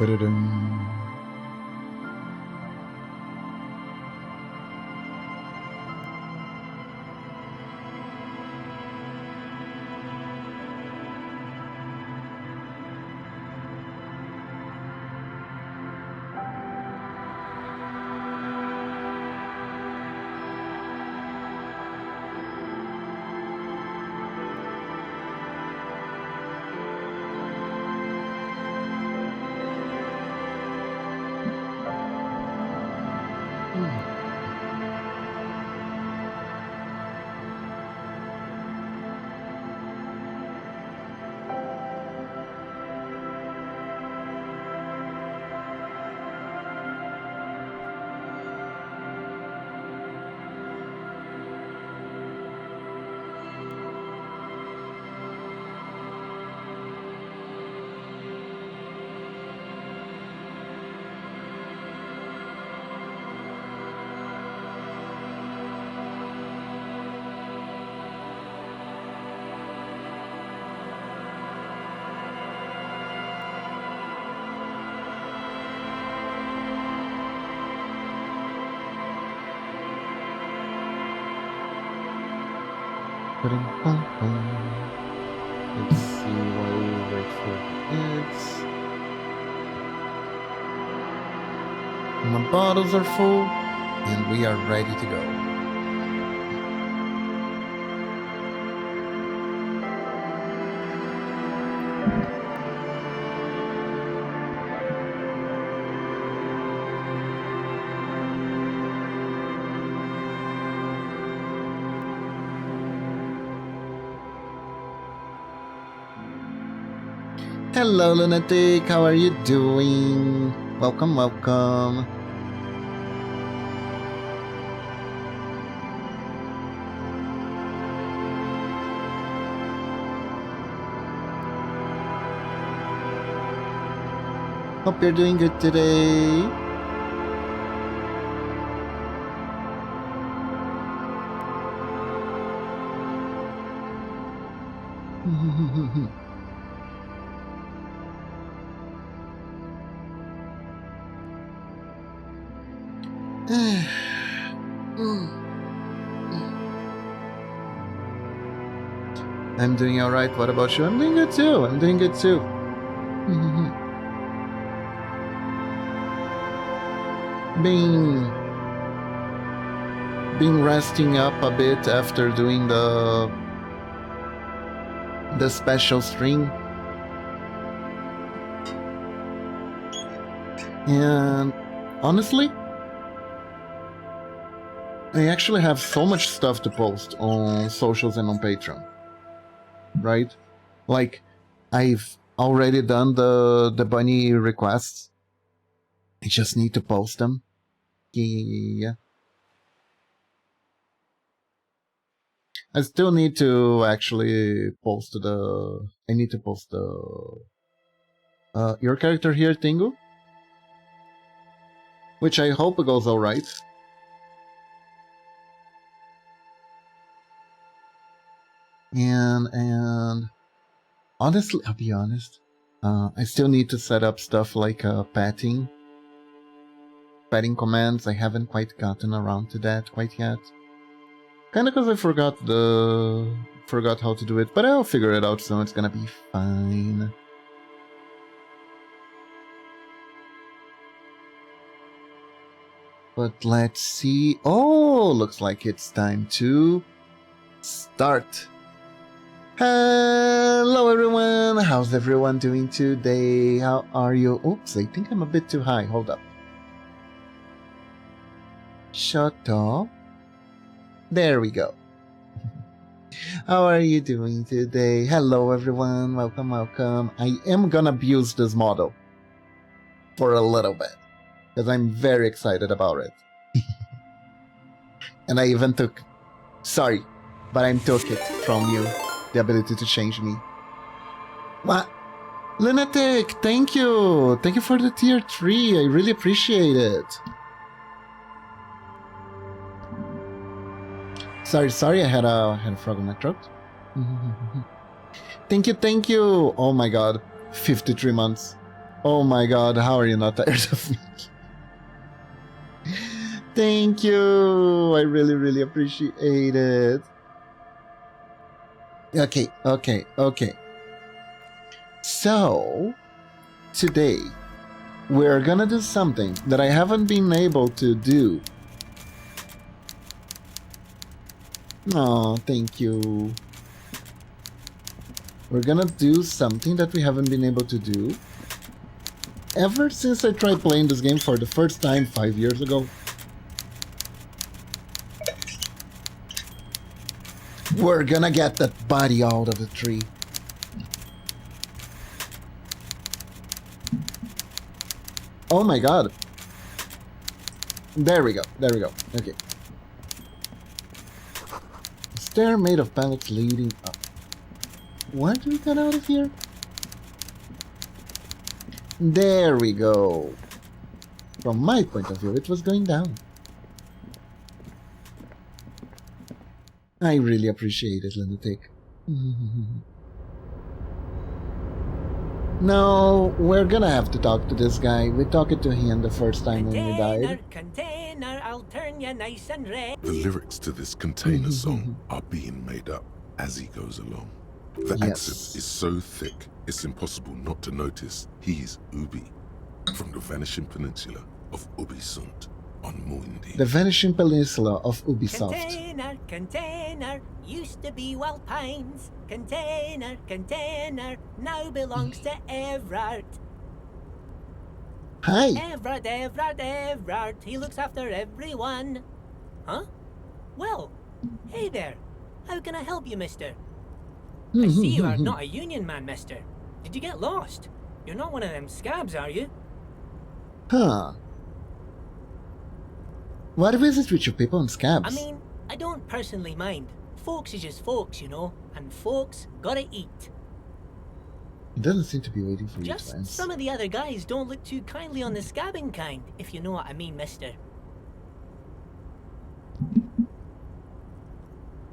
Ba-da-dum. Let's see while we wait for it. My bottles are full and we are ready to go. Hello, Lunatic. How are you doing? Welcome, welcome. Hope you're doing good today. I'm doing alright. What about you? I'm doing good too. I'm doing good too. Been resting up a bit after doing the special stream. And honestly, I actually have so much stuff to post on socials and on Patreon. Right? Like, I've already done the bunny requests. I just need to post them. Yeah. I still need to actually post the... I need to post the... your character here, Tingu? Which I hope goes alright. And honestly, I'll be honest, I still need to set up stuff like petting commands. I haven't quite gotten around to that quite yet. Kinda because I forgot how to do it, but I'll figure it out soon. It's gonna be fine. But let's see. Oh, looks like it's time to start. Hello everyone, how's everyone doing today? How are you? Oops, I think I'm a bit too high. Hold up. Shut up. There we go. How are you doing today? Hello everyone, welcome, welcome. I am gonna abuse this model for a little bit, because I'm very excited about it. And I even took... Sorry, but I took it from you. The ability to change me. What? Lunatic, thank you! Thank you for the tier 3, I really appreciate it. Sorry, I had a frog in my throat. Thank you! Oh my god, 53 months. Oh my god, how are you not tired of me? Thank you! I really, really appreciate it. Okay. So, today, we're gonna do something that I haven't been able to do. Oh, thank you. We're gonna do something that we haven't been able to do ever since I tried playing this game for the first time 5 years ago. We're gonna get that body out of the tree. Oh my god. There we go. Okay. Stair made of pallets leading up. Where do we get out of here? There we go. From my point of view, it was going down. I really appreciate it, Lunatic. No, we're gonna have to talk to this guy. We talked to him the first time when we died. Container, I'll turn you nice and red. The lyrics to this Container song are being made up as he goes along. The accent is so thick, it's impossible not to notice he's Ubi, from the vanishing peninsula of Ubisunt on Muindi. The vanishing peninsula of Ubisoft. Container, used to be Wild Pines. Container, now belongs to Everard. Hi. Everard, he looks after everyone. Huh? Well, hey there. How can I help you, mister? I see you are not a union man, mister. Did you get lost? You're not one of them scabs, are you? Huh. What is it with you people and scabs? I mean, I don't personally mind. Folks is just folks, you know, and folks gotta eat. He doesn't seem to be waiting for you, Just friends. some of the other guys don't look too kindly on the scabbing kind, if you know what I mean, mister.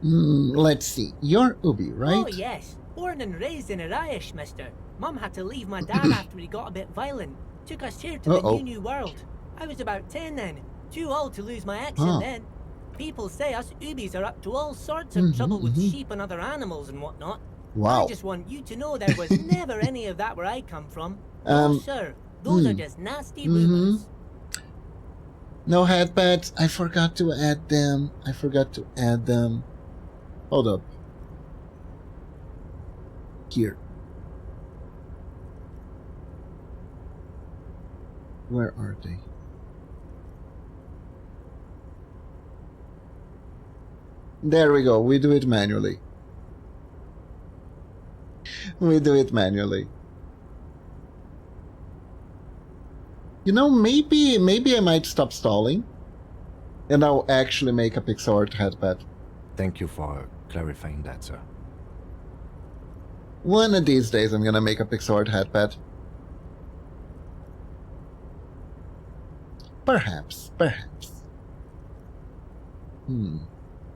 Let's see. You're Ubi, right? Oh yes, born and raised in Irish, mister. Mum had to leave my dad after he got a bit violent. Took us here to the new world. I was about 10 then, too old to lose my accent then. People say us Ubis are up to all sorts of trouble with sheep and other animals and whatnot. Wow. I just want you to know there was never any of that where I come from. No, sir. Those are just nasty rumors. No headpads. I forgot to add them. Hold up. Here. Where are they? There we go. We do it manually. You know, maybe I might stop stalling, and I'll actually make a pixel art headpad. Thank you for clarifying that, sir. One of these days, I'm gonna make a pixel art headpad. Perhaps. What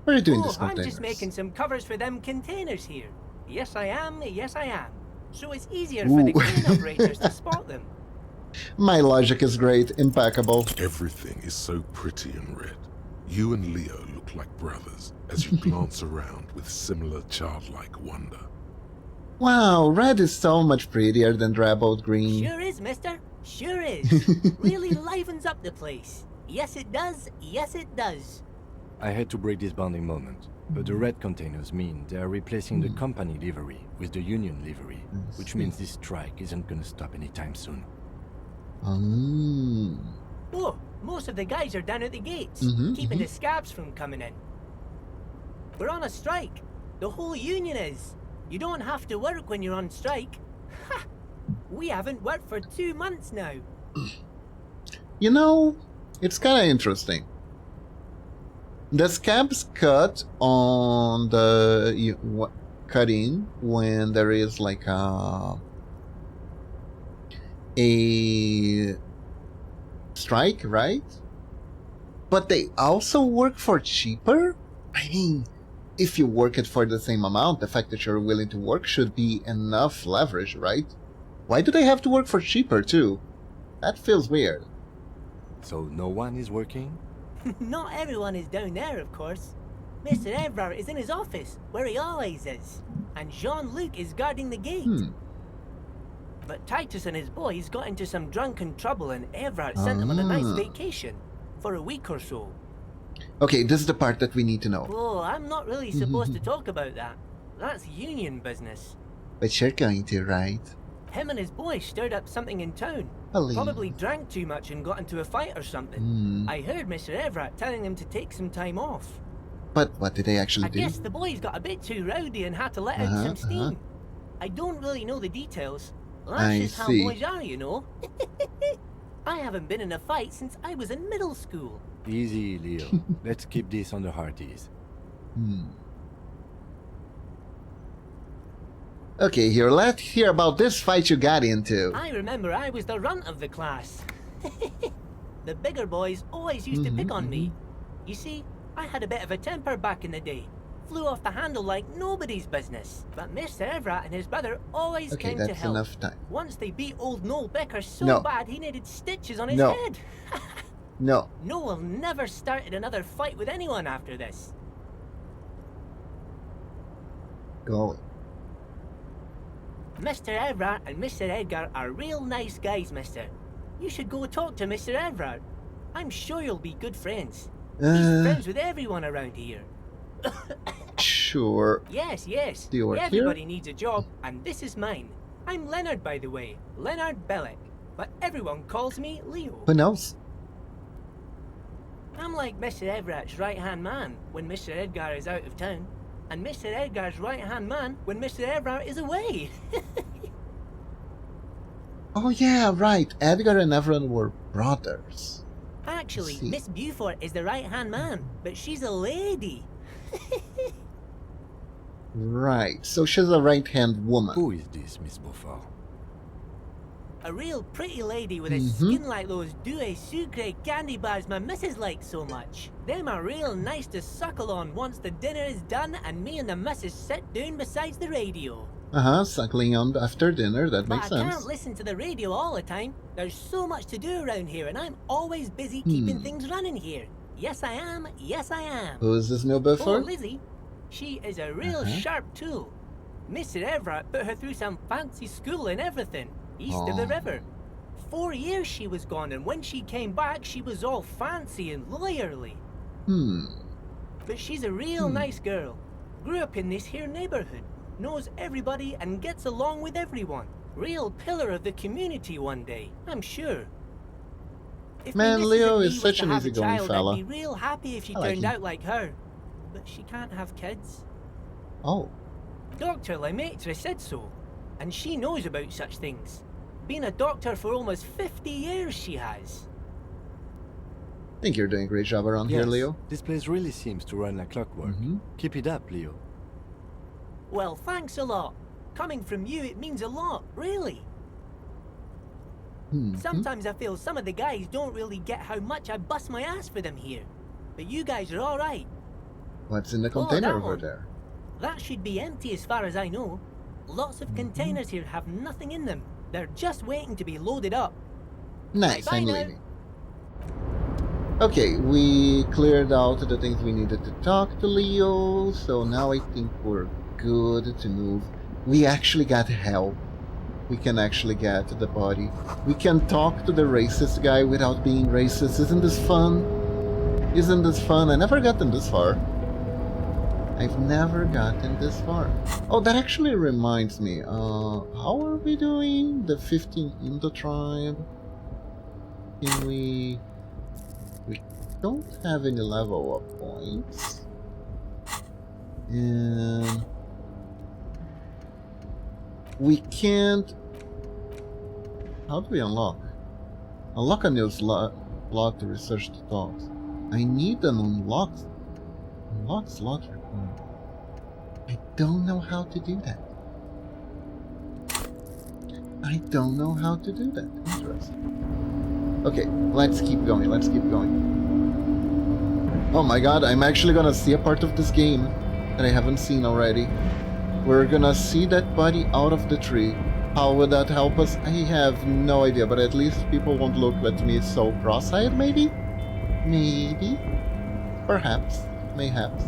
are you doing this I'm containers? just making some covers for them containers here. Yes, I am. So it's easier for the crane operators to spot them. My logic is great, impeccable. Everything is so pretty and red. You and Leo look like brothers as you glance around with similar childlike wonder. Wow, red is so much prettier than drabbled green. Sure is, mister. Sure is. Really livens up the place. Yes, it does. I had to break this bonding moment, but the red containers mean they are replacing the company livery with the union livery, which means this strike isn't gonna stop anytime soon. Oh, most of the guys are down at the gates, keeping the scabs from coming in. We're on a strike. The whole union is. You don't have to work when you're on strike. Ha! We haven't worked for 2 months now. You know, it's kind of interesting. The scabs cut on the cutting when there is like a strike, right? But they also work for cheaper? I mean, if you work it for the same amount, the fact that you're willing to work should be enough leverage, right? Why do they have to work for cheaper, too? That feels weird. So no one is working? Not everyone is down there, of course. Mr. Everard is in his office, where he always is. And Jean-Luc is guarding the gate. But Titus and his boys got into some drunken trouble and Everard sent them on a nice vacation. For a week or so. Okay, this is the part that we need to know. Oh, I'm not really supposed to talk about that. That's union business. But you're going to, right? Him and his boys stirred up something in town. Please. Probably drank too much and got into a fight or something. I heard Mr. Everett telling them to take some time off. But what did they actually do? I guess the boys got a bit too rowdy and had to let out some steam. I don't really know the details. That's just how boys are, you know. I haven't been in a fight since I was in middle school. Easy, Leo. Let's keep this on the hearties. Okay, here, let's hear about this fight you got into. I remember I was the runt of the class. The bigger boys always used to pick on me. You see, I had a bit of a temper back in the day. Flew off the handle like nobody's business. But Mr. Everett and his brother always came to help. Enough time. Once they beat old Noel Becker so bad he needed stitches on his head. Noel never started another fight with anyone after this. Go. Mr. Everett and Mr. Edgar are real nice guys, mister. You should go talk to Mr. Everett. I'm sure you'll be good friends. He's friends with everyone around here. Sure. Yes, yes. Do you work Everybody here? needs a job, and this is mine. I'm Leonard, by the way. Leonard Bellick. But everyone calls me Leo. Who knows? I'm like Mr. Everett's right-hand man when Mr. Edgar is out of town. And Mr. Edgar's right-hand man when Mr. Everett is away. Oh yeah, right. Edgar and Everett were brothers. Actually, Miss Beaufort is the right-hand man, but she's a lady. Right, so she's a right-hand woman. Who is this, Miss Beaufort? A real pretty lady with a skin like those Douai Sucre candy bars my missus likes so much. Them are real nice to suckle on once the dinner is done and me and the missus sit down beside the radio. Suckling on after dinner, that makes sense. I can't listen to the radio all the time. There's so much to do around here and I'm always busy keeping things running here. Yes, I am. Yes, I am. Who is this new Beaufort? Oh, Lizzie. She is a real sharp tool. Mr. Everett put her through some fancy school and everything, east of the river. 4 years she was gone, and when she came back, she was all fancy and lawyerly. But she's a real nice girl. Grew up in this here neighborhood, knows everybody and gets along with everyone. Real pillar of the community one day, I'm sure. If Man, Leo is such an easygoing easygoing fella. I'd be real happy if she turned out like her. But she can't have kids. Oh. Dr. Lemaitre said so, and she knows about such things. Been a doctor for almost 50 years, she has. I think you're doing a great job around here, Leo. This place really seems to run like clockwork. Keep it up, Leo. Well, thanks a lot. Coming from you, it means a lot, really. Sometimes I feel some of the guys don't really get how much I bust my ass for them here. But you guys are alright. What's in the container that over one. there? That should be empty as far as I know. Lots of containers here have nothing in them. They're just waiting to be loaded up. Nice, Bye I'm now. leaving. Okay, we cleared out the things we needed to talk to Leo, so now I think we're good to move. We actually got help. We can actually get to the body. We can talk to the racist guy without being racist. Isn't this fun? Isn't this fun? I never gotten this far. I've never gotten this far. Oh, that actually reminds me. How are we doing? The 15 in the tribe? Can we don't have any level up points. And we can't... How do we unlock? Unlock a new slot to research the dogs. I need an unlock slot required. I don't know how to do that. I don't know how to do that. Interesting. Okay, let's keep going, let's keep going. Oh my god, I'm actually gonna see a part of this game that I haven't seen already. We're gonna see that body out of the tree. How would that help us? I have no idea, but at least people won't look at me so cross-eyed, maybe? Maybe? Perhaps. Mayhaps.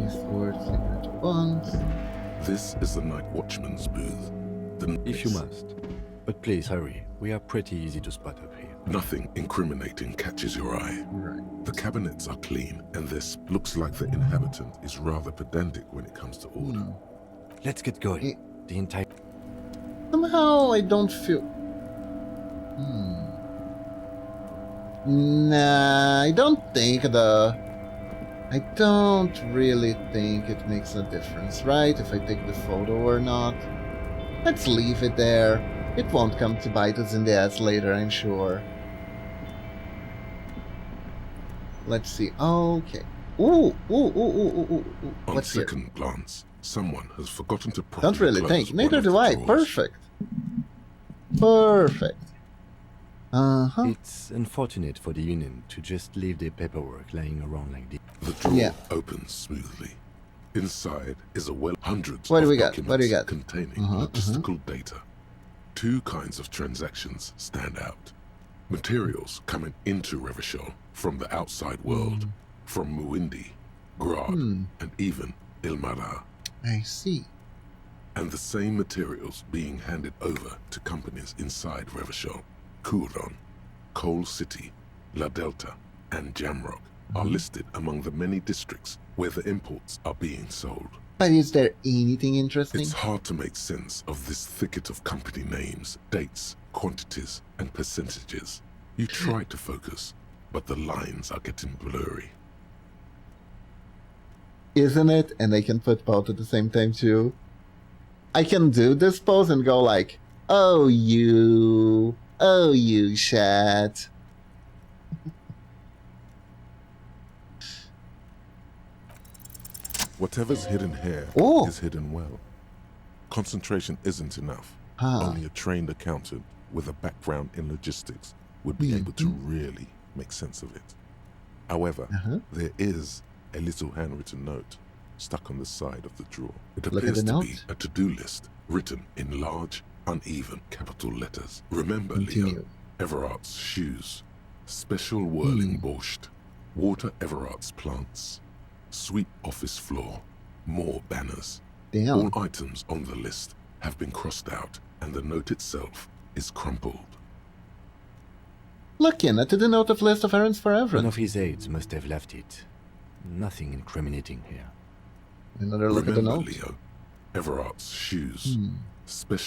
Secret bonds. This is the night watchman's booth. If you must. But please hurry. We are pretty easy to spot up here. Nothing incriminating catches your eye. Right. The cabinets are clean, and this looks like the inhabitant is rather pedantic when it comes to order. Let's get going. The entire... Somehow I don't feel... Nah, I don't think I don't really think it makes a difference, right? If I take the photo or not. Let's leave it there. It won't come to bite us in the ass later, I'm sure. Let's see. Okay. Ooh. On What's here? second glance, someone has forgotten to properly Don't really close think. one Neither of do the I. drawers. Perfect. Perfect. Uh-huh. It's unfortunate for the Union to just leave their paperwork lying around like this. The drawer Yeah. opens smoothly. Inside is a hundreds What do of we got? documents What do we got? containing logistical data. Two kinds of transactions stand out. Materials coming into Revachol from the outside world, from Muindi, Grad, and even Ilmara. I see. And the same materials being handed over to companies inside Revachol. Kuron, Coal City, La Delta, and Jamrock are listed among the many districts where the imports are being sold. But is there anything interesting? It's hard to make sense of this thicket of company names, dates, quantities, and percentages. You try to focus, but the lines are getting blurry. Isn't it? And I can put both at the same time too. I can do this pose and go like, oh you shat. Whatever's hidden here Oh. is hidden well. Concentration isn't enough. Only a trained accountant with a background in logistics would be able to really make sense of it. However, there is a little handwritten note stuck on the side of the drawer. It Look at appears the to be note. a to-do list written in large, uneven capital letters. Remember, Continue. Leo, Everard's shoes, special whirling borscht, water Everard's plants, sweep office floor, more banners. Damn. All items on the list have been crossed out, and the note itself is crumpled. Looking at the note of list of errands for One Everett. of his aides must have left it. Nothing incriminating here. Another look at the Remember, note. Leo, Everard's shoes.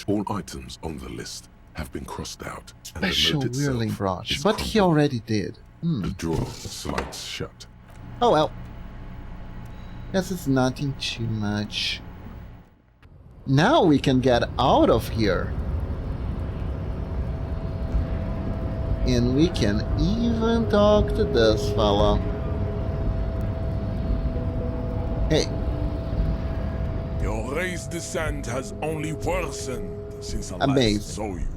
All items on the list have been crossed out, and the Special note itself whirling brooch. is But he crumpled. already did. The drawer slides shut. Oh well. Guess it's nothing too much. Now we can get out of here. And we can even talk to this fella. Hey, Your race descent has only worsened since I Amazing. last saw you.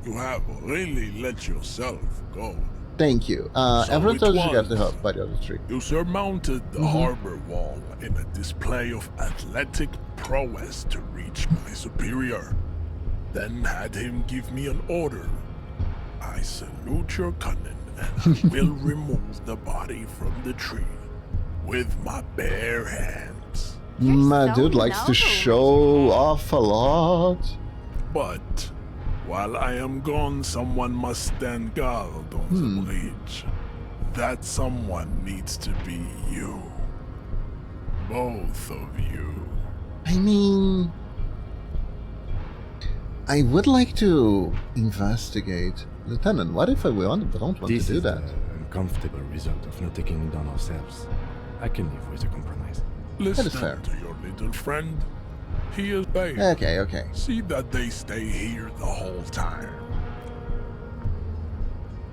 You have really let yourself go. thank you. So Everyone it told you to get the was. help by the other tree. You surmounted the harbor wall in a display of athletic prowess to reach my superior. Then had him give me an order. I salute your cunning and I will remove the body from the tree with my bare hands. My so dude likes to noble. show off a lot. But while I am gone, someone must stand guard on the bridge. That someone needs to be you. Both of you. I mean, I would like to investigate. Lieutenant, what if I don't want This to do is that? the uncomfortable result of not taking it down ourselves. I can live with a compromise. Listen is fair. to your little friend. He is safe. Okay. See that they stay here the whole time.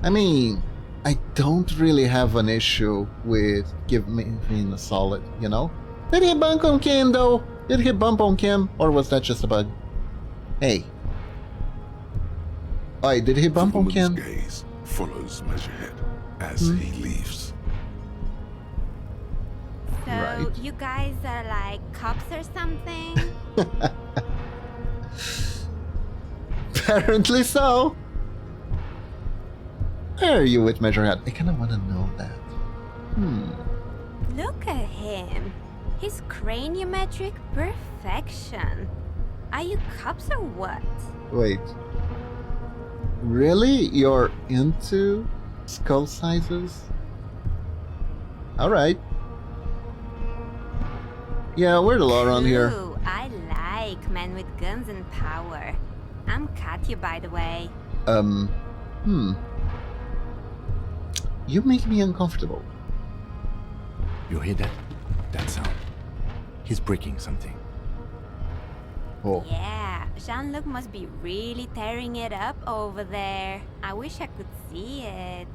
I mean, I don't really have an issue with giving a solid, you know? Did he bump on Kim, though? Did he bump on Kim? Or was that just a bug? Hey. Oi, did he bump The on woman's Kim? gaze follows Measurehead as he leaves. So, Right. you guys are like cops or something? Apparently so. Where are you with Measurehead? I kind of want to know that. Look at him. His craniometric perfection. Are you cops or what? Wait. Really? You're into skull sizes? Alright. Yeah, we're the law around here. Ooh, I like men with guns and power. I'm Katya, by the way. You make me uncomfortable. You hear that? That sound. He's breaking something. Oh. Yeah, Jean-Luc must be really tearing it up over there. I wish I could see it.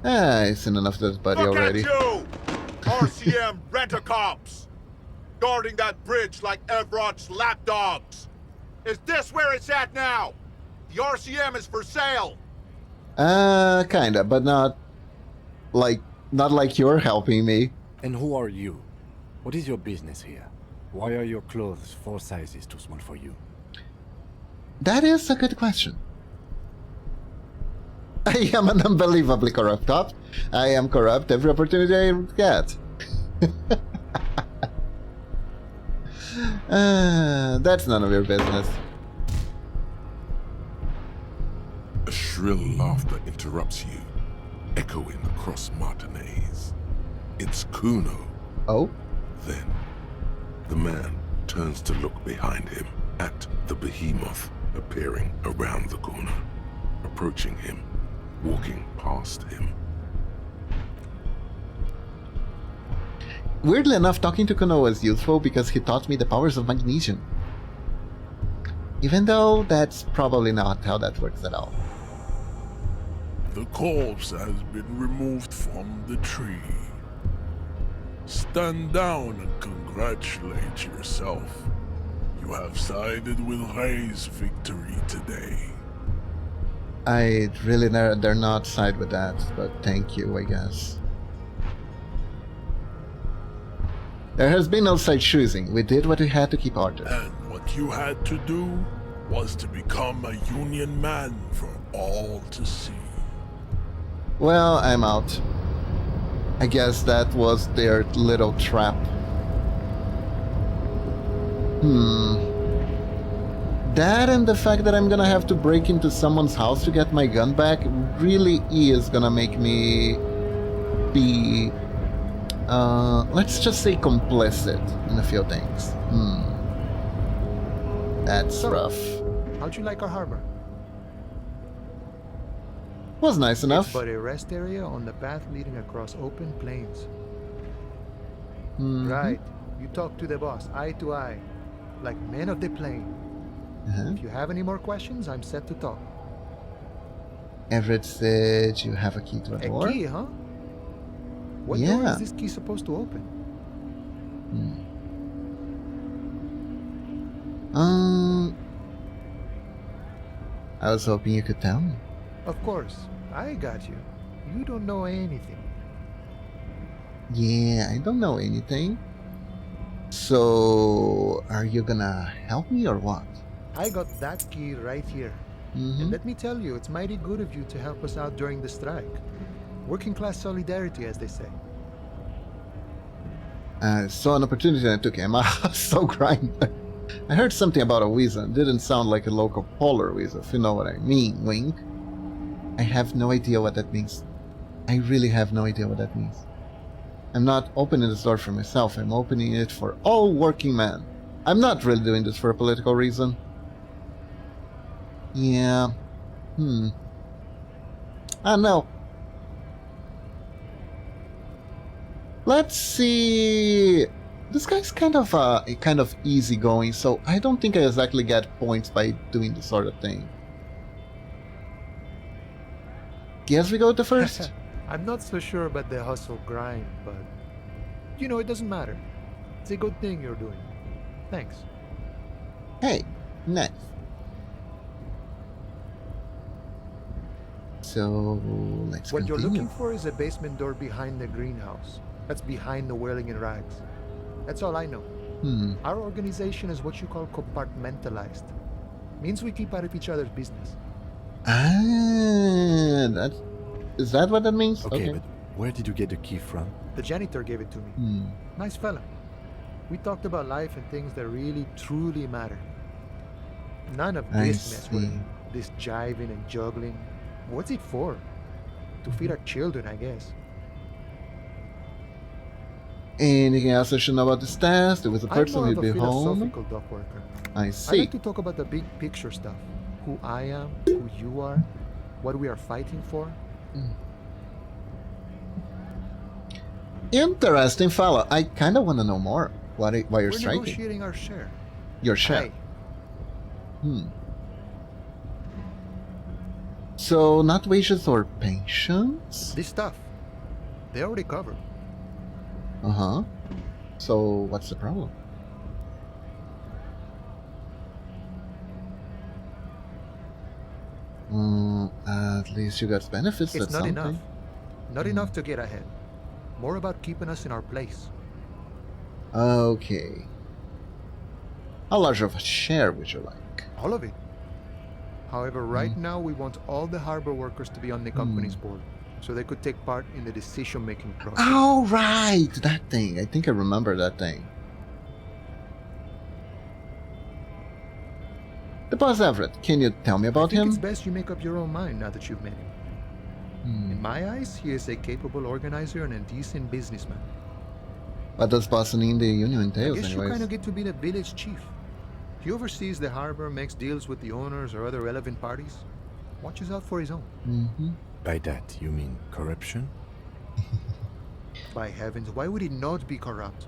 I've seen enough of this buddy Look already. at you! RCM rent-a-cops! Guarding that bridge like Everott's lapdogs! Is this where it's at now? The RCM is for sale! Kinda, but not like you're helping me. And who are you? What is your business here? Why are your clothes 4 sizes too small for you? That is a good question. I am an unbelievably corrupt cop. I am corrupt every opportunity I get. That's none of your business. A shrill laughter interrupts you, echoing across Martinez. It's Kuno. Oh? Then, the man turns to look behind him at the behemoth appearing around the corner, approaching him, walking past him. Weirdly enough, talking to Kuno was useful because he taught me the powers of magnesium. Even though that's probably not how that works at all. The corpse has been removed from the tree. Stand down and congratulate yourself. You have sided with Ray's victory today. I'd really dare not side with that, but thank you, I guess. There has been no side choosing. We did what we had to keep order. And what you had to do was to become a Union man for all to see. Well, I'm out. I guess that was their little trap. That and the fact that I'm gonna have to break into someone's house to get my gun back really is gonna make me be, let's just say complicit in a few things. That's rough. How'd you like our harbor? Was nice enough. It's but a rest area on the path leading across open plains. Right. You talk to the boss, eye to eye, like men of the plain. If you have any more questions, I'm set to talk. Everett said you have a key to a door. A key, huh? What door Yeah. is this key supposed to open? I was hoping you could tell me. Of course, I got you. You don't know anything. Yeah, I don't know anything. So, are you gonna help me or what? I got that key right here. And let me tell you, it's mighty good of you to help us out during the strike. Working class solidarity, as they say. I saw an opportunity and I took him. So grind. I heard something about a weasel. It didn't sound like a local polar weasel, if you know what I mean, wink. I have no idea what that means. I really have no idea what that means. I'm not opening this door for myself, I'm opening it for all working men. I'm not really doing this for a political reason. Yeah. I don't know. Let's see. This guy's kind of easygoing, so I don't think I exactly get points by doing this sort of thing. Guess we go to first. I'm not so sure about the hustle grind, but you know, it doesn't matter. It's a good thing you're doing. Thanks. Hey, nice. So let's What you're continue. looking for is a basement door behind the greenhouse. That's behind the whirling in rags. That's all I know. Our organization is what you call compartmentalized. Means we keep out of each other's business. Is that what that means? Okay, but where did you get the key from? The janitor gave it to me. Nice fella. We talked about life and things that really, truly matter. None of this mess with him. This jiving and juggling. What's it for? To feed our children, I guess. Anything else I should know about this test? There was a person I'm more who'd of be a home. philosophical dock worker. I I see. like to talk about the big picture stuff. Who I am, who you are, what we are fighting for. Interesting fellow. I kind of want to know more. Why you're We're striking? negotiating our share. Your share. Aye. So not wages or pensions? This stuff, they already covered. Uh-huh. So what's the problem? At least you got benefits. It's That's not something. enough. Not enough to get ahead. More about keeping us in our place. Okay. How large of a share would you like? All of it. However, right now we want all the harbor workers to be on the company's board, so they could take part in the decision-making process. Oh, right! That thing. I think I remember that thing. The boss Everett, can you tell me about I think him? it's best you make up your own mind now that you've met him. In my eyes, he is a capable organizer and a decent businessman. What does bossing in the union I entails, guess you anyways? kind of get to be the village chief. He oversees the harbor, makes deals with the owners or other relevant parties, watches out for his own. By that, you mean corruption? By heavens, why would he not be corrupt?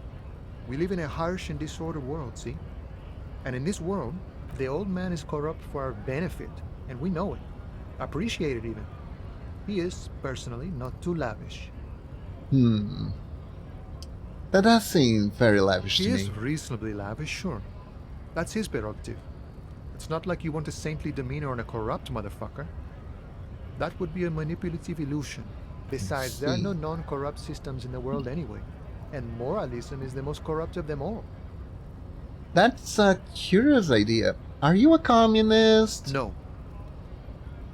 We live in a harsh and disordered world, see? And in this world, the old man is corrupt for our benefit, and we know it. Appreciate it even. He is, personally, not too lavish. That does seem very lavish He to is me. reasonably lavish, sure. That's his prerogative. It's not like you want a saintly demeanor on a corrupt motherfucker. That would be a manipulative illusion. Besides, there are no non-corrupt systems in the world anyway. And moralism is the most corrupt of them all. That's a curious idea. Are you a communist? No.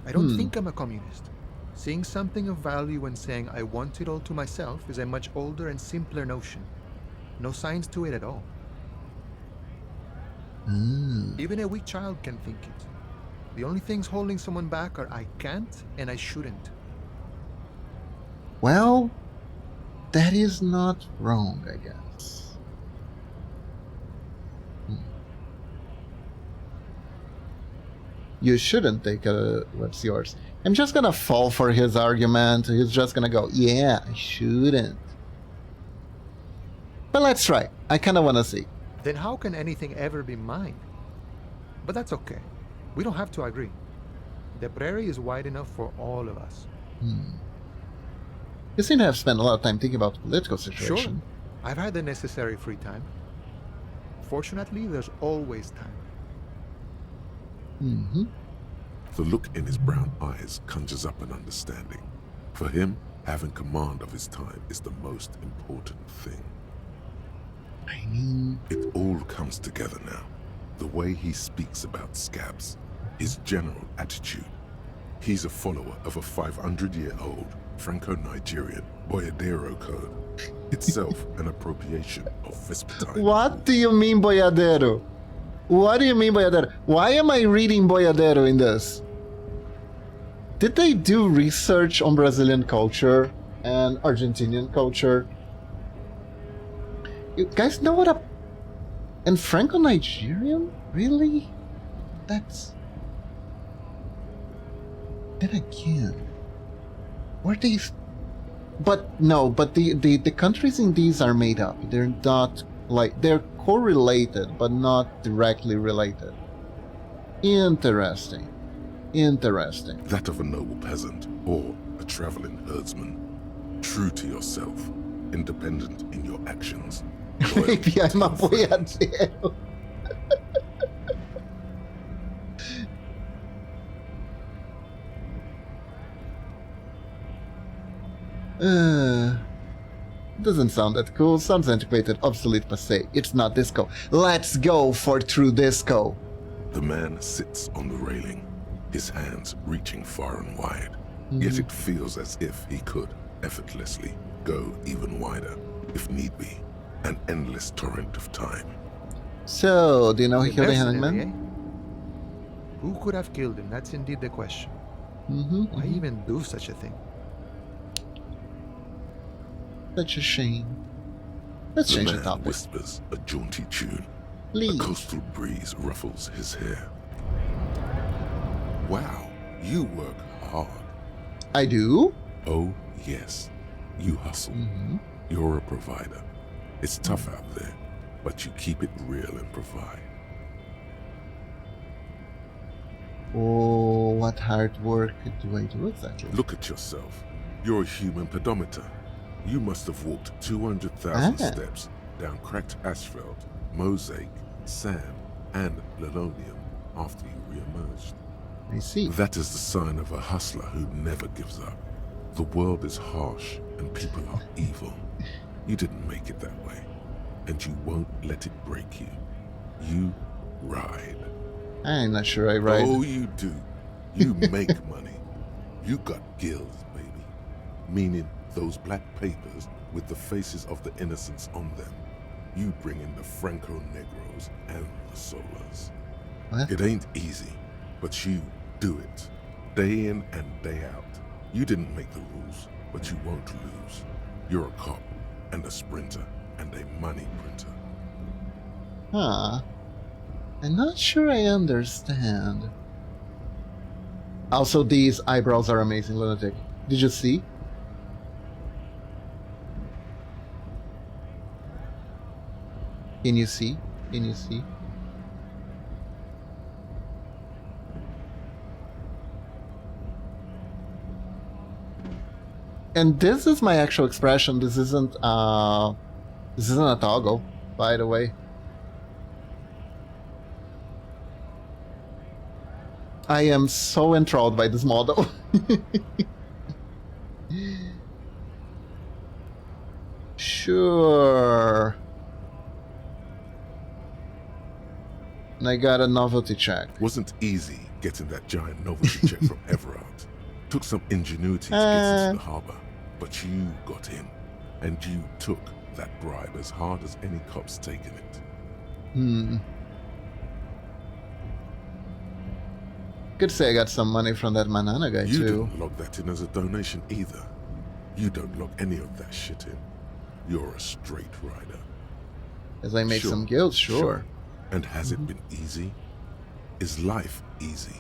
I don't think I'm a communist. Seeing something of value and saying I want it all to myself is a much older and simpler notion. No science to it at all. Even a weak child can think it. The only things holding someone back are I can't and I shouldn't. Well, that is not wrong, I guess. You shouldn't take what's yours. I'm just gonna fall for his argument. He's just gonna go, yeah, I shouldn't. But let's try. I kinda wanna see. Then how can anything ever be mine? But that's okay. We don't have to agree. The prairie is wide enough for all of us. You seem to have spent a lot of time thinking about the political Sure. situation. I've had the necessary free time. Fortunately, there's always time. The look in his brown eyes conjures up an understanding. For him, having command of his time is the most important thing. I mean, It all comes together now. The way he speaks about scabs, his general attitude. He's a follower of a 500-year-old Franco-Nigerian Boyadero code, itself an appropriation of Vespertine. what do you mean, Boyadero? What do you mean, Boyadero? Why am I reading Boyadero in this? Did they do research on Brazilian culture and Argentinian culture? You guys know what a... And Franco-Nigerian? Really? That's... Then again... Were these... But no, but the countries in these are made up. They're not... Like, they're correlated, but not directly related. Interesting. Interesting. That of a noble peasant or a traveling herdsman. True to yourself, independent in your actions. loyal Maybe to I'm a your friends. boyadero. Doesn't sound that cool. Sounds antiquated, obsolete, passé. It's not disco. Let's go for true disco. The man sits on the railing, his hands reaching far and wide. Yet it feels as if he could, effortlessly, go even wider, if need be. An endless torrent of time. So, do you know he killed the Mercenary, hangman? eh? Who could have killed him? That's indeed the question. Mm-hmm. Why even do such a thing? Such a shame. Let's The change the man topic. whispers a jaunty tune. Please. A coastal breeze ruffles his hair. Wow, you work hard. I do? Oh, yes. You hustle. You're a provider. It's tough out there, but you keep it real and provide. Oh, what hard work do I do exactly? Look at yourself. You're a human pedometer. You must have walked 200,000 steps down cracked asphalt, mosaic, sand, and linoleum after you re-emerged. I see. That is the sign of a hustler who never gives up. The world is harsh and people are evil. You didn't make it that way, and you won't let it break you. You ride. I'm not sure I ride. Oh, you do. You make money. You got gills, baby. Meaning those black papers with the faces of the innocents on them. You bring in the Franco-Negros and the Solas. What? It ain't easy, but you do it. Day in and day out. You didn't make the rules, but you won't lose. You're a cop and a sprinter and a money printer. Huh. I'm not sure I understand. Also, these eyebrows are amazing, Lunatic. Did you see? Can you see? Can you see? And this is my actual expression. This isn't a toggle, by the way. I am so enthralled by this model. Sure. And I got a novelty check. Wasn't easy getting that giant novelty check from Everard. Took some ingenuity to get into the harbor, but you got in, and you took that bribe as hard as any cop's taken it. Could say I got some money from that Manana guy You too. didn't log that in as a donation either. You don't log any of that shit in. You're a straight rider. As I make Sure, some guilds, sure. And has it been easy? Is life easy?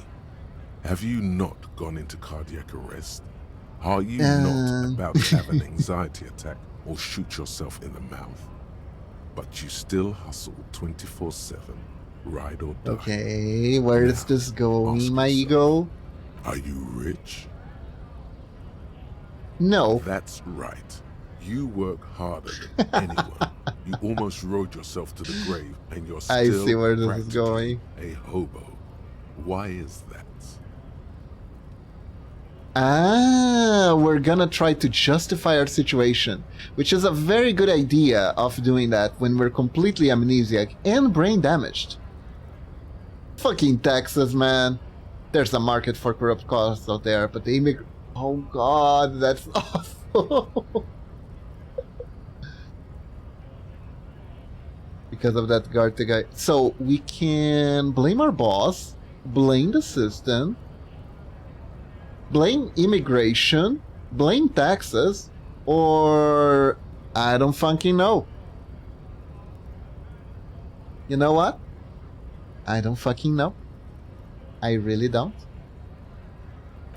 Have you not gone into cardiac arrest? Are you not about to have an anxiety attack or shoot yourself in the mouth? But you still hustle 24/7, ride or die. Okay, where is Now, this going, ask my yourself, ego? Are you rich? No. That's right. You work harder than anyone. You almost rode yourself to the grave, and you're still I see where this is practically going. a hobo. Why is that? Ah, we're gonna try to justify our situation, which is a very good idea of doing that when we're completely amnesiac and brain damaged. Fucking Texas, man. There's a market for corrupt costs out there, but the oh god, that's awful. Because of that guard guy. So we can blame our boss, blame the system, blame immigration, blame taxes, or I don't fucking know. You know what? I don't fucking know. I really don't.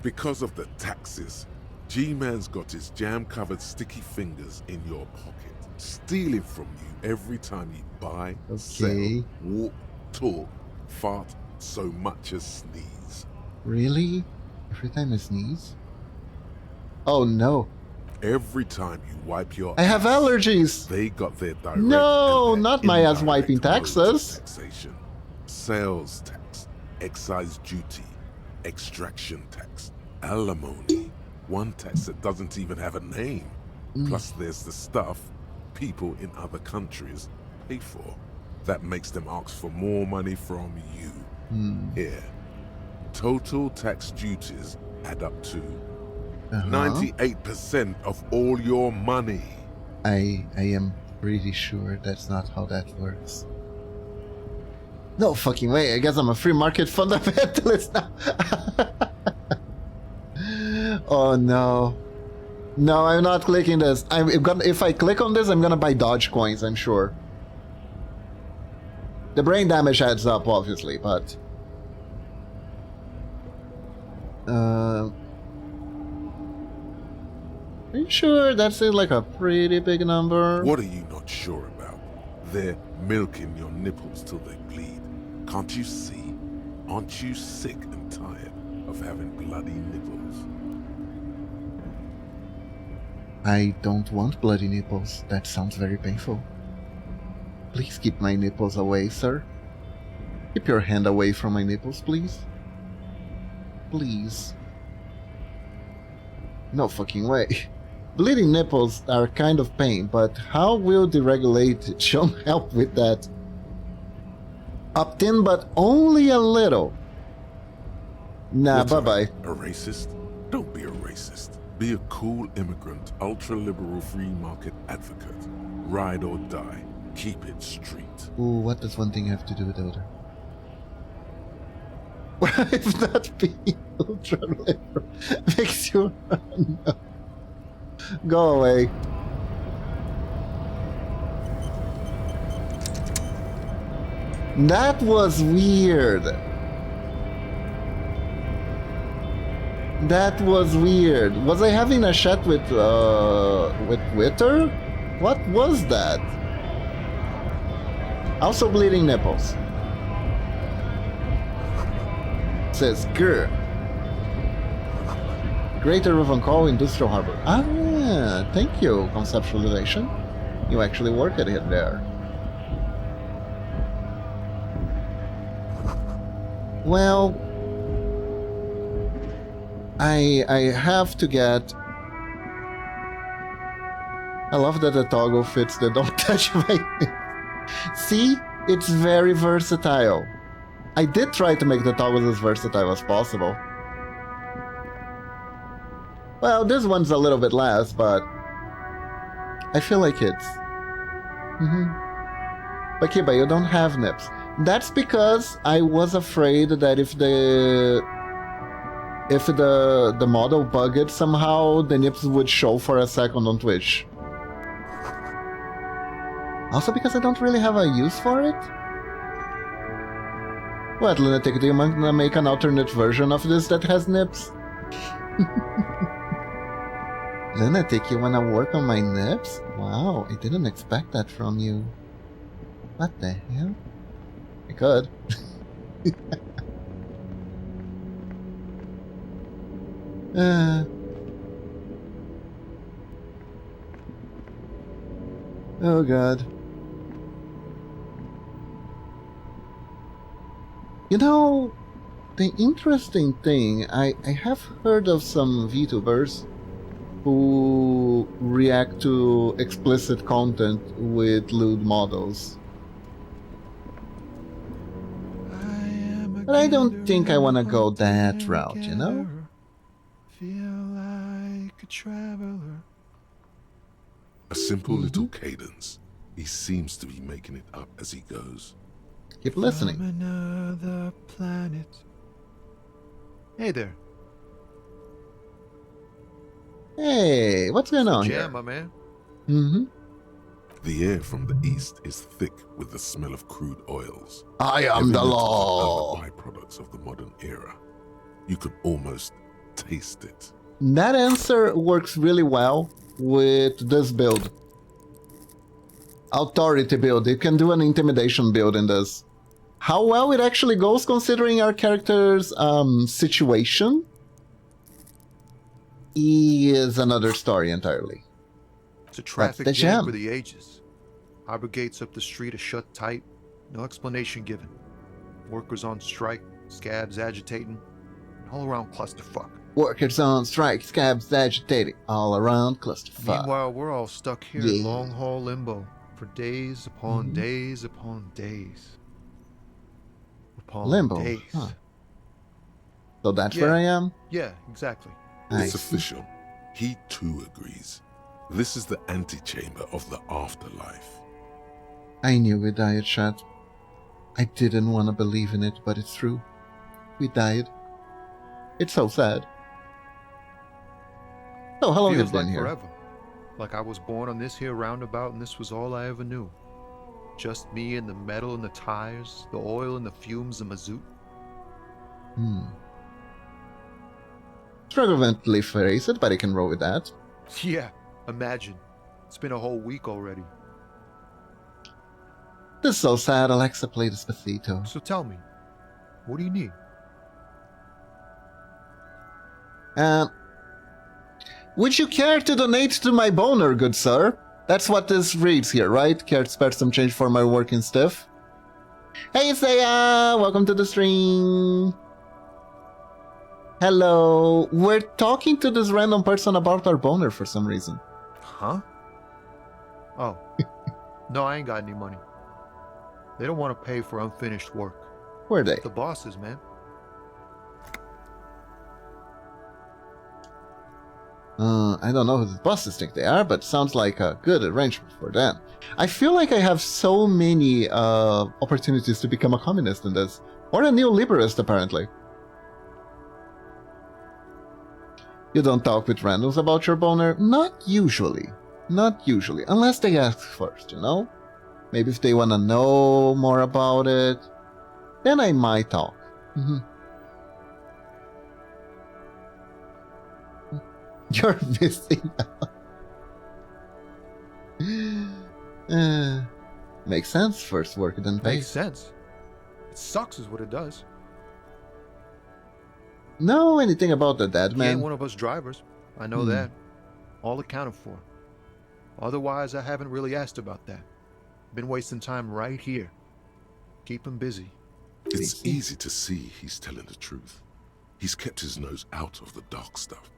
Because of the taxes, G-Man's got his jam-covered sticky fingers in your pocket, stealing from you every time you buy, sell, walk, talk, fart, so much as sneeze. Really? Every time I sneeze? Oh no. Every time you wipe your I have ass, allergies! They got their direct No, and their not my ass wiping indirect modes of taxes. taxation. Sales tax, excise duty, extraction tax, alimony, One tax that doesn't even have a name. Plus there's the stuff people in other countries pay for. That makes them ask for more money from you. Here. Total tax duties add up to 98% of all your money. I am pretty sure that's not how that works. No fucking way. I guess I'm a free market fundamentalist now. Oh no. No, I'm not clicking this. If I click on this, I'm gonna buy Dodge coins, I'm sure. The brain damage adds up, obviously, but... Are you sure that's like a pretty big number? What are you not sure about? They're milking your nipples till they bleed. Can't you see? Aren't you sick and tired of having bloody nipples? I don't want bloody nipples. That sounds very painful. Please keep my nipples away, sir. Keep your hand away from my nipples, please. Please. No fucking way. Bleeding nipples are kind of pain, but how will deregulation help with that? Opt in, but only a little. Nah, What, bye-bye. A racist? Don't be a racist. Be a cool immigrant, ultra-liberal free market advocate. Ride or die. Keep it street. Ooh, what does one thing have to do with the other? If not being ultra-liberal makes you... No. Go away. That was weird. That was weird. Was I having a chat with Twitter? What was that? Also bleeding nipples. Says grr. Greater Rivencall Industrial Harbor. Ah, thank you, conceptualization. You actually work at it there. Well, I have to get... I love that the toggle fits the don't touch my... See? It's very versatile. I did try to make the toggles as versatile as possible. Well, this one's a little bit less, but... I feel like it's... But Kiba, you don't have nips. That's because I was afraid that if the model bugged somehow, the nips would show for a second on Twitch. Also because I don't really have a use for it? What, Lunatic, do you want to make an alternate version of this that has nips? Lunatic, you wanna work on my nips? Wow, I didn't expect that from you. What the hell? I could. Oh god. You know, the interesting thing, I have heard of some VTubers who react to explicit content with lewd models. But I don't think I want to go that route, you know? Feel like a traveler. A simple little cadence. He seems to be making it up as he goes. Keep listening. From another planet. Hey there. Hey, what's going on here? Jam, my man. The air from the east is thick with the smell of crude oils. I am the Evident of law. other byproducts of the modern era. You could almost taste it. That answer works really well with this build. Authority build. You can do an intimidation build in this. How well it actually goes considering our character's situation is another story entirely. It's a traffic the jam jam. for the ages. Harbor gates up the street are shut tight. No explanation given. Workers on strike, scabs agitating, an all-around clusterfuck. Workers on strike, scabs agitating, all around clusterfuck. Meanwhile, we're all stuck here Yeah. in long-haul limbo for days upon Mhm. days upon days. Upon Limbo, days. huh. So that's Yeah. where I am? Yeah, exactly. I It's see. official. He too agrees. This is the antechamber of the afterlife. I knew we died, Chat. I didn't want to believe in it, but it's true. We died. It's so sad. So how long have Feels you been like here? forever. Like I was born on this here roundabout and this was all I ever knew. Just me and the metal and the tires, the oil and the fumes of mazout. Struggling phrase it, but I can roll with that. Yeah, imagine. It's been a whole week already. This is so sad. Alexa, play Despacito. So tell me, what do you need? Would you care to donate to my boner, good sir? That's what this reads here, right? Care to spare some change for my working stuff? Hey, Saya! Welcome to the stream. Hello. We're talking to this random person about our boner for some reason. Huh? Oh. No, I ain't got any money. They don't want to pay for unfinished work. Who are they? The bosses, man. I don't know who the bosses think they are, but sounds like a good arrangement for them. I feel like I have so many opportunities to become a communist in this. Or a neoliberalist, apparently. You don't talk with randoms about your boner? Not usually. Not usually. Unless they ask first, you know? Maybe if they want to know more about it, then I might talk. You're missing out. Makes sense. First work, then pay. Makes sense. It sucks is what it does. Know anything about the dead He man? ain't one of us drivers. I know that. All accounted for. Otherwise, I haven't really asked about that. Been wasting time right here. Keep him busy. It's easy to see he's telling the truth. He's kept his nose out of the dark stuff.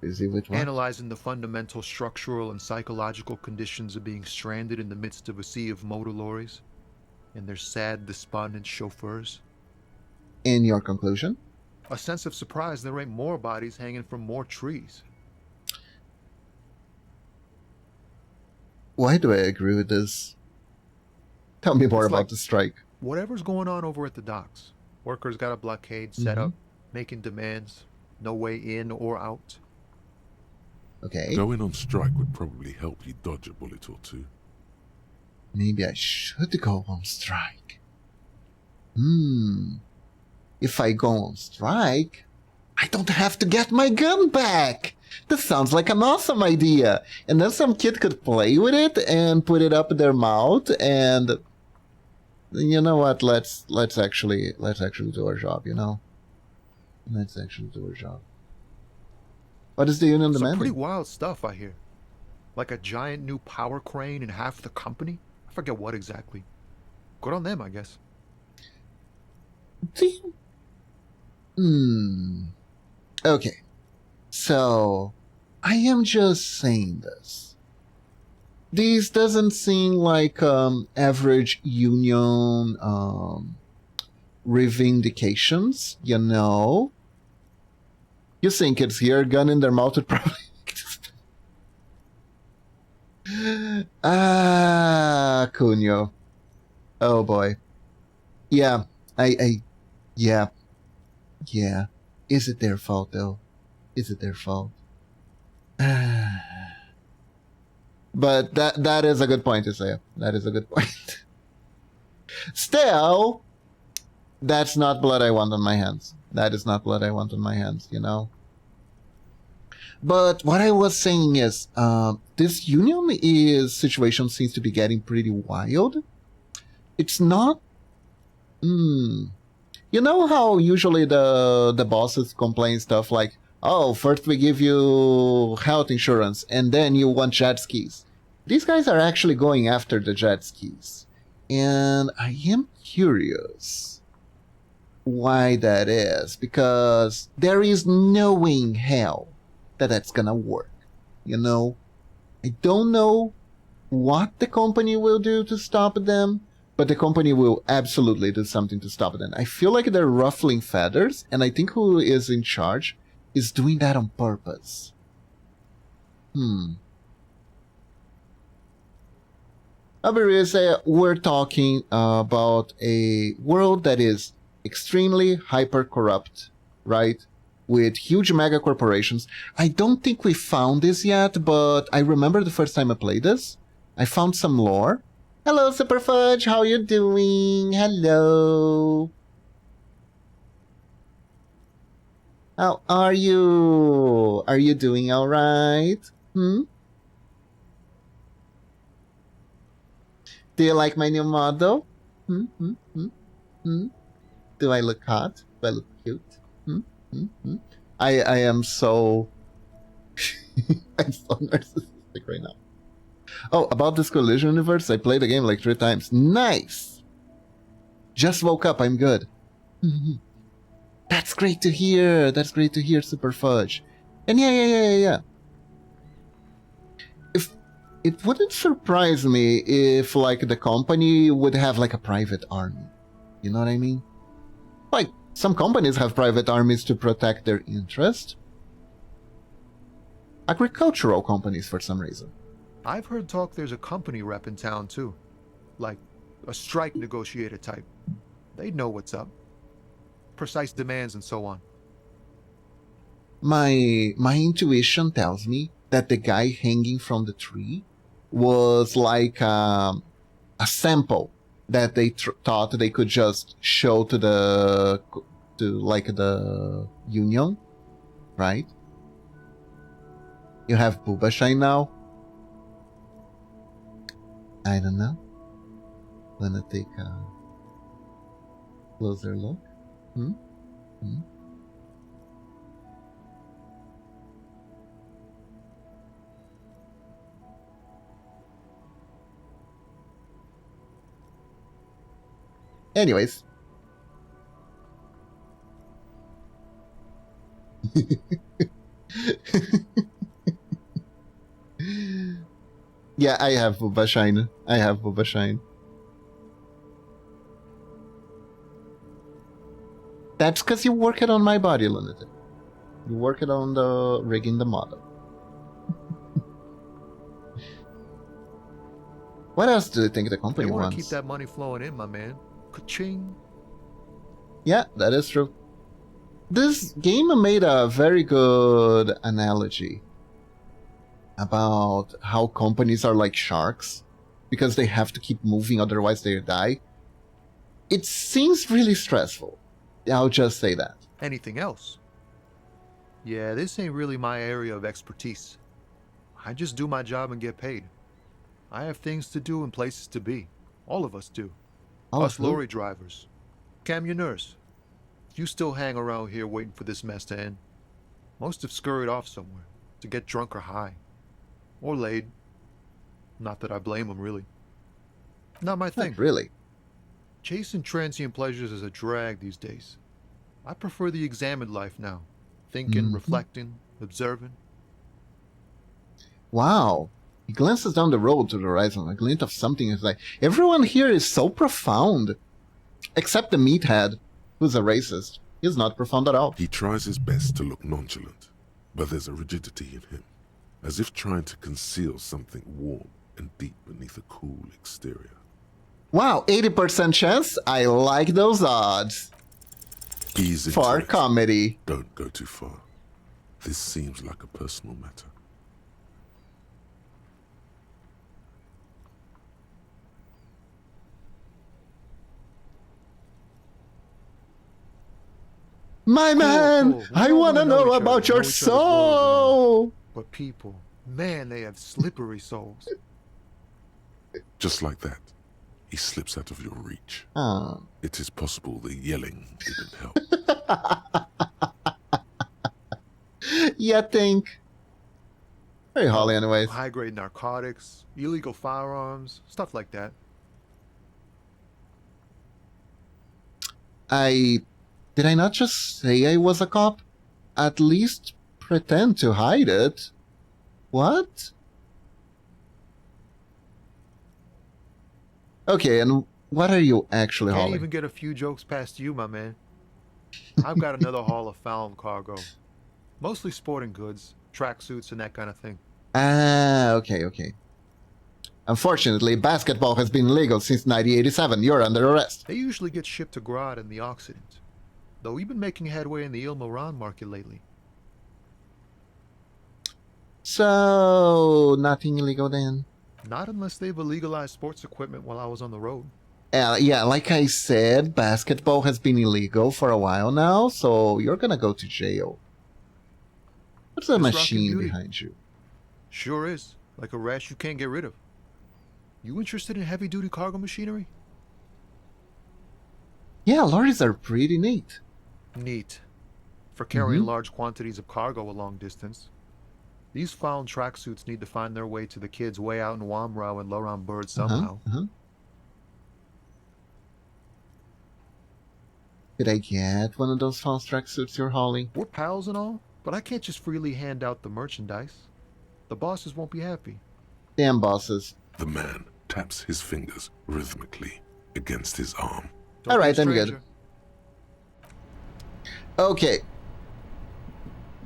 Busy with what? Analyzing the fundamental structural and psychological conditions of being stranded in the midst of a sea of motor lorries and their sad, despondent chauffeurs. In your conclusion? A sense of surprise there ain't more bodies hanging from more trees. Why do I agree with this? Tell me more It's about like- the strike. Whatever's going on over at the docks. Workers got a blockade set up, making demands. No way in or out. Okay. Going on strike would probably help you dodge a bullet or two. Maybe I should go on strike. If I go on strike, I don't have to get my gun back. This sounds like an awesome idea. And then some kid could play with it and put it up their mouth and you know what? Let's actually do our job, you know? Let's actually do our job. What is the union Some demanding? pretty wild stuff, I hear. Like a giant new power crane in half the company? I forget what exactly. Good on them, I guess. Okay. So, I am just saying this. These doesn't seem like average union reivindications, you know? You think it's here, gun in their mouth would probably... Cunyo. Oh boy. Yeah, yeah. Is it their fault though? Is it their fault? But that is a good point, Isaiah. That is a good point. Still, that's not blood I want on my hands. That is not blood I want on my hands, you know? But what I was saying is, this union situation seems to be getting pretty wild. It's not... You know how usually the bosses complain stuff like, oh, first we give you health insurance, and then you want jet skis. These guys are actually going after the jet skis. And I am curious why that is, because there is no way in hell that that's gonna work. You know, I don't know what the company will do to stop them, but the company will absolutely do something to stop them. I feel like they're ruffling feathers, and I think who is in charge is doing that on purpose. Obviously, we're talking about a world that is extremely hyper-corrupt, right? With huge mega corporations. I don't think we found this yet, but I remember the first time I played this, I found some lore. Hello, Super Fudge, how you doing? Hello. How are you? Are you doing all right? Do you like my new model? Do I look hot? Do I look cute? I am so... I'm so narcissistic right now. Oh, about this collision universe, I played the game like 3 times. Nice! Just woke up, I'm good. That's great to hear. That's great to hear, Super Fudge. And yeah. If it wouldn't surprise me if, like, the company would have, like, a private army. You know what I mean? Like, some companies have private armies to protect their interest. Agricultural companies, for some reason. I've heard talk there's a company rep in town, too. Like, a strike negotiator type. They'd know what's up. Precise demands and so on. My intuition tells me that the guy hanging from the tree was like a sample that they thought they could just show to the union, right? You have Booba Shine now. I don't know. Wanna take a closer look? Anyways. Yeah, I have Booba Shine. That's because you work it on my body, Lunatic. You work it on the rigging the model. What else do you think the company They want wants? to keep that money flowing in, my man. Ka-ching. Yeah, that is true. This game made a very good analogy about how companies are like sharks because they have to keep moving, otherwise they die. It seems really stressful. I'll just say that. Anything else? Yeah, this ain't really my area of expertise. I just do my job and get paid. I have things to do and places to be. All of us do. Us lorry drivers. Camionneurs. You still hang around here waiting for this mess to end. Most have scurried off somewhere to get drunk or high. Or laid. Not that I blame them, really. Not my thing. Not really. Chasing transient pleasures is a drag these days. I prefer the examined life now. Thinking, reflecting, observing. Wow. He glances down the road to the horizon. A glint of something is like, everyone here is so profound. Except the meathead, who's a racist. He's not profound at all. He tries his best to look nonchalant, but there's a rigidity in him, as if trying to conceal something warm and deep beneath a cool exterior. Wow, 80% chance? I like those odds. Ease into For it. comedy. Don't go too far. This seems like a personal matter. My man, cool. I We all want to wanna know know each about other, your know each other's roles and all. soul. But people, man, they have slippery souls. Just like that, he slips out of your reach. Oh. It is possible the yelling didn't help. You think? Very Holly, anyways. High-grade narcotics, illegal firearms, stuff like that. I Did I not just say I was a cop? At least pretend to hide it. What? Okay, and what are you actually Can't hauling? even get a few jokes past you, my man. I've got another haul of found cargo. Mostly sporting goods, tracksuits, and that kind of thing. Ah, okay. Unfortunately, basketball has been legal since 1987. You're under arrest. They usually get shipped to Grad in the Occident. Though we've been making headway in the Il Moran market lately. So, nothing illegal then? Not unless they've illegalized sports equipment while I was on the road. Yeah, like I said, basketball has been illegal for a while now, so you're gonna go to jail. What's the This machine Rockin' Beauty. behind you? Sure is. Like a rash you can't get rid of. You interested in heavy-duty cargo machinery? Yeah, lorries are pretty neat. Neat. For carrying large quantities of cargo a long distance. These found tracksuits need to find their way to the kids way out in Wamrau and Laurent Bird somehow. Could I get one of those fast tracksuits you're hauling? We're pals and all, but I can't just freely hand out the merchandise. The bosses won't be happy. Damn bosses. The man taps his fingers rhythmically against his arm. Don't All be a right, I'm good. stranger. Okay.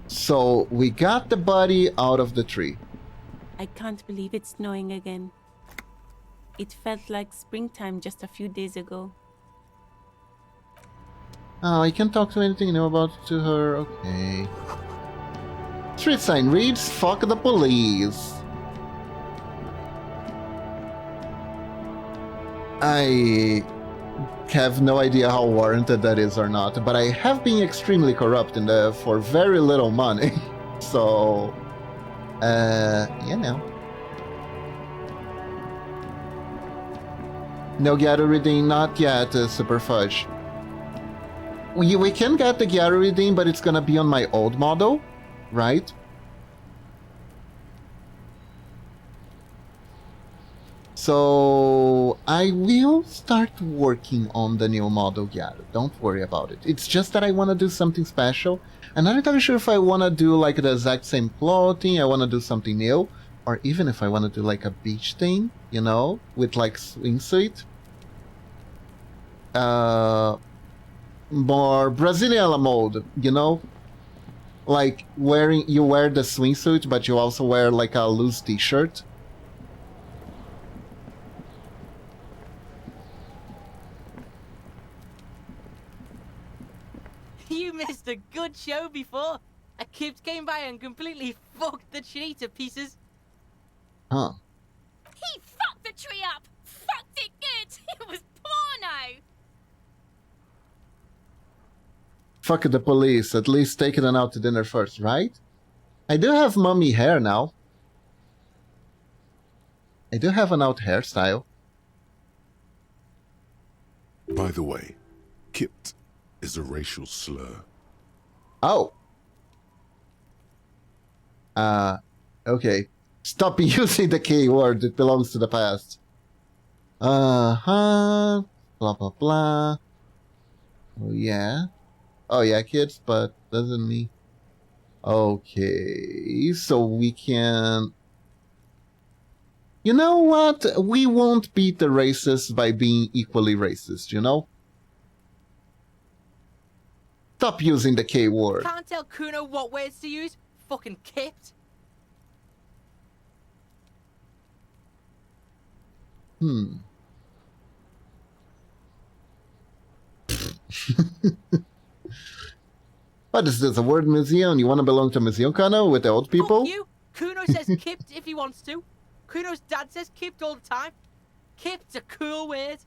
So, we got the body out of the tree. I can't believe it's snowing again. It felt like springtime just a few days ago. Oh, I can't talk to anything new about to her. Okay. Street sign reads, "Fuck the police." I have no idea how warranted that is or not, but I have been extremely corrupt in the for very little money. So, you know. No Gyaru redeem, not yet, Super Fudge. We can get the Gyaru redeem, but it's gonna be on my old model, right? So I will start working on the new model Gyaru. Don't worry about it. It's just that I want to do something special. I'm not entirely sure if I want to do like the exact same clothing, I want to do something new, or even if I want to do like a beach thing, you know, with like swimsuit. More Brazilian mode, you know? Like you wear the swimsuit, but you also wear like a loose t-shirt. You missed a good show before. A kid came by and completely fucked the tree to pieces. Huh. He fucked the tree up! Fucked it good! It was porno! Fuck the police, at least take them out to dinner first, right? I do have mummy hair now. I do have an out hairstyle. By the way, Kipt is a racial slur. Oh. Okay. Stop using the K word, it belongs to the past. Blah blah blah. Oh yeah. Oh yeah, kids, but doesn't mean... Okay, so we can... You know what? We won't beat the racists by being equally racist, you know? Stop using the K word. Can't tell Kuno what words to use. Fucking kipped. What is this, a word museum? You want to belong to Museum Kano with the old people? Fuck you. Kuno says kipped if he wants to. Kuno's dad says kipped all the time. Kipped's a cool word.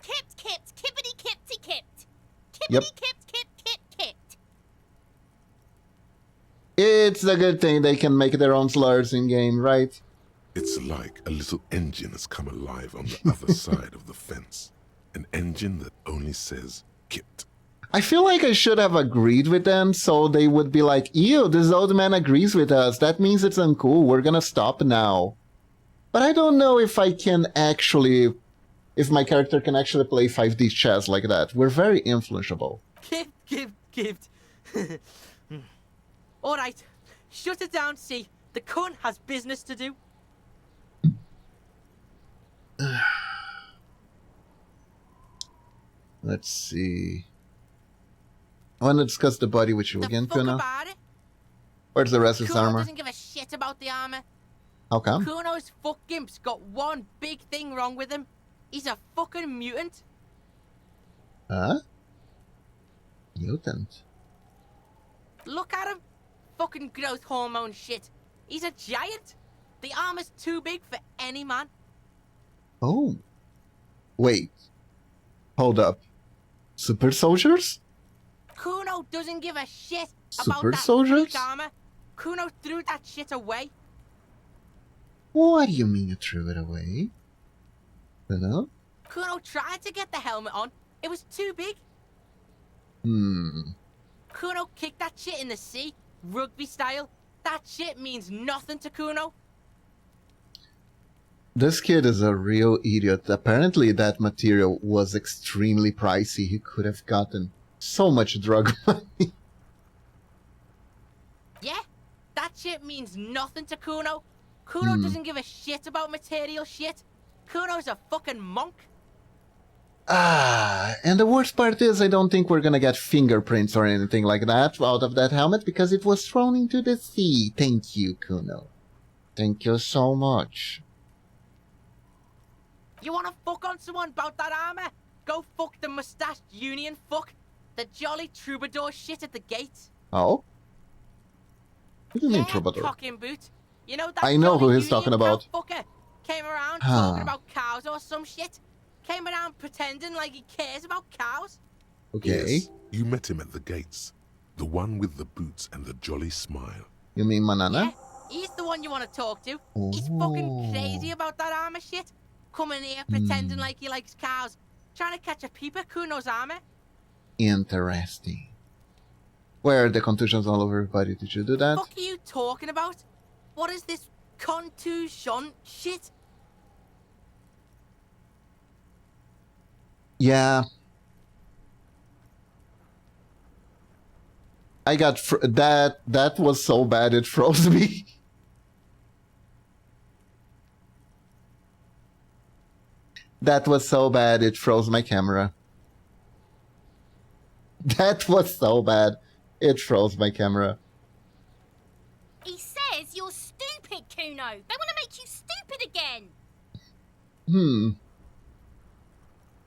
Kipped, kipped, kippity, kippty, kipped. Kippity, Yep. kipped, kipped, kipped, kipped. It's a good thing they can make their own slurs in-game, right? It's like a little engine has come alive on the other side of the fence. An engine that only says Kipt. I feel like I should have agreed with them so they would be like, ew, this old man agrees with us. That means it's uncool. We're gonna stop now. But I don't know if I can actually... If my character can actually play 5D chess like that. We're very influenceable. Gift. Alright, shut it down, see. The cunt has business to do. Let's see. I want to discuss the body with you again, fuck Kuno. about it. Where's the rest of his Kuno armor? doesn't give a shit about the armor. How come? Kuno's fuck gimp's got one big thing wrong with him. He's a fucking mutant. Huh? Mutant? Look at him. Fucking growth hormone shit. He's a giant. The armor's too big for any man. Oh. Wait. Hold up. Super soldiers? Kuno doesn't give a shit Super about that soldiers? fake armor. Kuno threw that shit away. What do you mean you threw it away? Hello? Kuno tried to get the helmet on. It was too big. Kuno kicked that shit in the sea, rugby style. That shit means nothing to Kuno. This kid is a real idiot. Apparently that material was extremely pricey. He could have gotten so much drug money. Yeah, that shit means nothing to Kuno. Kuno doesn't give a shit about material shit. Kuno's a fucking monk. And the worst part is I don't think we're gonna get fingerprints or anything like that out of that helmet because it was thrown into the sea. Thank you, Kuno. Thank you so much. You wanna fuck on someone about that armor? Go fuck the mustached union fuck. The jolly troubadour shit at the gate. Oh? What do you mean, Yeah, troubadour? cocking boot. You know that I know who jolly he's talking union about. cow fucker came around talking about cows or some shit. Came around pretending like he cares about cows. Okay. Yes, you met him at the gates. The one with the boots and the jolly smile. You mean Manana? Yeah, he's the one you want to talk to. He's fucking crazy about that armor shit. Coming here pretending like he likes cows. Trying to catch a peep at Kuno's armor. Interesting. Where are the contusions all over everybody? Did you do that? What the fuck are you talking about? What is this contusion shit? Yeah. I got that was so bad it froze me. That was so bad it froze my camera. That was so bad it froze my camera. He says you're stupid, Kuno. They want to make you stupid again.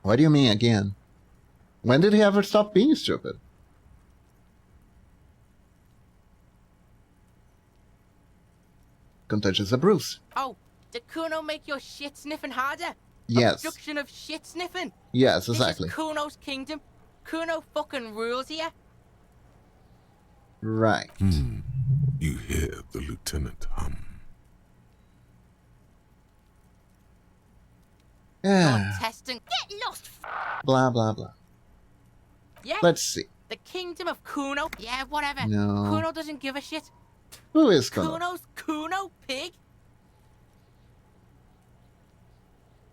What do you mean again? When did he ever stop being stupid? Contagious a Bruce. Oh, did Kuno make your shit sniffing harder? Yes. Obstruction of shit sniffing. Yes, exactly. This is Kuno's kingdom. Kuno fucking rules here. Right. You hear the lieutenant hum. Yeah. Testing. Get lost. Blah, blah, blah. Yeah. Let's see. The kingdom of Kuno. Yeah, whatever. No. Kuno doesn't give a shit. Who is Kuno? Kuno's Kuno pig.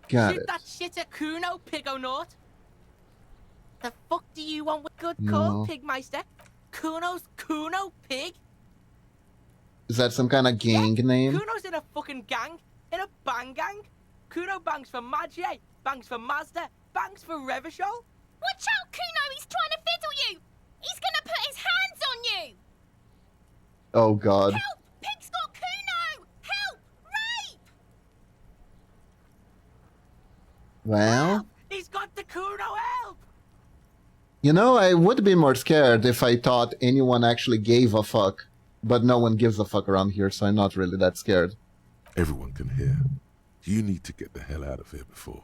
Got Shoot it. that shit at Kuno, Pigonaught. The fuck do you want with good No. call, Pigmeister? Kuno's Kuno pig? Is that some kind of gang name? Kuno's in a fucking gang. In a bang gang. Kuno bangs for Maggie, bangs for Mazda, bangs for Revachol. Watch out, Kuno. He's trying to fiddle you. He's going to put his hands on you. Oh god. Help! Pig's got Kuno! Help! Rape! Well, He's got the Kuno help! you know, I would be more scared if I thought anyone actually gave a fuck. But no one gives a fuck around here, so I'm not really that scared. Everyone can hear. You need to get the hell out of here before.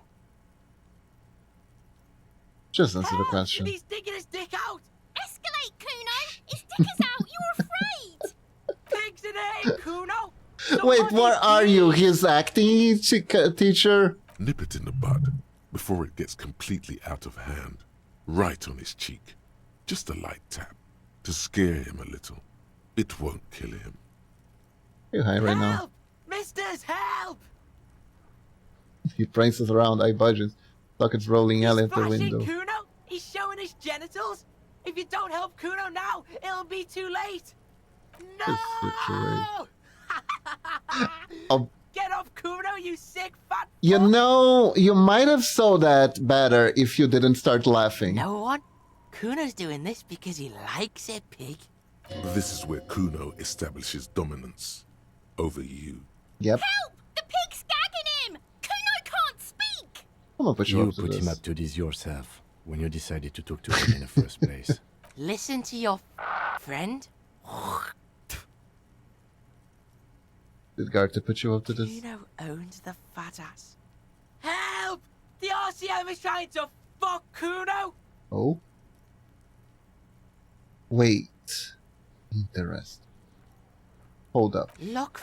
Just answer the Help! question. He's digging his dick out! Escalate, Kuno! His dick is out! You're afraid! Pigs in air, Kuno! Wait, Somebody where are you? please! His acting teacher? Nip it in the bud before it gets completely out of hand. Right on his cheek. Just a light tap to scare him a little. It won't kill him. You're high right now. Help! Misters, help! He prances around, eye budges. Sockets rolling He's out at the flashing, window. Kuno! He's showing his genitals! If you don't help Kuno now, it'll be too late. No! Oh. Get off Kuno, you sick fat You fuck. know, you might have saw that better if you didn't start laughing. No one? Kuno's doing this because he likes it, pig. This is where Kuno establishes dominance over you. Yep. Help! The pig's gagging him! Kuno can't speak! I'm gonna put you You up to put this. him up to this yourself when you decided to talk to him in the first place. Listen to your friend. Did Garta put you up to this? Kuno owns the fat ass. Help! The RCM is trying to fuck Kuno! Oh. Wait. Interest. Hold up. Look.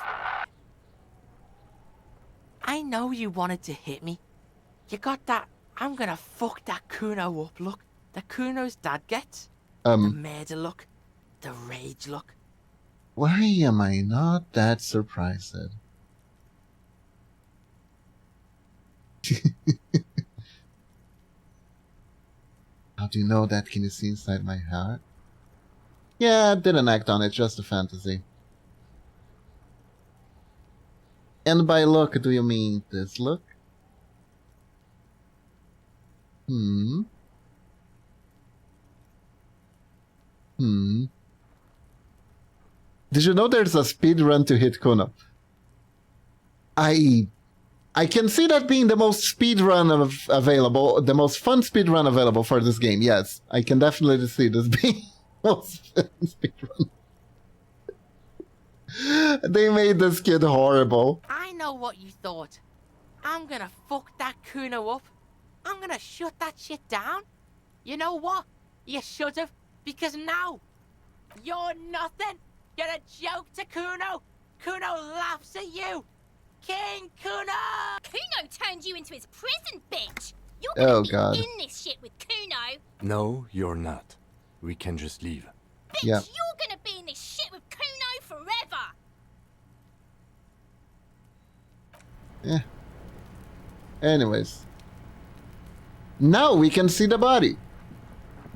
I know you wanted to hit me. You got that I'm gonna fuck that Kuno up look that Kuno's dad gets. The murder look. The rage look. Why am I not that surprised? How do you know that? Can you see inside my heart? Yeah, didn't act on it, just a fantasy. And by look, do you mean this look? Did you know there's a speed run to hit Kuno? I can see that being the most speed run available, the most fun speed run available for this game. Yes, I can definitely see this being the most fun speed run. They made this kid horrible. I know what you thought. I'm gonna fuck that Kuno up. I'm gonna shut that shit down. You know what? You should've, because now you're nothing. You're a joke to Kuno. Kuno laughs at you. King Kuno! Kuno turned you into his prison, bitch! You're Oh, gonna be God. in this shit with Kuno! No, you're not. We can just leave. Bitch, Yeah. you're gonna be in this shit with Kuno forever! Anyways. Now we can see the body.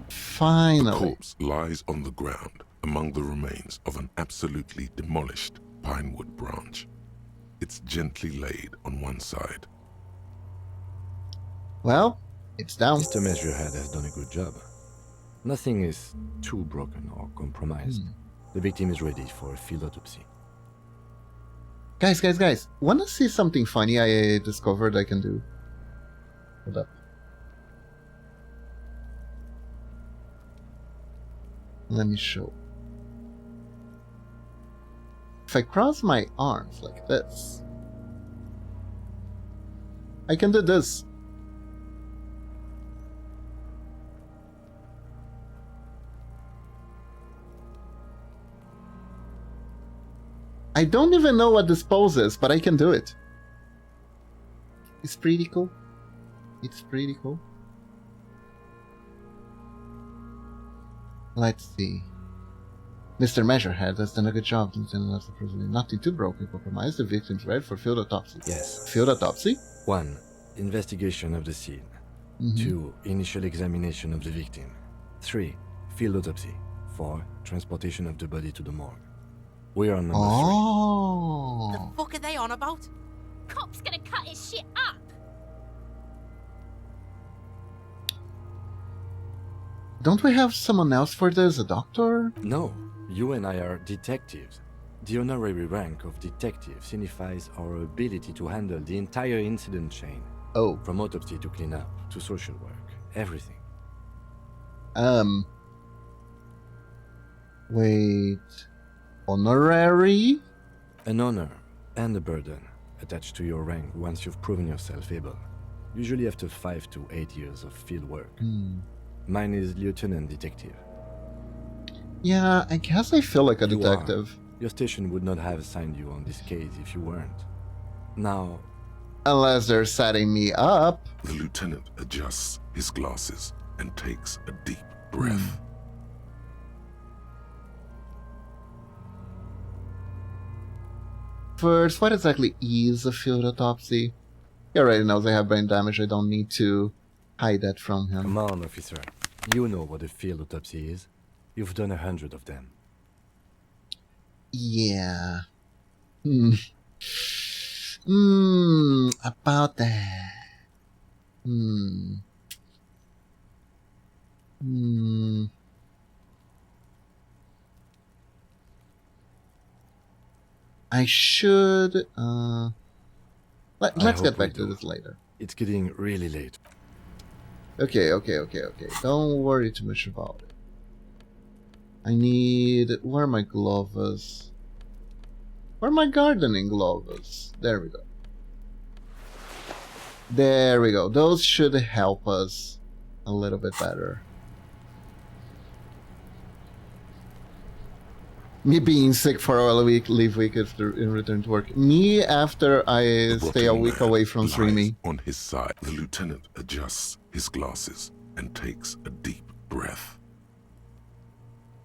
The Finally. corpse lies on the ground among the remains of an absolutely demolished pinewood branch. It's gently laid on one side. Well, it's down. Mr. Measurehead has done a good job. Nothing is too broken or compromised. The victim is ready for a field autopsy. Guys. Wanna see something funny I discovered I can do? Hold up. Let me show. If I cross my arms like this, I can do this. I don't even know what this pose is, but I can do it. It's pretty cool. It's pretty cool. Let's see. Mr. Measurehead has done a good job. Nothing too broken, compromised. The victim's ready for field autopsy. Yes. Field autopsy? 1. Investigation of the scene. 2. Initial examination of the victim. 3. Field autopsy. 4. Transportation of the body to the morgue. We are on number 3. Oh. The fuck are they on about? Cop's gonna cut his shit up! Don't we have someone else for this? A doctor? No, you and I are detectives. The honorary rank of detective signifies our ability to handle the entire incident chain. Oh. From autopsy to cleanup to social work. Everything. Wait. Honorary? An honor and a burden attached to your rank once you've proven yourself able. Usually after 5 to 8 years of field work. Mine is Lieutenant Detective. Yeah, I guess I feel like a You detective. are. Your station would not have assigned you on this case if you weren't. Now, Unless they're setting me up. The lieutenant adjusts his glasses and takes a deep breath. First, what exactly is a field autopsy? He already knows I have brain damage. I don't need to hide that from him. come on, officer. You know what a field autopsy is. You've done 100 of them. Yeah. About that. I should, let's get back to this later. It's getting really late. Okay. Don't worry too much about it. I need... Where are my gloves? Where are my gardening gloves? There we go. There we go. Those should help us a little bit better. Me being sick for a week, leave week after in return to work. Me after I stay a week away from streaming. On his side, the lieutenant adjusts his glasses and takes a deep breath.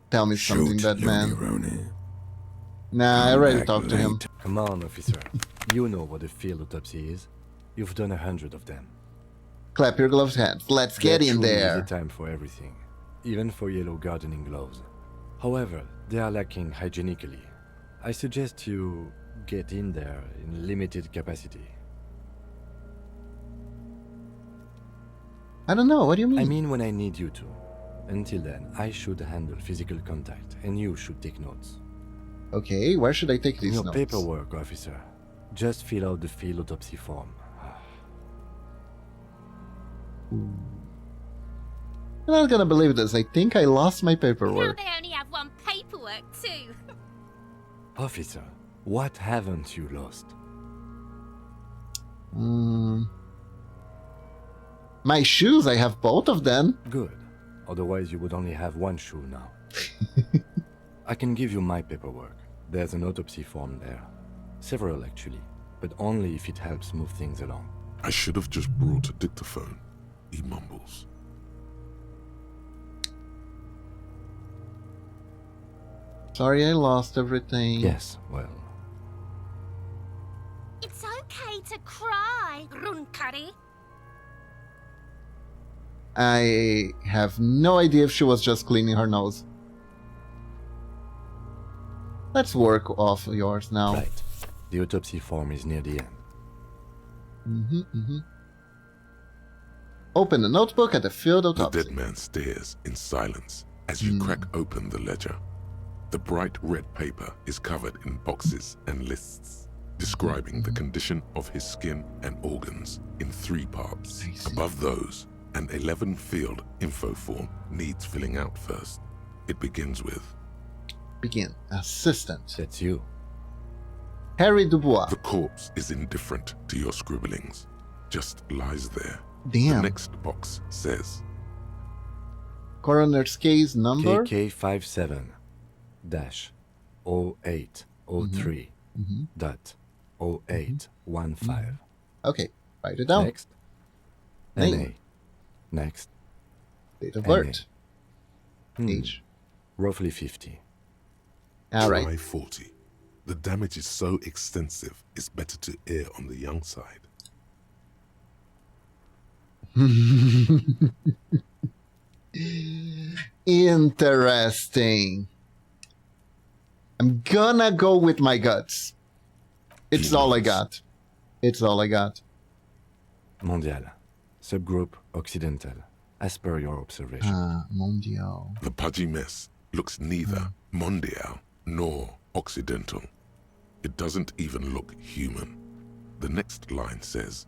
Tell me something, Shoot, Batman. Nah, I already talked to him. Come on, officer. You know what a field autopsy is. You've done 100 of them. Clap your gloves hands. Let's get in there. There's a time for everything, even for yellow gardening gloves. However, they are lacking hygienically. I suggest you get in there in limited capacity. I don't know, what do you mean? I mean when I need you to. Until then, I should handle physical contact, and you should take notes. Okay, where should I take In these your notes? paperwork, officer. Just fill out the field autopsy form. I'm not gonna believe this. I think I lost my Now paperwork. they only have one paperwork too. Officer, what haven't you lost? My shoes, I have both of them. Good. Otherwise, you would only have one shoe now. I can give you my paperwork. There's an autopsy form there. Several, actually. But only if it helps move things along. I should have just brought a dictaphone, he mumbles. Sorry, I lost everything. Yes, well. It's okay to cry, Runkari. I have no idea if she was just cleaning her nose. Let's work off yours now. Right. The autopsy form is near the end. Open the notebook at the field The autopsy. dead man stares in silence as you crack open the ledger. The bright red paper is covered in boxes and lists, describing the condition of his skin and organs in 3 parts. Above those, an 11-field info form needs filling out first. It begins with... Begin. Assistant. That's you. Harry Dubois. The corpse is indifferent to your scribblings, just lies there. Damn. The next box says... Coroner's case number? KK57-0803.0815. Okay, write it down. Next. Name. NA. Next. Date of birth. NA. Age. Roughly 50. Alright. July 40. The damage is so extensive, it's better to err on the young side. Interesting. I'm gonna go with my guts. It's all I got. It's all I got. Mondial. Subgroup Occidental. As per your observation. Mondial. The pudgy mess looks neither mondial nor occidental. It doesn't even look human. The next line says...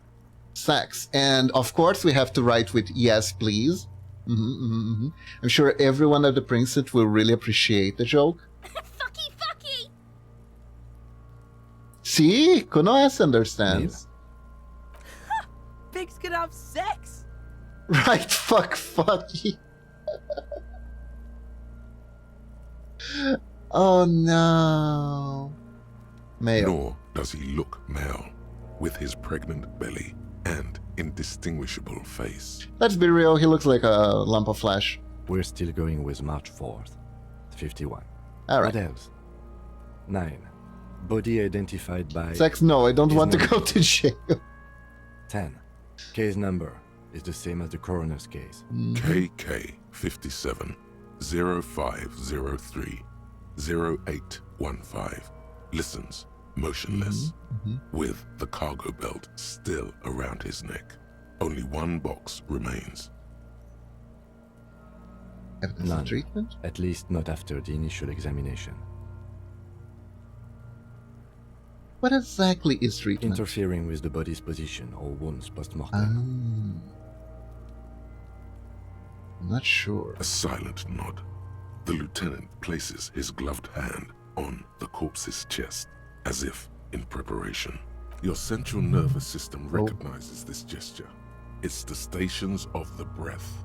Sex. And of course we have to write with yes, please. I'm sure everyone at the Princeton will really appreciate the joke. Fucky! See? Kunoes understands. Pigs can have sex. Right, fucky. Oh no. Male. Nor does he look male, with his pregnant belly and indistinguishable face. Let's be real, he looks like a lump of flesh. We're still going with March 4th. 51. Alright. What else? 9. Body identified by... Sex, no, I don't His want to number. go to jail. 10. Case number is the same as the coroner's case. KK 57 0503 0815 listens motionless with the cargo belt still around his neck. Only one box remains. Evidence of treatment? At least not after the initial examination. What exactly is treatment? Interfering with the body's position or wounds post-mortem. I'm not sure. A silent nod. The lieutenant places his gloved hand on the corpse's chest, as if in preparation. Your central nervous system recognizes this gesture. It's the stations of the breath.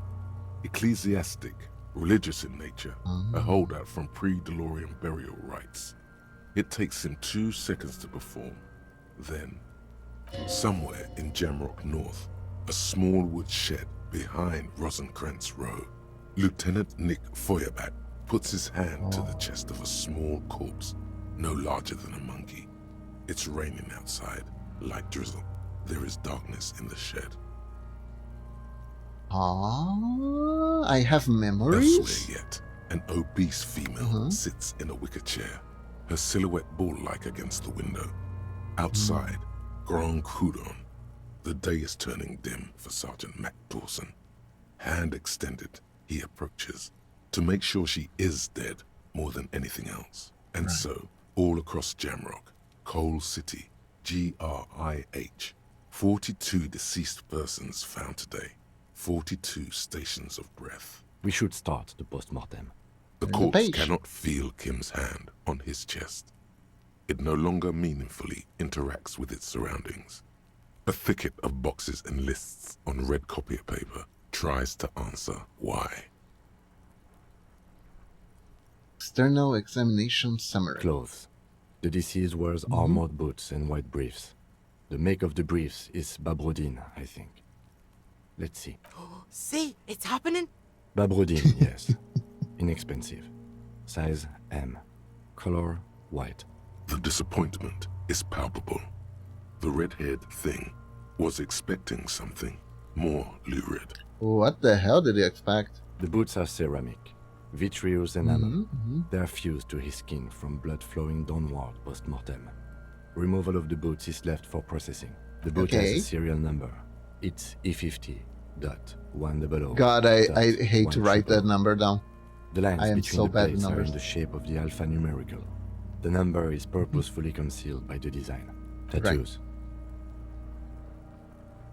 Ecclesiastic, religious in nature, a holdout from pre-DeLorean burial rites. It takes him 2 seconds to perform. Then, somewhere in Jamrock North, a small wood shed behind Rosenkrantz Row, Lieutenant Nick Feuerbat puts his hand to the chest of a small corpse, no larger than a monkey. It's raining outside, light drizzle. There is darkness in the shed. I have memories? Elsewhere yet, an obese female sits in a wicker chair, her silhouette bull-like against the window. Outside, Grand Coudon. The day is turning dim for Sergeant Mac Dawson. Hand extended, he approaches, to make sure she is dead more than anything else. And so, all across Jamrock, Coal City, GRIH, 42 deceased persons found today. 42 stations of breath. We should start the post-mortem. The corpse cannot feel Kim's hand on his chest. It no longer meaningfully interacts with its surroundings. A thicket of boxes and lists on red copier paper tries to answer why. External examination summary. Clothes. The deceased wears armored boots and white briefs. The make of the briefs is Babrodine, I think. Let's see. See, it's happening. Babrodine, yes. Inexpensive. Size M. Color white. The disappointment is palpable. The red-haired thing was expecting something more lurid. What the hell did he expect? The boots are ceramic, vitreous enamel. They are fused to his skin from blood flowing downward post-mortem. Removal of the boots is left for processing. The boot has a serial number. It's E50.100. God, I hate to write that number down. The lines between so the bad plates are numbers. in the shape of the alphanumerical. The number is purposefully concealed by the design. Tattoos.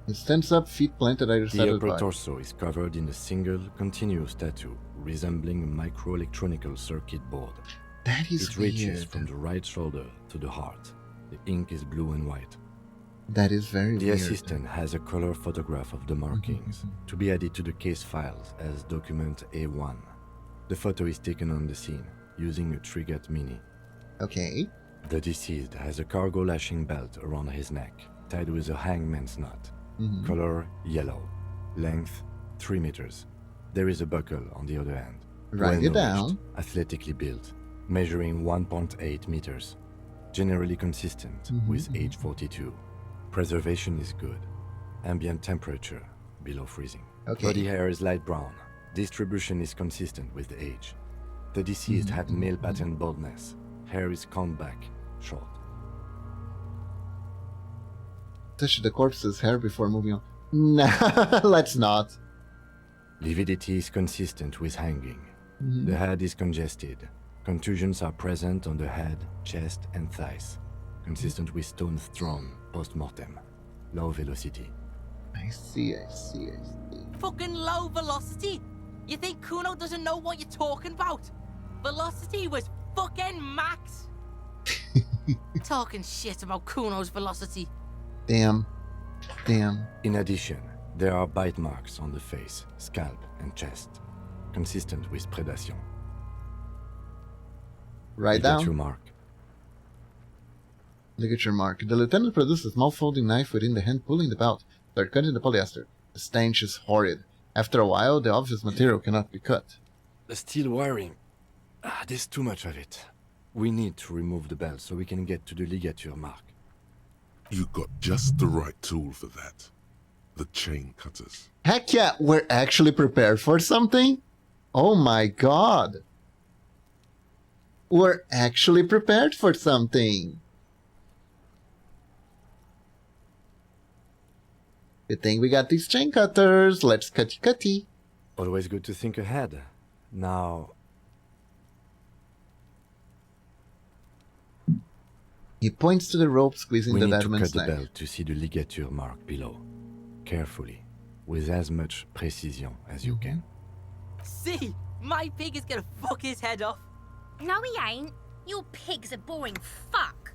He stands up, feet planted either side The of the upper body. torso is covered in a single, continuous tattoo, resembling a microelectronical circuit board. That is It reaches weird. from the right shoulder to the heart. The ink is blue and white. That is very The weird. assistant has a color photograph of the markings to be added to the case files as document A1. The photo is taken on the scene using a Trigat Mini. Okay. The deceased has a cargo lashing belt around his neck, tied with a hangman's knot. Color yellow. Length 3 meters. There is a buckle on the other end. Write it down. Athletically built, measuring 1.8 meters. Generally consistent with age 42. Preservation is good. Ambient temperature below freezing. Okay. Body hair is light brown. Distribution is consistent with the age. The deceased had male pattern baldness. Hair is combed back, short. Touch the corpse's hair before moving on. Nah, let's not. Lividity is consistent with hanging. The head is congested. Contusions are present on the head, chest, and thighs. Consistent with stones thrown post-mortem. Low velocity. I see. Fucking low velocity? You think Kuno doesn't know what you're talking about? Velocity was fucking max. Talking shit about Kuno's velocity. Damn. In addition, there are bite marks on the face, scalp, and chest. Consistent with predation. Write Ligature down. mark. Ligature mark. The lieutenant produced a small folding knife within the hand, pulling the belt. Start cutting the polyester. The stench is horrid. After a while, the obvious material cannot be cut. The steel wiring. There's too much of it. We need to remove the belt so we can get to the ligature mark. You got just the right tool for that. the chain cutters. Heck yeah, we're actually prepared for something? Oh my god. We're actually prepared for something. Good thing we got these chain cutters. Let's cutty. Always good to think ahead. Now, He points to the rope squeezing we the need to dead cut man's the neck. belt to see the ligature mark below. Carefully, with as much precision as you can. See, my pig is gonna fuck his head off. No, he ain't. Your pig's a boring fuck.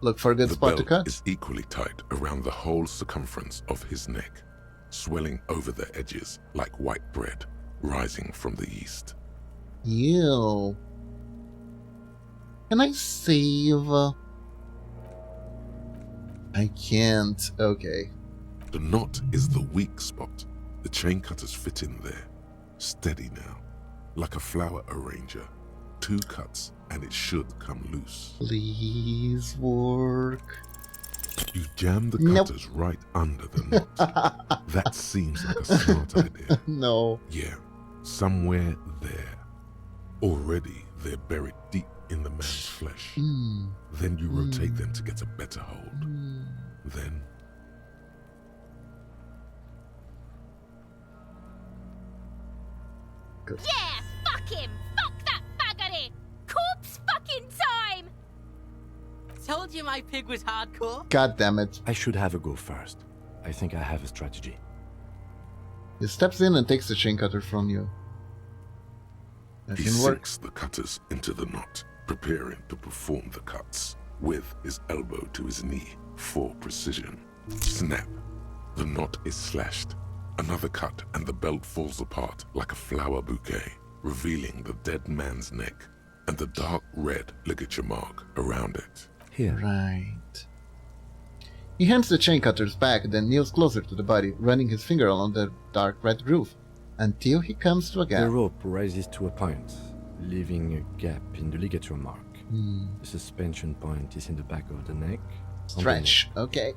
Look for a good The spot to belt cut. is equally tight around the whole circumference of his neck, swelling over the edges like white bread rising from the yeast. Ew. Can I save? I can't. Okay. The knot is the weak spot. The chain cutters fit in there. Steady now. Like a flower arranger. 2 cuts and it should come loose. Please work. You jam the Nope. cutters right under the knot. That seems like a smart idea. No. Yeah, somewhere there. Already they're buried deep in the man's flesh. Then you rotate them to get a better hold. Then Yeah, fuck him. Fuck that buggery. Corpse fucking time. Told you my pig was hardcore. God damn it. I should have a go first. I think I have a strategy. He steps in and takes the chain cutter from you. That he can work. sinks the cutters into the knot, preparing to perform the cuts, with his elbow to his knee for precision. Snap. The knot is slashed. Another cut and the belt falls apart like a flower bouquet, revealing the dead man's neck and the dark red ligature mark around it. Here. Right. He hands the chain cutters back, then kneels closer to the body, running his finger along the dark red groove, until he comes to a The gap. rope rises to a point, leaving a gap in the ligature mark. The suspension point is in the back of the neck. on the Stretch. Okay.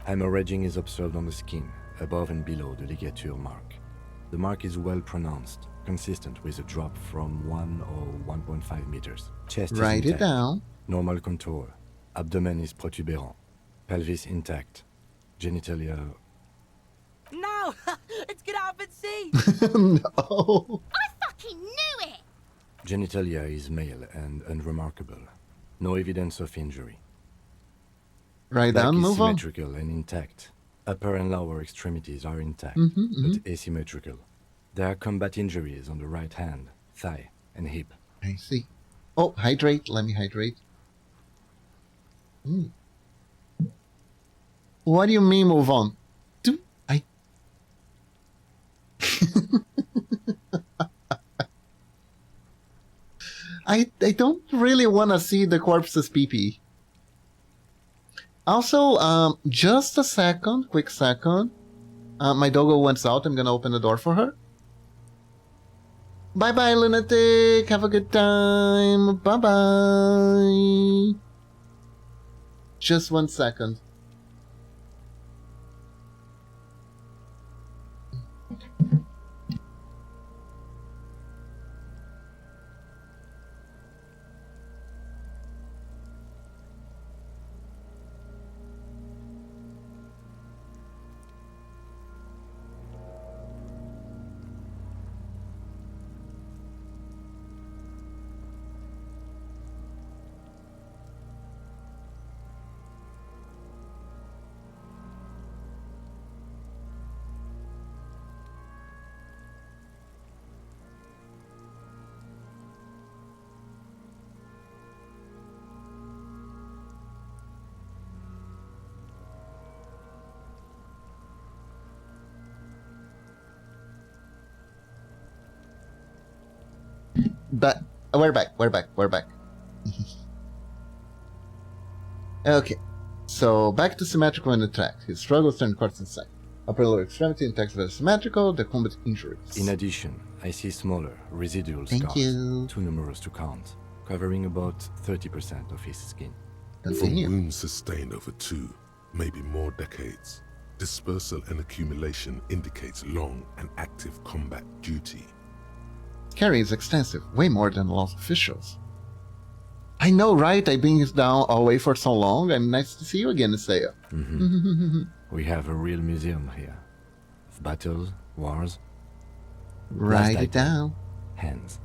Hemorrhaging is observed on the skin, above and below the ligature mark. The mark is well pronounced, consistent with a drop from 1 or 1.5 meters. Chest Write is it intact, down. normal contour. Abdomen is protuberant. Pelvis intact. Genitalia... No! Let's get out and see! No. I fucking knew it. Genitalia is male and unremarkable. No evidence of injury. Write Back down, is move on. symmetrical and intact. Upper and lower extremities are intact, but asymmetrical. There are combat injuries on the right hand, thigh, and hip. I see. Oh, hydrate. Let me hydrate. What do you mean move on? Do I... I don't really want to see the corpse's pee-pee. Also, just a second, quick second. My doggo wants out. I'm gonna open the door for her. Bye-bye, lunatic. Have a good time. Bye-bye. Just 1 second. But we're back. Okay, so back to symmetrical and attack. His struggles turn quartz inside. Upper lower extremity intact very symmetrical. The combat injuries. In addition, I see smaller, residual Thank scars, you. too numerous to count. covering about 30% of his skin. From Continue. wounds sustained over 2, maybe more decades, dispersal and accumulation indicates long and active combat duty. Carry is extensive, way more than lost officials. I know, right? I've been down away for so long. I'm nice to see you again, Isaiah. We have a real museum here. Of battles, wars, Write Last it down. hands.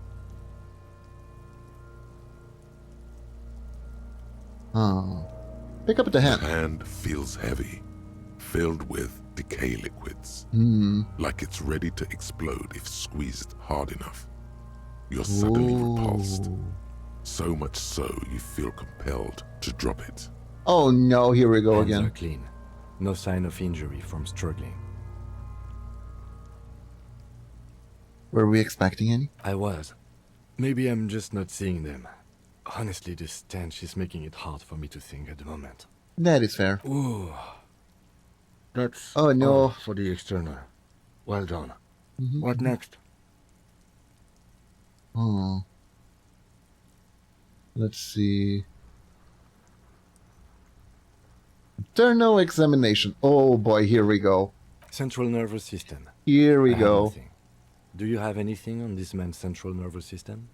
Oh. Pick up the The hand. hand feels heavy, filled with decay liquids, like it's ready to explode if squeezed hard enough. You're suddenly repulsed, Ooh. so much so you feel compelled to drop it. Oh no, here we go Hands are again. clean. No sign of injury from struggling. Were we expecting any? I was. Maybe I'm just not seeing them. Honestly, this stench is making it hard for me to think at the moment. That is fair. Ooh. That's Oh, no. all for the external. Well done. What next? Oh. Let's see. Internal examination. Oh boy, here we go. Central nervous system. Here we I have go. nothing. Do you have anything on this man's central nervous system?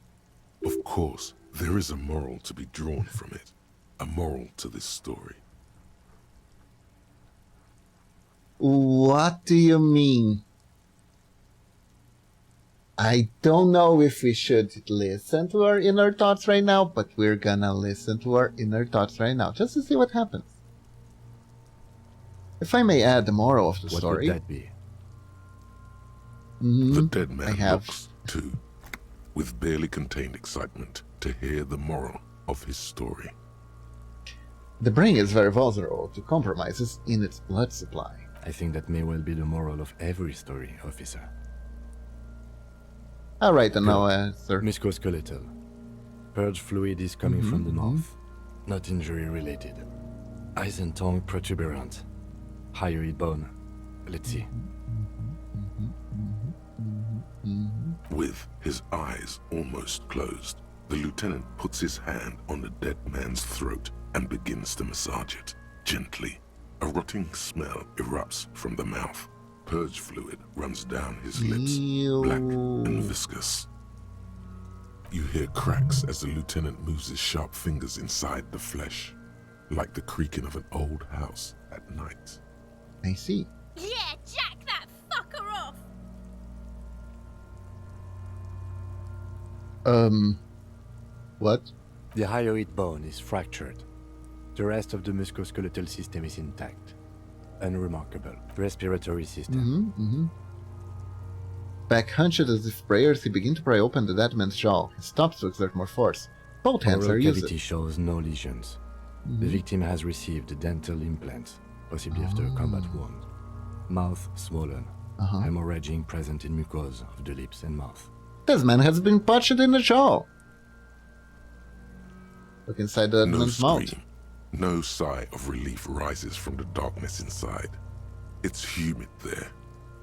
Of course, there is a moral to be drawn from it. A moral to this story. What do you mean? I don't know if we should listen to our inner thoughts right now, but we're gonna listen to our inner thoughts right now, just to see what happens. If I may add the moral of the What story. would that be? The dead I man have. looks, too, with barely contained excitement to hear the moral of his story. The brain is very vulnerable to compromises in its blood supply. I think that may well be the moral of every story, officer. Alright, and now, sir. Musculoskeletal. Purge fluid is coming from the mouth. Not injury related. Eyes and tongue protuberant. Hyoid bone. Let's see. With his eyes almost closed, the lieutenant puts his hand on the dead man's throat and begins to massage it, gently. A rotting smell erupts from the mouth. Purge fluid runs down his lips, black and viscous. You hear cracks as the lieutenant moves his sharp fingers inside the flesh, like the creaking of an old house at night. I see. Yeah, jack that fucker off! What? The hyoid bone is fractured. The rest of the musculoskeletal system is intact. Unremarkable. Respiratory system. Back hunched as if prayers, he begins to pry open the dead man's jaw. He stops to exert more force. Both hands Oral are cavity used. shows no lesions. The victim has received dental implants, possibly after a combat wound. Mouth swollen. Hemorrhaging present in mucosa of the lips and mouth. This man has been punched in the jaw. Look inside the No man's mouth. scream, no sigh of relief rises from the darkness inside. It's humid there.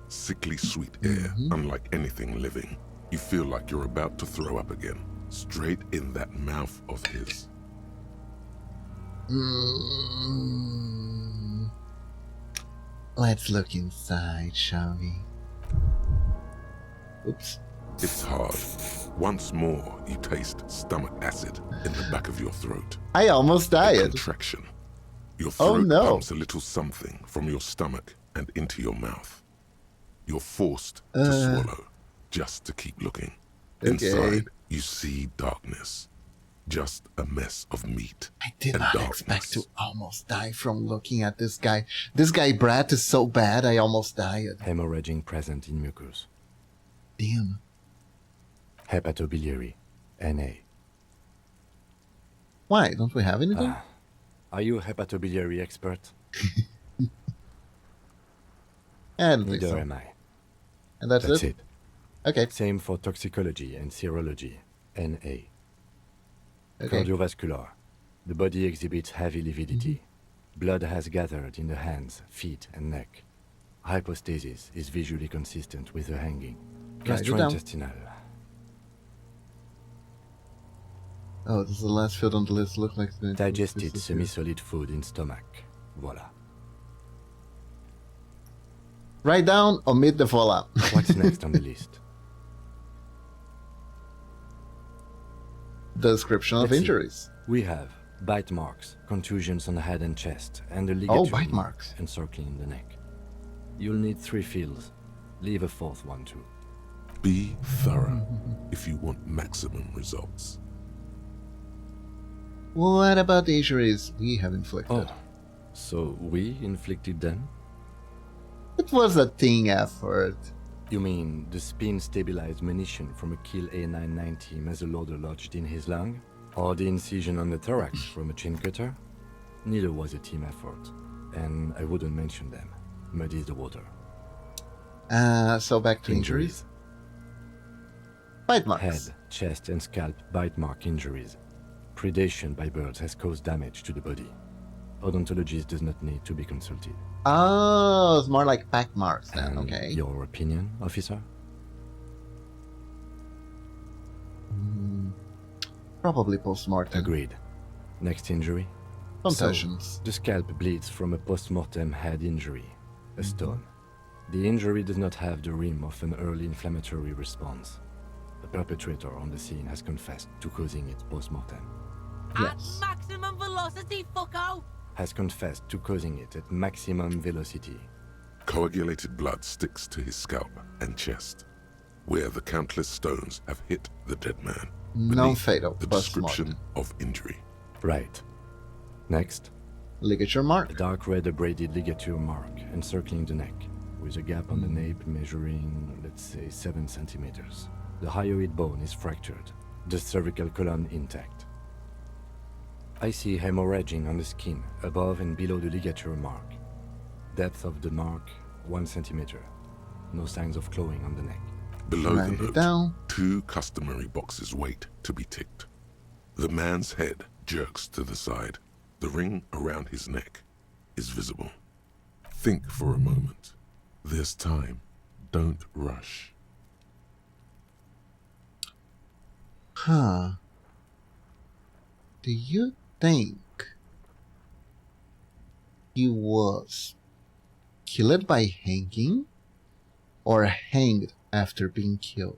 Sickly sweet air, unlike anything living. You feel like you're about to throw up again, straight in that mouth of his. Let's look inside, shall we? Oops. It's hard. Once more, you taste stomach acid in the back of your throat. I almost A died. contraction. Your throat Oh, no. pumps a little something from your stomach and into your mouth. You're forced to swallow, just to keep looking. Okay. Inside, you see darkness. Just a mess of meat I did and not darkness. expect to almost die from looking at this guy. This guy Brad is so bad, I almost died. Hemorrhaging present in mucus. Damn. Hepatobiliary. NA. Why? Don't we have anything? Are you a hepatobiliary expert? I don't think Neither so. am I. And that's That's it? it. Okay. Same for toxicology and serology. NA. Okay. Cardiovascular. The body exhibits heavy lividity. Blood has gathered in the hands, feet, and neck. Hypostasis is visually consistent with the hanging. Write it down. Gastrointestinal. Oh, this is the last field on the list. Look like the Digested semi-solid food in stomach. Voila. Write down, omit the voila. What's next on the list? Description of Let's see. injuries. We have bite marks, contusions on the head and chest, and a ligature Oh, bite mark marks. encircling the neck. You'll need 3 fields. Leave a 4th one too. Be thorough if you want maximum results. What about the injuries we have inflicted? Oh, so we inflicted them? It was a team effort. You mean the spin-stabilized munition from a Kill A990 muzzleloader lodged in his lung? Or the incision on the thorax from a chin cutter? Neither was a team effort, and I wouldn't mention them. Muddies the water. So back to injuries. Bite marks. Head, chest, and scalp bite mark injuries. Predation by birds has caused damage to the body. Odontologist does not need to be consulted. Oh, it's more like pack marks then, And okay. your opinion, officer? Probably post-mortem. Agreed. Next injury? Concussions. So, the scalp bleeds from a post-mortem head injury, a stone. The injury does not have the rim of an early inflammatory response. The perpetrator on the scene has confessed to causing it post-mortem. Yes. At maximum velocity, fucko! Has confessed to causing it at maximum velocity. Coagulated blood sticks to his scalp and chest, where the countless stones have hit the dead man. Non-fatal. The Post-mortem. description of injury. Right. Next. Ligature A mark. dark red abraded ligature mark encircling the neck, with a gap on the nape measuring, let's say, 7 centimeters. The hyoid bone is fractured, the cervical column intact. I see hemorrhaging on the skin, above and below the ligature mark. Depth of the mark, 1 centimeter. No signs of clawing on the neck. Below Write the it note, down. 2 customary boxes wait to be ticked. The man's head jerks to the side. The ring around his neck is visible. Think for a moment. There's time. Don't rush. Huh. Do you think he was killed by hanging or hanged after being killed?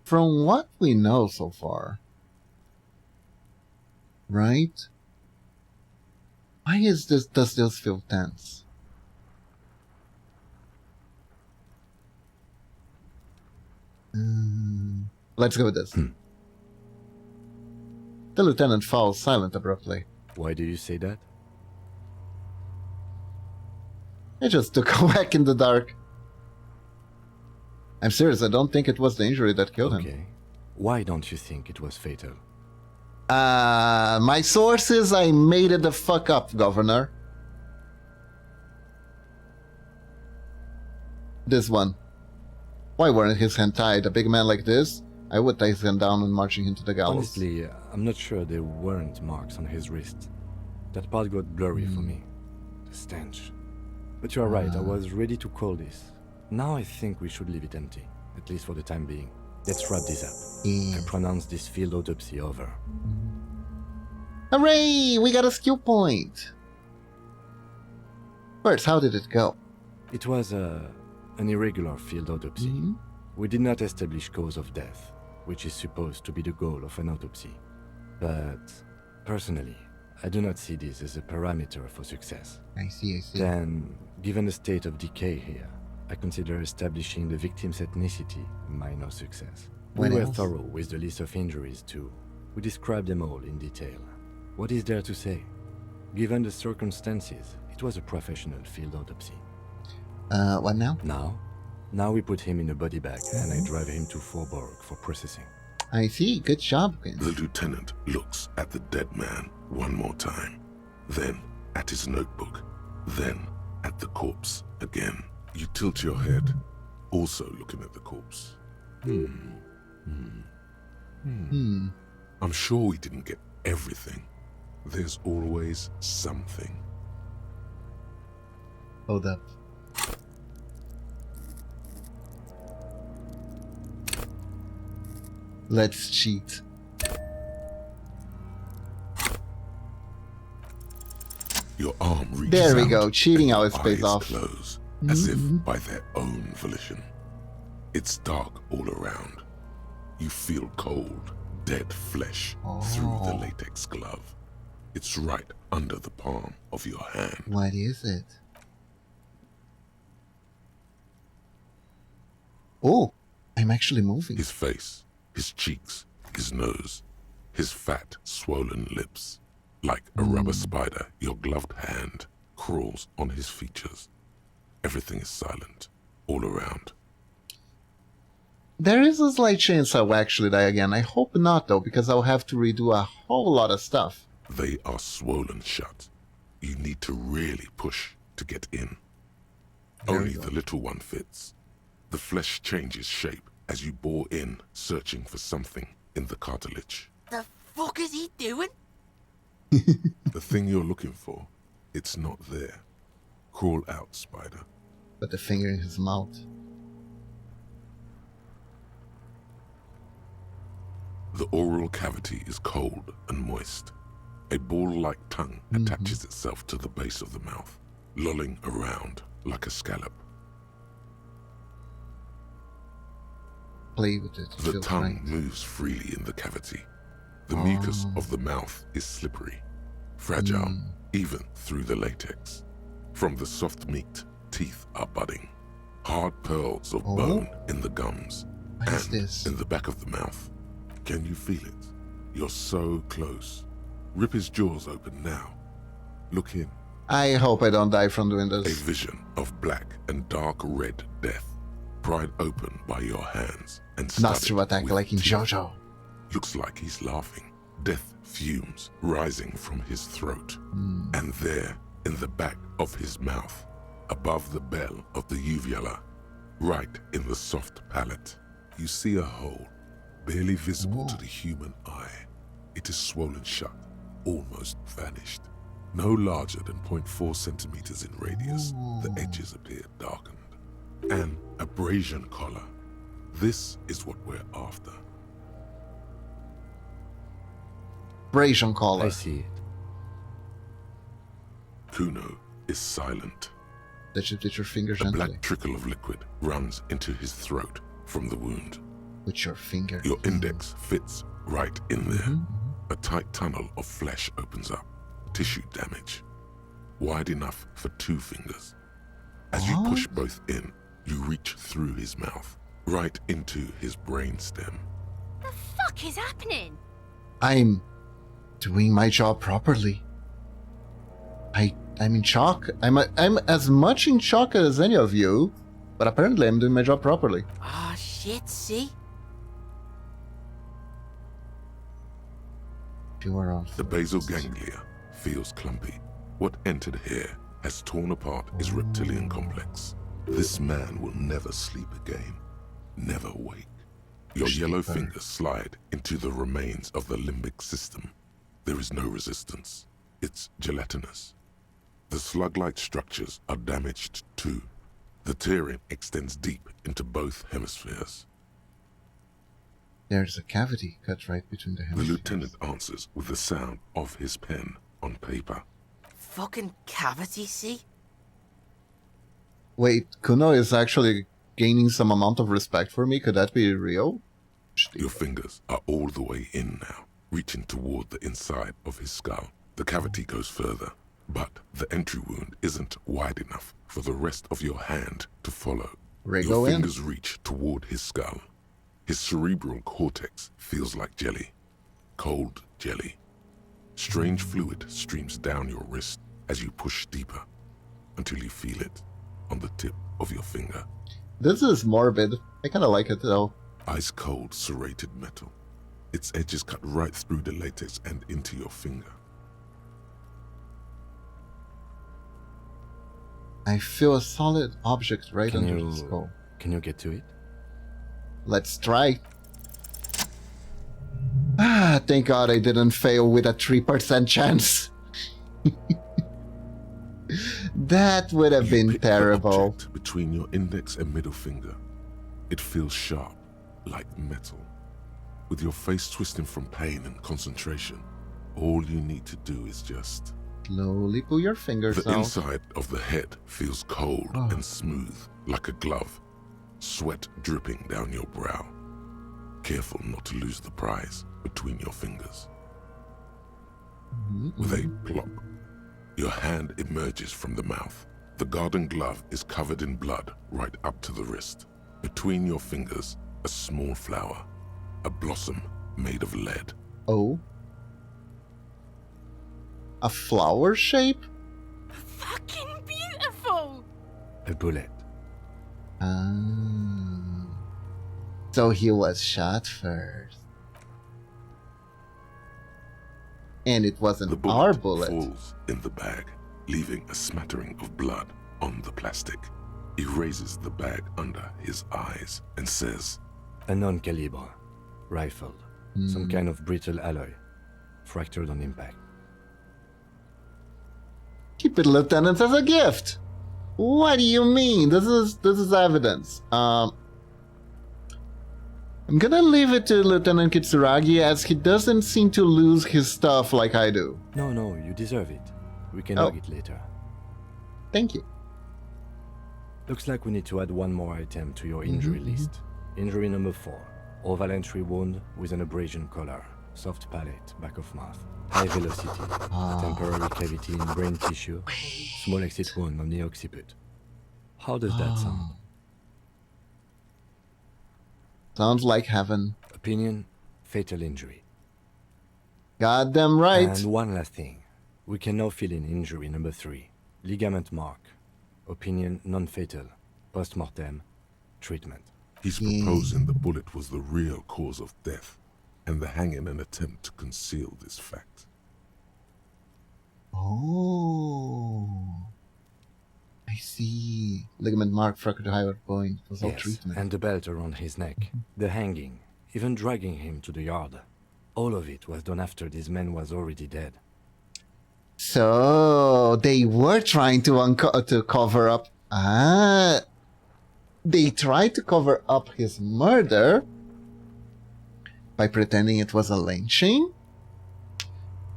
From what we know so far, right? Why is this? Does this feel tense? Let's go with this. The lieutenant falls silent abruptly. Why do you say that? I just took a whack in the dark. I'm serious, I don't think it was the injury that killed him. Okay. Why don't you think it was fatal? My sources, I made it the fuck up, Governor. This one. Why weren't his hands tied? A big man like this? I would tie him down and marching him to the gallows. Honestly, I'm not sure there weren't marks on his wrist. That part got blurry for me. The stench. But you are right, I was ready to call this. Now I think we should leave it empty, at least for the time being. Let's wrap this up. Yeah. I pronounce this field autopsy over. Hooray! We got a skill point! First, how did it go? It was an irregular field autopsy. We did not establish cause of death, which is supposed to be the goal of an autopsy. But, personally, I do not see this as a parameter for success. I see. Then, given the state of decay here, I consider establishing the victim's ethnicity a minor success. What We were else? thorough with the list of injuries too. We described them all in detail. What is there to say? Given the circumstances, it was a professional field autopsy. What now? Now we put him in a body bag and I drive him to Forborg for processing. I see. Good job, Quinn. The lieutenant looks at the dead man one more time, then at his notebook, then at the corpse again. You tilt your head, also looking at the corpse. I'm sure we didn't get everything. There's always something. Hold up. Let's cheat. Your arm reaches There we out, go. Cheating and your always pays eyes off. close, as if by their own volition. It's dark all around. You feel cold, dead flesh through the latex glove. It's right under the palm of your hand. What is it? Oh, I'm actually moving. His face, his cheeks, his nose, his fat, swollen lips. Like a rubber spider, your gloved hand crawls on his features. Everything is silent, all around. There is a slight chance I will actually die again. I hope not, though, because I'll have to redo a whole lot of stuff. They are swollen shut. You need to really push to get in. Only the little one fits. The flesh changes shape as you bore in, searching for something in the cartilage. The fuck is he doing? The thing you're looking for, it's not there. Crawl out, spider. Put the finger in his mouth. The oral cavity is cold and moist. A ball-like tongue attaches itself to the base of the mouth, lolling around like a scallop. Play with it. The tongue moves freely in the cavity. The mucus of the mouth is slippery, fragile, even through the latex. From the soft meat, teeth are budding. Hard pearls of bone in the gums and in the back of the mouth. Can you feel it? You're so close. Rip his jaws open now. Look in. I hope I don't die from doing A this. vision of black and dark red death, pried open by your hands and studded Nostril attack with like in teeth. JoJo. Looks like he's laughing. Death fumes rising from his throat. And there, in the back of his mouth, above the bell of the uvula, right in the soft palate, you see a hole, barely visible to the human eye. It is swollen shut, almost vanished. No larger than 0.4 centimeters in radius, the edges appear darkened. An abrasion collar. This is what we're after. Abrasion collar. I see it. Kuno is silent. Touch it with your finger A gently. black trickle of liquid runs into his throat from the wound. With your finger. Your index fits right in there. A tight tunnel of flesh opens up. Tissue damage. Wide enough for 2 fingers. As you push both in, you reach through his mouth, right into his brain stem. The fuck is happening? I'm doing my job properly. I'm in shock. I'm as much in shock as any of you, but apparently I'm doing my job properly. Ah, shit, see? You are on. The basal ganglia feels clumpy. What entered here has torn apart his reptilian complex. This man will never sleep again. Never wake. Your yellow fingers slide into the remains of the limbic system. There is no resistance. It's gelatinous. The slug-like structures are damaged too. The tearing extends deep into both hemispheres. There's a cavity cut right between the The hemispheres. lieutenant answers with the sound of his pen on paper. Fucking cavity, see? Wait, Kuno is actually gaining some amount of respect for me. Could that be real? Your fingers are all the way in now, reaching toward the inside of his skull. The cavity goes further, but the entry wound isn't wide enough for the rest of your hand to follow. Ray, Your go in. fingers reach toward his skull. His cerebral cortex feels like jelly. Cold jelly. Strange fluid streams down your wrist as you push deeper, until you feel it on the tip of your finger. This is morbid. I kind of like it though. Ice-cold serrated metal. Its edges cut right through the latex and into your finger. I feel a solid object right under the skull. Can you get to it? Let's try. Ah, thank God I didn't fail with a 3% chance. That would have You been pick the terrible. object between your index and middle finger. It feels sharp, like metal. with your face twisting from pain and concentration, all you need to do is just... Slowly pull your fingers The out. inside of the head feels cold and smooth, like a glove. Sweat dripping down your brow. Careful not to lose the prize between your fingers. With a plop, your hand emerges from the mouth. The garden glove is covered in blood right up to the wrist. Between your fingers, a small flower, a blossom made of lead. Oh. A flower shape? Fucking beautiful! A bullet. Ah. So he was shot first. And it wasn't The bullet our bullet. falls in the bag, leaving a smattering of blood on the plastic. He raises the bag under his eyes and says, A non-caliber. Rifled. Some kind of brittle alloy. Fractured on impact. Keep it, Lieutenant, as a gift. What do you mean? This is evidence. I'm gonna leave it to Lieutenant Kitsuragi, as he doesn't seem to lose his stuff like I do. No, you deserve it. We can Oh. log it later. Thank you. Looks like we need to add one more item to your injury list. Injury number 4. Oval entry wound with an abrasion collar. Soft palate, back of mouth. High velocity. Temporary cavity in brain tissue. Small exit wound on the occiput. How does that sound? Sounds like heaven. Opinion, fatal injury. Goddamn right. And one last thing. We can now fill in injury number 3. Ligament mark. Opinion, non-fatal. Post-mortem. Treatment. he's proposing the bullet was the real cause of death, and the hanging an attempt to conceal this fact. Oh, I see. Ligament mark, fractured hyoid point, was all treatment. And the belt around his neck, the hanging, even dragging him to the yard. All of it was done after this man was already dead. So they were trying to cover up. They tried to cover up his murder by pretending it was a lynching.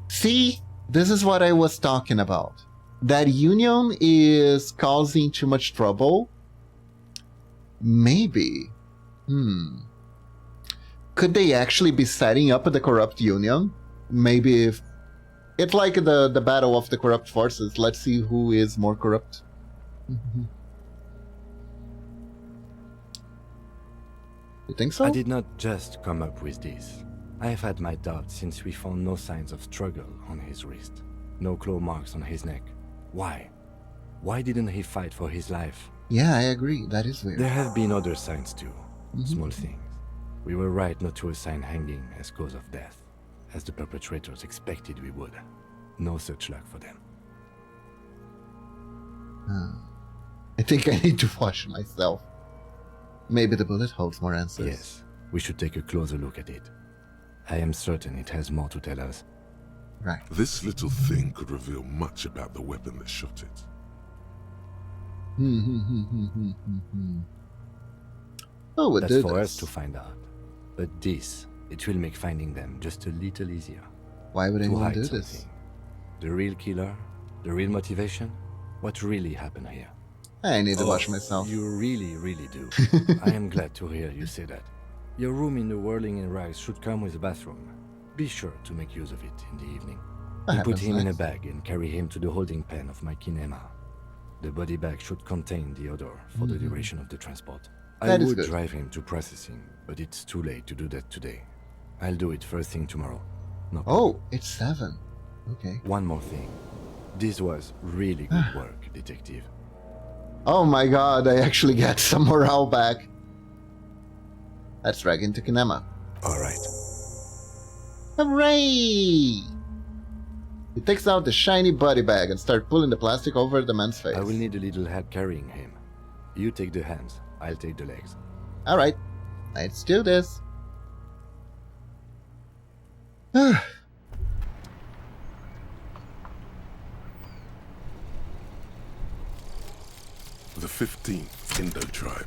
See, this is what I was talking about. That union is causing too much trouble. Maybe. Could they actually be setting up the corrupt union? Maybe if it's like the battle of the corrupt forces. Let's see who is more corrupt. You think so? I did not just come up with this. I have had my doubts since we found no signs of struggle on his wrist. No claw marks on his neck. Why? Why didn't he fight for his life? Yeah, I agree. That is weird. There have been other signs too. Small things. We were right not to assign hanging as cause of death, as the perpetrators expected we would. No such luck for them. I think I need to wash myself. Maybe the bullet holds more answers. Yes, we should take a closer look at it. I am certain it has more to tell us. Right. This little thing could reveal much about the weapon that shot it. Oh, we'll That's do for this. us to find out. But this, it will make finding them just a little easier. Why would To anyone hide do something. this? The real killer? The real motivation? What really happened here? I need to wash myself. You really do. I am glad to hear you say that. Your room in the Whirling in Rags should come with a bathroom. Be sure to make use of it in the evening. That You put happens him in a next. bag and carry him to the holding pen of my kinema. The body bag should contain the odor for the duration of the transport. That I is would good. drive him to processing, but it's too late to do that today. I'll do it first thing tomorrow. No problem. Oh, it's 7. Okay. One more thing. This was really good work, detective. Oh my god, I actually got some morale back. Let's drag into Kinema. All right. Hooray! He takes out the shiny body bag and starts pulling the plastic over the man's face. I will need a little help carrying him. You take the hands, I'll take the legs. Alright, let's do this. The 15th Indo tribe.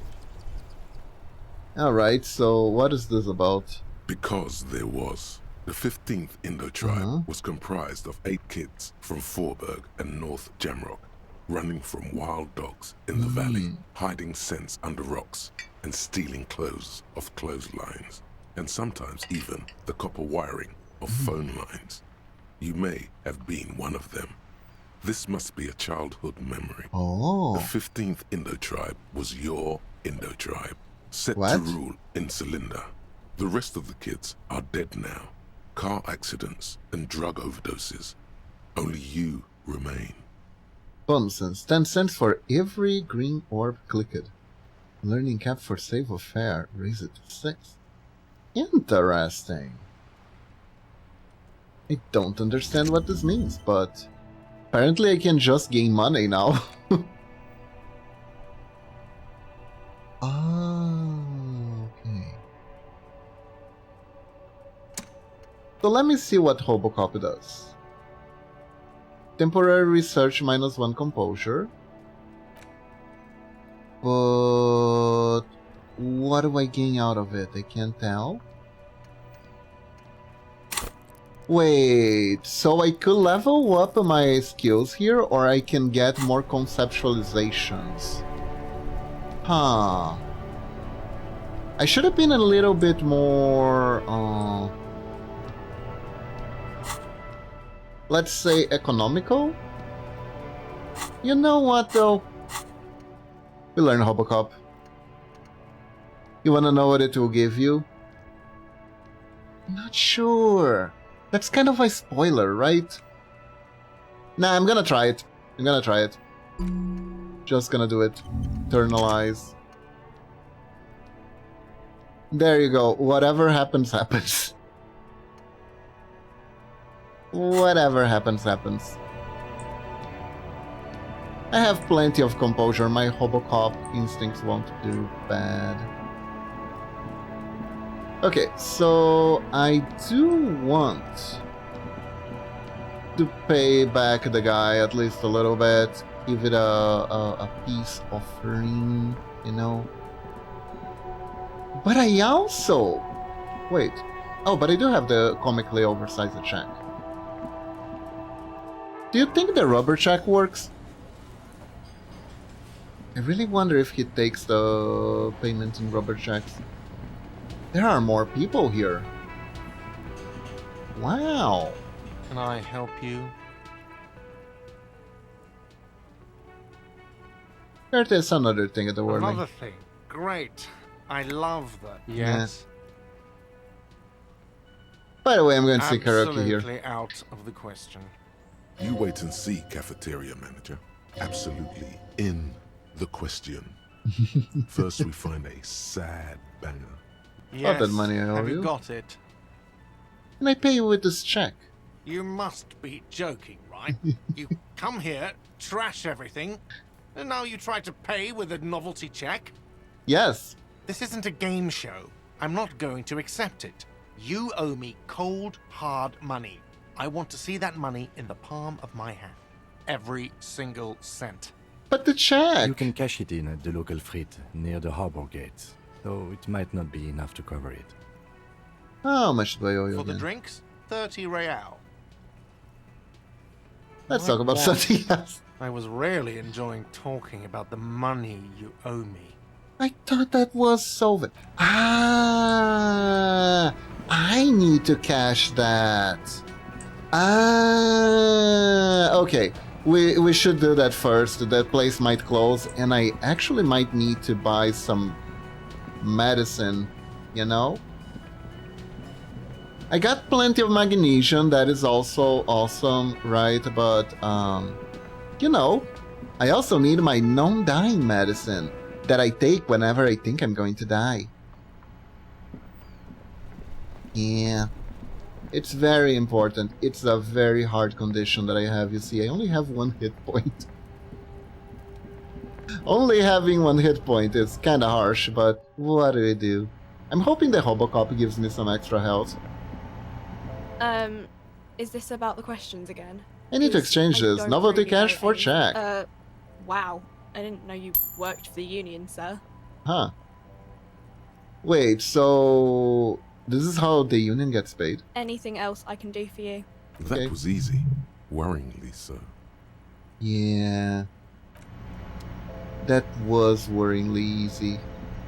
Alright, so what is this about? Because there was. The 15th Indo tribe was comprised of 8 kids from Forberg and North Jamrock, running from wild dogs in the valley, hiding scents under rocks, and stealing clothes off clotheslines, and sometimes even the copper wiring of phone lines. You may have been one of them. This must be a childhood memory. Oh. The 15th Indo tribe was your Indo tribe, set to What? rule in Celinda. The rest of the kids are dead now. Car accidents and drug overdoses. Only you remain. Bumsons, 10 cents for every green orb clicked. Learning cap for save of fare, raise it to 6. Interesting. I don't understand what this means, but apparently I can just gain money now. Okay. So let me see what Hobocop does. Temporary research -1 composure. But what do I gain out of it? I can't tell. Wait, so I could level up my skills here, or I can get more conceptualizations. Huh. I should have been a little bit more, let's say economical? You know what though? We learn Hobocop. You wanna know what it will give you? Not sure. That's kind of a spoiler, right? Nah, I'm gonna try it. I'm gonna try it. Just gonna do it. Internalize. There you go. Whatever happens, happens. Whatever happens, happens. I have plenty of composure. My Hobocop instincts won't do bad. Okay, so I do want to pay back the guy at least a little bit. Give it a peace offering, you know. But I also... Wait. Oh, but I do have the comically oversized check. Do you think the rubber check works? I really wonder if he takes the payment in rubber checks. There are more people here. Wow. Can I help you? There's another thing at the whirling. Another thing. Great. I love that. Yes. By the way, I'm going to see karaoke here. Absolutely out of the question. You wait and see, cafeteria manager. Absolutely in the question. First we find a sad banger. Yes. that money I owe Have you. you got it? Can I pay you with this check? You must be joking, right? You come here, trash everything, and now you try to pay with a novelty check? Yes. This isn't a game show. I'm not going to accept it. You owe me cold, hard money. I want to see that money in the palm of my hand. Every single cent. But the check! You can cash it in at the local frit near the harbor gates, though it might not be enough to cover it. How much do I owe you For the again? drinks, 30 real. Let's talk about something else. I was really enjoying talking about the money you owe me. I thought that was solvent. Ah, I need to cash that. Ah, okay. We should do that first. That place might close, and I actually might need to buy some medicine, you know? I got plenty of magnesium, that is also awesome, right? But, you know, I also need my non-dying medicine that I take whenever I think I'm going to die. Yeah. It's very important. It's a very hard condition that I have, you see. I only have 1 hit point. Only having 1 hit point is kinda harsh, but what do we do? I'm hoping the Hobocop gives me some extra health. Is this about the questions again? I need to exchange I this. don't Novelty really cash know for any- check. Wow. I didn't know you worked for the union, sir. Huh. Wait, so... This is how the union gets paid. Anything else I can do for you? That was easy. Worryingly so. Yeah. That was worryingly easy.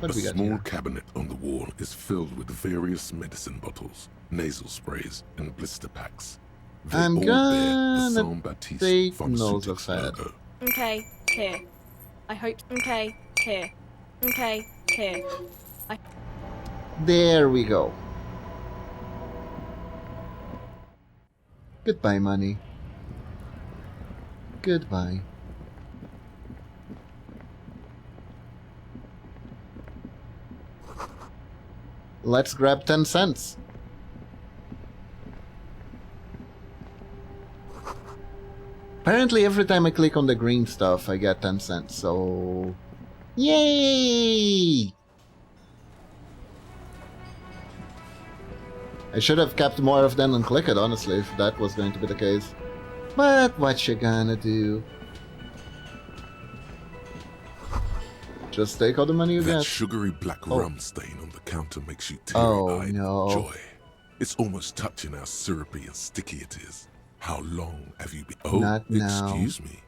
What A do we got small here? cabinet on the wall is filled with various medicine bottles, nasal sprays, and blister packs. They I'm all bear the gonna Saint-Baptiste take Pharmaceutics notes of that. logo. Okay, here. I hope. Okay, here. Okay, here. There we go. Goodbye, money. Goodbye. Let's grab 10 cents. Apparently every time I click on the green stuff I get 10 cents, so... Yay! I should have kept more of them and click it, honestly, if that was going to be the case. But what you gonna do? Just take all the money you That get. sugary black rum stain on the counter makes you Oh, teary-eyed no. with joy. It's almost touching how syrupy and sticky it is. How long have you been... Oh, Not now. excuse me.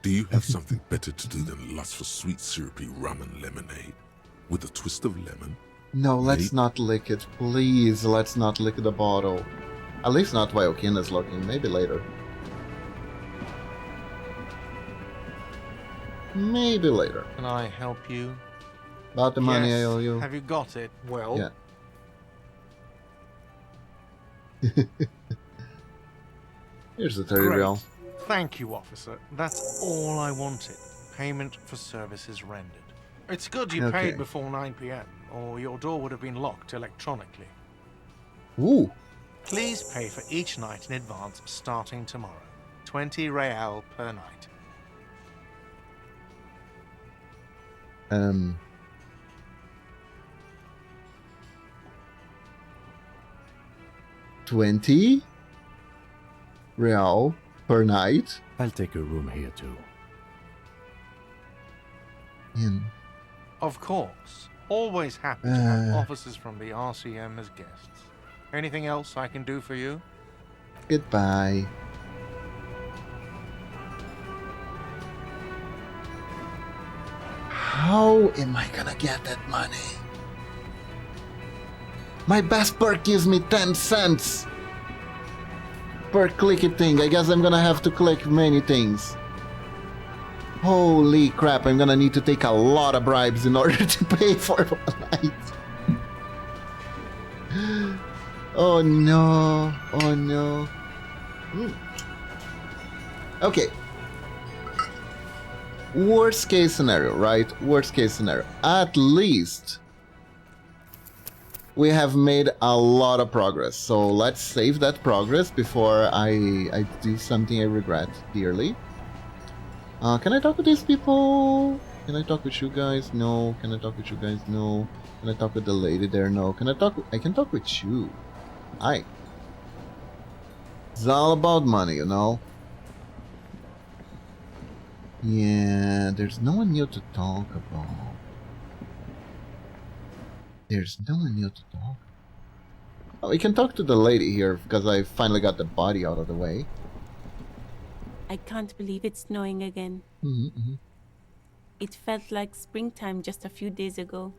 Do you have something better to do than lust for sweet syrupy rum and lemonade? With a twist of lemon? No, let's Maybe- not lick it. Please, let's not lick the bottle. At least not while Kin is looking. Maybe later. Maybe later. Can I help you? About the money I Yes. owe you. Have you got it? Well, Yeah. Here's the 30 great. real. Thank you, officer. That's all I wanted. Payment for services rendered. It's good you Okay. paid before 9 p.m., or your door would have been locked electronically. Ooh. Please pay for each night in advance starting tomorrow. 20 real per night. 20 real per night. I'll take a room here too. In. Of course. Always happy to have Uh. officers from the RCM as guests. Anything else I can do for you? Goodbye. How am I gonna get that money? My best perk gives me 10 cents per clicky thing. I guess I'm gonna have to click many things. Holy crap, I'm gonna need to take a lot of bribes in order to pay for one night. Oh no, oh no. Okay. Worst case scenario, right? Worst case scenario. At least we have made a lot of progress. So let's save that progress before I do something I regret dearly. Can I talk with these people? Can I talk with you guys? No. Can I talk with you guys? No. Can I talk with the lady there? No. Can I talk? I can talk with you. Hi. It's all about money, you know. Yeah, there's no one new to talk about. There's no one new to talk. Oh, we can talk to the lady here because I finally got the body out of the way. I can't believe it's snowing again. It felt like springtime just a few days ago.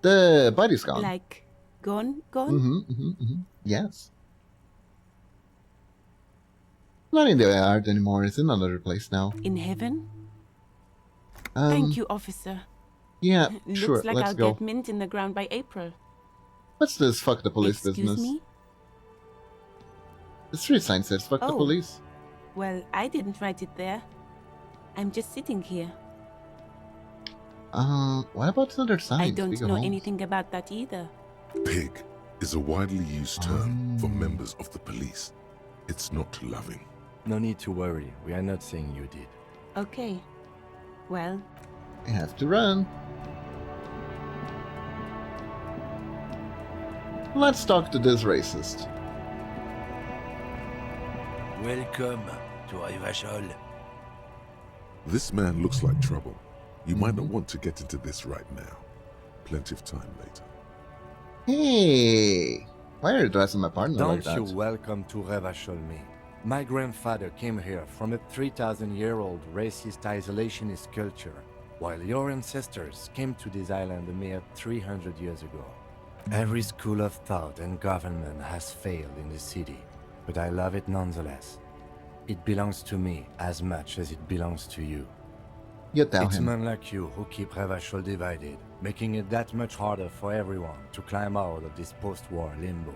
The body's gone. Like, gone? Yes. Not in the yard anymore. It's in another place now. In heaven? Thank you, officer. Yeah, Looks sure. like Let's I'll go. get mint in the ground by April. What's this fuck the police Excuse business? me? The street sign says fuck the Oh. police. Well, I didn't write it there. I'm just sitting here. What about another sign? I don't Bigger know homes? anything about that either. Pig is a widely used term for members of the police. It's not loving. No need to worry. We are not saying you did. Okay. Well, I have to run. Let's talk to this racist. Welcome to Rivachol. This man looks like trouble. You might not want to get into this right now. Plenty of time later. Hey, why are you addressing my partner like Don't you that? welcome to Revacholmi. My grandfather came here from a 3,000-year-old racist isolationist culture, while your ancestors came to this island a mere 300 years ago. Every school of thought and government has failed in the city, but I love it nonetheless. It belongs to me as much as it belongs to you. You tell It's him. men like you who keep Revachol divided, making it that much harder for everyone to climb out of this post-war limbo.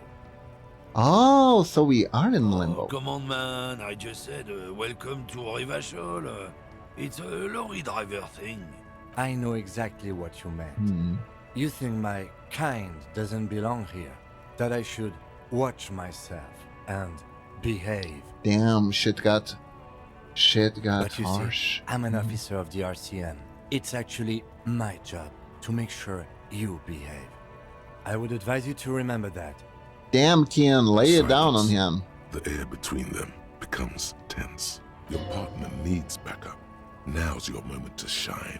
Oh, so we are in limbo. Oh, come on, man. I just said, welcome to Rivachol. It's a lorry driver thing. I know exactly what you meant. You think my kind doesn't belong here, that I should watch myself and behave. Damn, shit got But you harsh. see, I'm an officer of the RCM. It's actually my job to make sure you behave. I would advise you to remember that. Damn, Kian, lay it down on Silence. him. The air between them becomes tense. Your partner needs backup. Now's your moment to shine.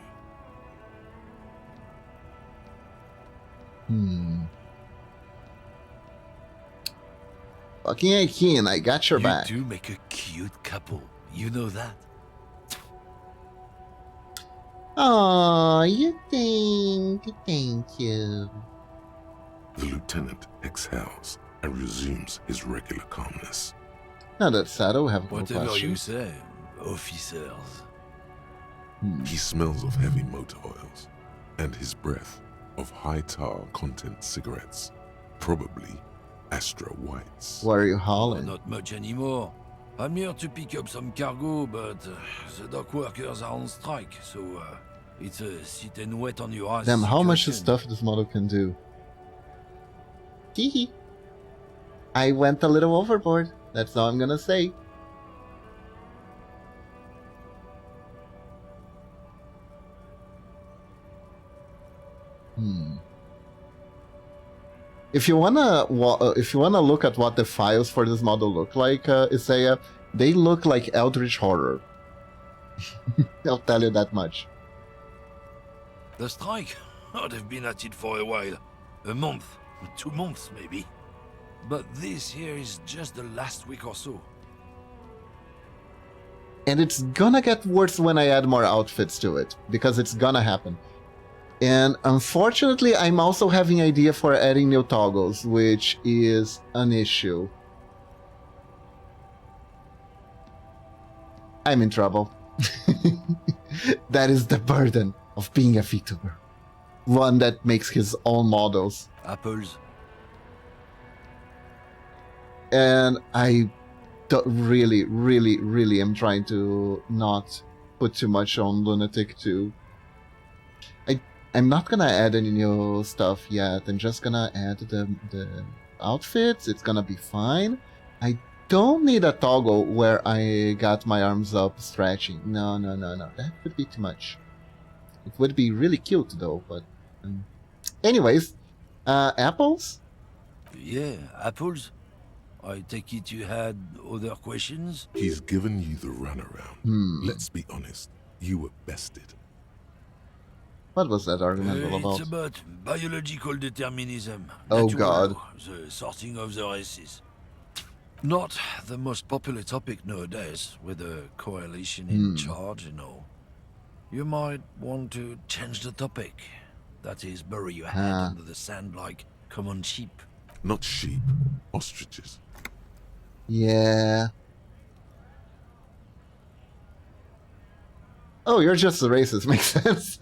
Fucking hey, Kian, I got your back. You do make a cute couple. You know that. Aw, you think? Thank you. The lieutenant exhales and resumes his regular calmness. Now that Sato, have a Whatever question. you say, officers. He smells of heavy motor oils and his breath of high tar content cigarettes, probably Astra Whites. What are you hauling? Not much anymore. I'm here to pick up some cargo, but the dock workers are on strike, so it's a sit and wait on your ass. Damn, how much situation. stuff this model can do. Hee I went a little overboard. That's all I'm gonna say. If you wanna look at what the files for this model look like, Isaiah, they look like Eldritch Horror. I'll tell you that much. The strike? Oh, they've been at it for a while. A month, 2 months maybe. But this here is just the last week or so. And it's gonna get worse when I add more outfits to it, because it's gonna happen. And unfortunately, I'm also having idea for adding new toggles, which is an issue. I'm in trouble. That is the burden of being a VTuber. One that makes his own models. Apples. And I really am trying to not put too much on Lunatic 2. I'm not gonna add any new stuff yet. I'm just gonna add the outfits. It's gonna be fine. I don't need a toggle where I got my arms up stretching. No. That would be too much. It would be really cute though, but... Anyways, apples? Yeah, apples. I take it you had other questions? He's given you the runaround. Let's be honest. You were bested. What was that argument all about? It's about biological determinism. Oh, That you God. know, the sorting of the races. Not the most popular topic nowadays, with a coalition in charge, you know. You might want to change the topic. That is, bury your head under the sand like common sheep. Not sheep, ostriches. Yeah. Oh, you're just a racist. Makes sense.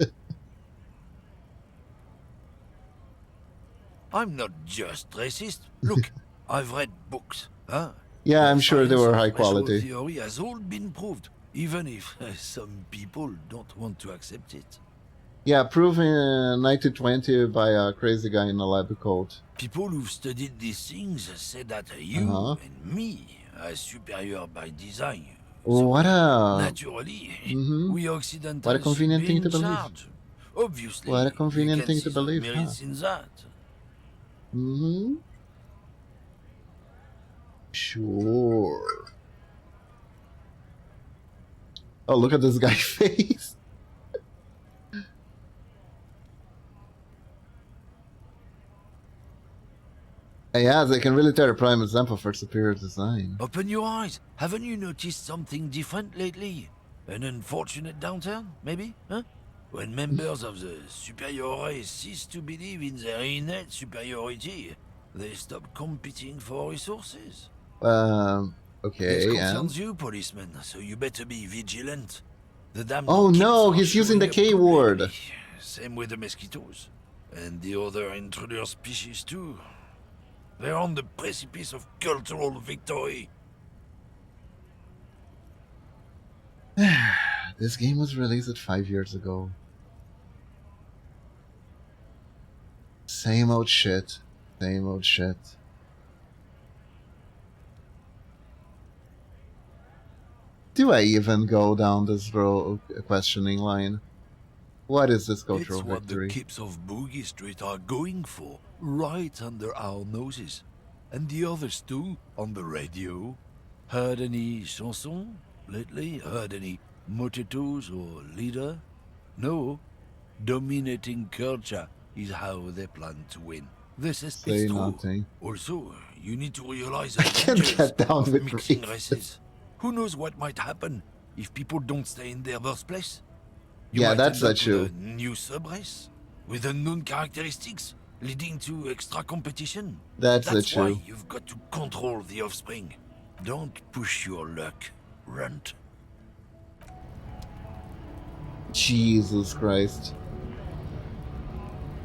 I'm not just racist. Look, I've read books. Huh? Yeah, I'm sure they Science were of high racial quality. theory has all been proved, even if some people don't want to accept it. Yeah, proven in 1920 by a crazy guy in a lab coat. People who've studied these things say that you and me are superior by design. What a... Naturally, we Occidentals What a convenient should thing be to in believe. charge. Obviously, What a convenient you can thing see to the believe, merits in that. Sure. Oh, look at this guy's face. Yeah, they can really tear a prime example for superior design. Open your eyes. Haven't you noticed something different lately? An unfortunate downturn, maybe? Huh? When members of the superior race cease to believe in their innate superiority, they stop competing for resources. This Okay, and... concerns you, policeman, so you better be vigilant. The damn Oh kids no, are he's using the showing up K good word. lately. Same with the mosquitoes. And the other intruder species too. They're on the precipice of cultural victory. This game was released 5 years ago. Same old shit. Same old shit. Do I even go down this road questioning line? What is this cultural It's what victory? the kids of Boogie Street are going for, right under our noses. And the others too, on the radio. Heard any chansons lately? Heard any motetos or leader? No. Dominating culture is how they plan to win. This is Say true. nothing. Also, you need to realize I the can't dangers get down of with mixing races. races. Who knows what might happen if people don't stay in their birthplace? You Yeah, might that's end up not true. with a new sub-race with unknown characteristics, leading to extra competition. That's not That's why true. you've got to control the offspring. Don't push your luck, Runt. Jesus Christ.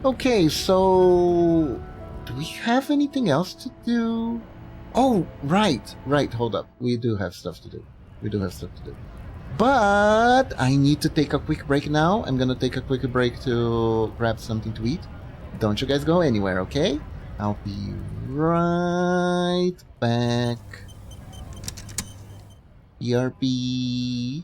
Okay, so... do we have anything else to do? Oh, right, hold up. We do have stuff to do. But I need to take a quick break now. I'm gonna take a quick break to grab something to eat. Don't you guys go anywhere, okay? I'll be right back. ERP.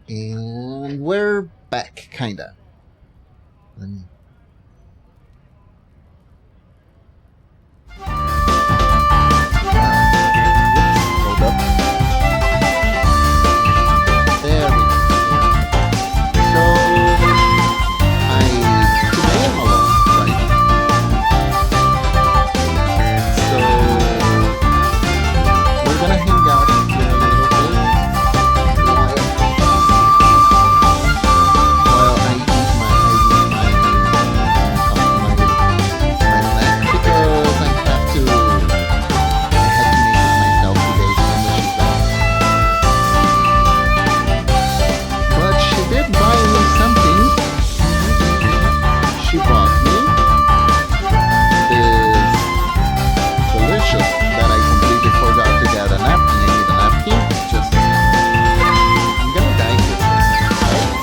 And we're back, kinda. Let me... Hold up. There we go. So, today I'm alone, right? So, we're gonna hang out here a little bit while I eat my snack because I had to make it myself today so much is out. But she did buy me something. She bought me this delicious that I completely forgot to get a napkin. I need a napkin. Just a second. I'm gonna die here for a second,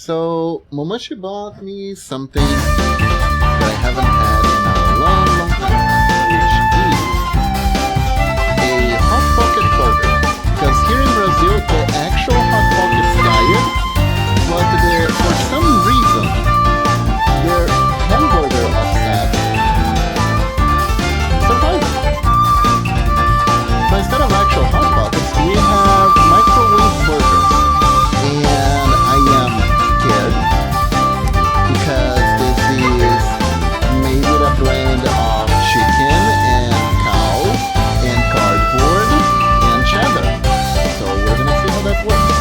So, Momoshi bought me something that I haven't had in a long, long time, which is a Hot Pocket burger. Because here in Brazil, the actual Hot Pockets diet, but for some reason, their hamburger offset survived. So instead of actual Hot Pockets, we have microwave burgers. And I am scared because this is made with a blend of chicken and cow and cardboard and cheddar. So we're gonna see how that works.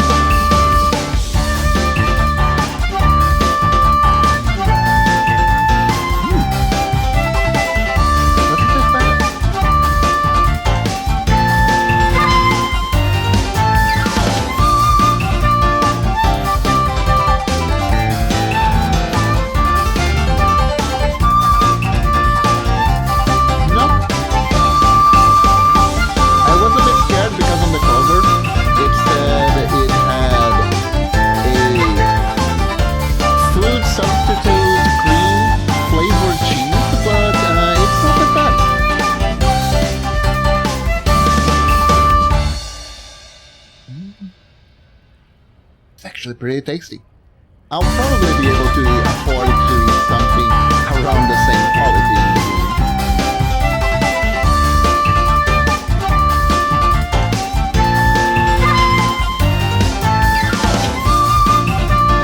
Let's taste that. No. I was a bit scared because on the cover it said it had a food substitute cream flavored cheese, but it's not that bad. It's actually pretty tasty. I'll probably be able to afford to eat something around the same quality in the game.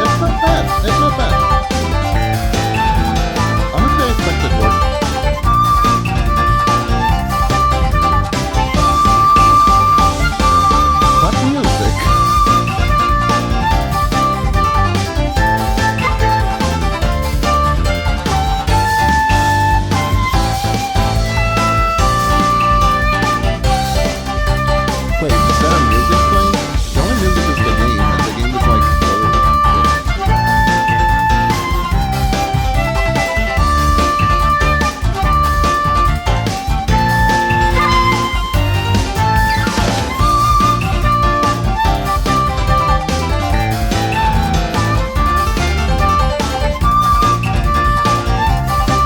It's not bad. It's not bad. Honestly, I expected more. What music? Wait, is that a music playing? The only music is the game, and the game is like...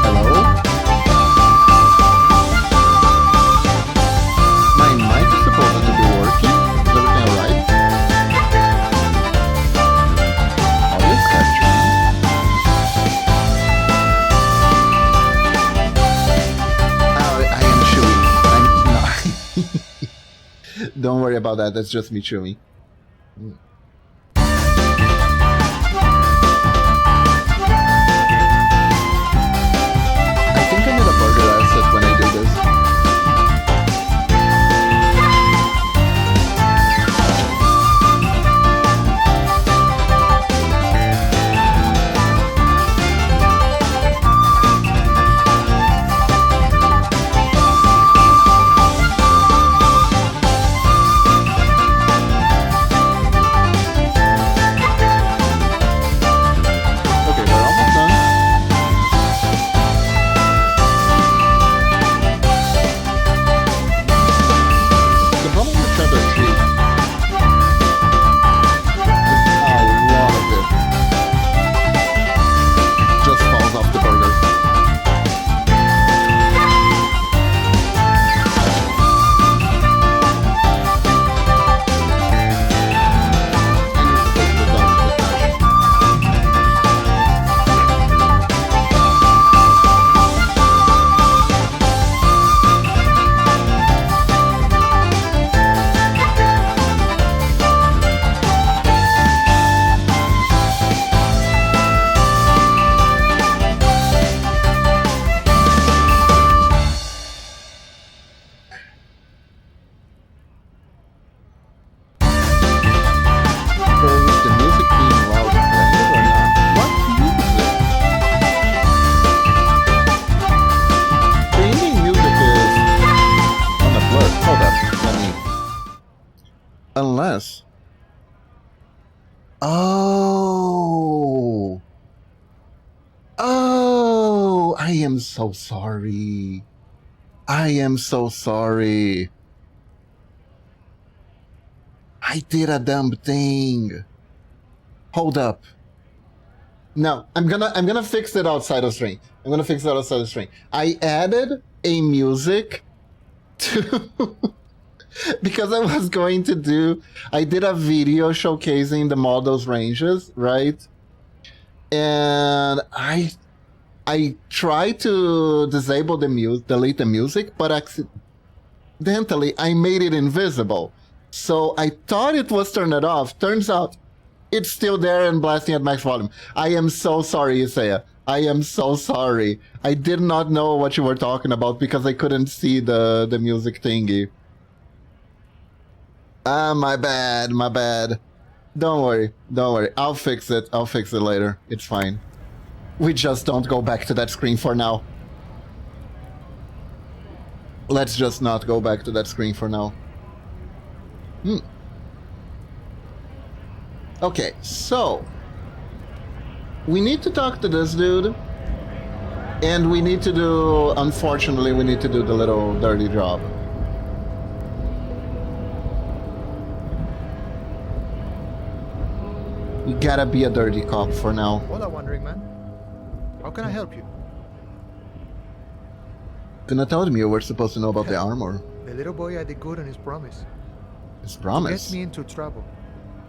Hello? My mic is supposed to be working. Is everything alright? Audio is capturing. Oh, I am chewing. I'm no. Don't worry about that. That's just me chewing. I think I need a burger asset when I do this. Oh! Oh! I am so sorry. I am so sorry. I did a dumb thing. Hold up. No, I'm gonna fix it outside of stream. I'm gonna fix it outside of stream. I added a music to because I did a video showcasing the model's ranges, right? And I tried to disable delete the music, but accidentally I made it invisible. So I thought it was turned off. Turns out it's still there and blasting at max volume. I am so sorry, Isaiah. I am so sorry. I did not know what you were talking about because I couldn't see the music thingy. Ah, my bad, my bad. Don't worry, don't worry. I'll fix it later. It's fine. We just don't go back to that screen for now. Let's just not go back to that screen for now. Okay, so we need to talk to this dude, and we need to do, unfortunately, we need to do the little dirty job. You gotta be a dirty cop for now. Hola, wandering man. How can I help you? Couldn't have told me you were supposed to know about the armor. The little boy had the good on his promise. His promise? To get me into trouble.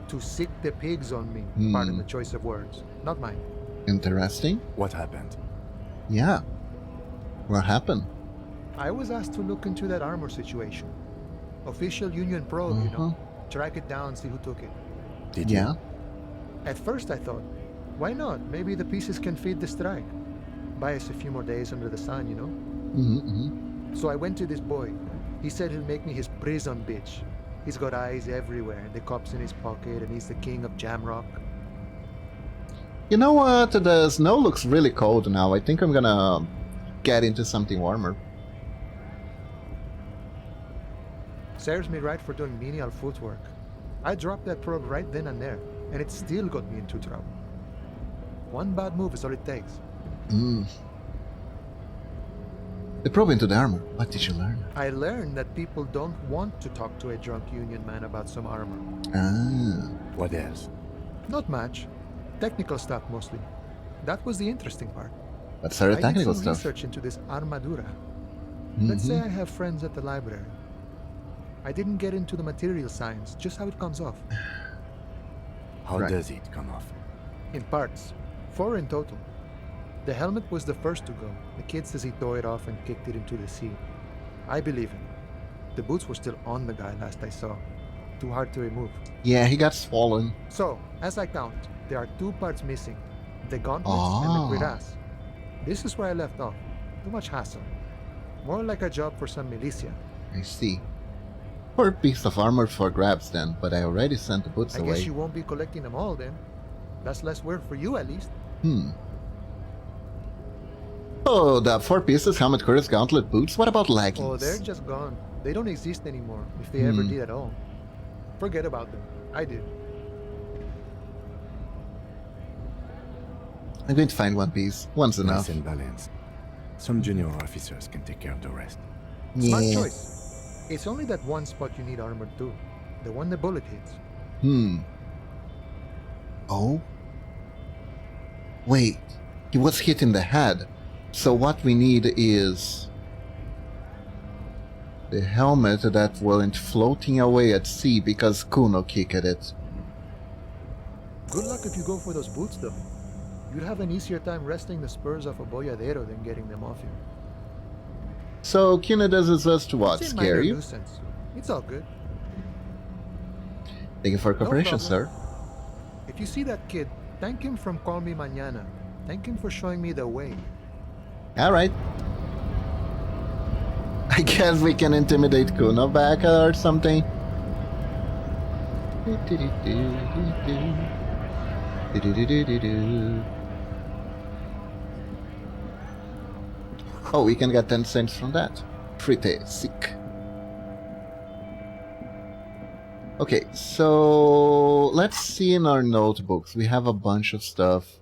To sick the pigs on me. Pardon the choice of words. Not mine. Interesting. What happened? Yeah. What happened? I was asked to look into that armor situation. Official Union probe, you know. Track it down, see who took it. Did you? Yeah. At first I thought, why not? Maybe the pieces can feed the strike. Buy us a few more days under the sun, you know? So I went to this boy. He said he'll make me his prison bitch. He's got eyes everywhere, the cops in his pocket, and he's the king of Jamrock. You know what? The snow looks really cold now. I think I'm gonna get into something warmer. Serves me right for doing menial footwork. I dropped that probe right then and there, and it still got me into trouble. One bad move is all it takes. The probe into the armor. What did you learn? I learned that people don't want to talk to a drunk Union man about some armor. Ah. What else? Not much. Technical stuff mostly. That was the interesting part. What sort of technical I did some stuff? research into this armadura. Let's say I have friends at the library. I didn't get into the material science, just how it comes off. How does it come off? In parts. 4 in total. The helmet was the first to go. The kid says he tore it off and kicked it into the sea. I believe him. The boots were still on the guy last I saw. Too hard to remove. Yeah, he got swollen. So, as I count, there are 2 parts missing. The gauntlets and the cuirass. This is where I left off. Too much hassle. More like a job for some militia. I see. Poor piece of armor for grabs then, but I already sent the boots away. I guess you won't be collecting them all then. That's less work for you at least. Oh, the 4 pieces, helmet, cuirass, gauntlet, boots. What about leggings? Oh, they're just gone. They don't exist anymore, if they ever did at all. Forget about them. I did. I'm going to find one piece. One's enough. Nice and balanced. Some junior officers can take care of the rest. Smart choice. It's only that one spot you need armored too. The one the bullet hits. Oh? Wait. He was hit in the head. So what we need is the helmet that went floating away at sea because Kuno kicked it. Good luck if you go for those boots though. You'd have an easier time wresting the spurs off a boyadero than getting them off you. So Kuno does his best to what? It's a Scare minor you? nuisance. It's all good. Thank you for No cooperation, problem. sir. If you see that kid, thank him from Call Me Mañana. Thank him for showing me the way. Alright. I guess we can intimidate Kuno back or something. Oh, we can get 10 cents from that. Pretty sick. Okay, so let's see in our notebooks. We have a bunch of stuff.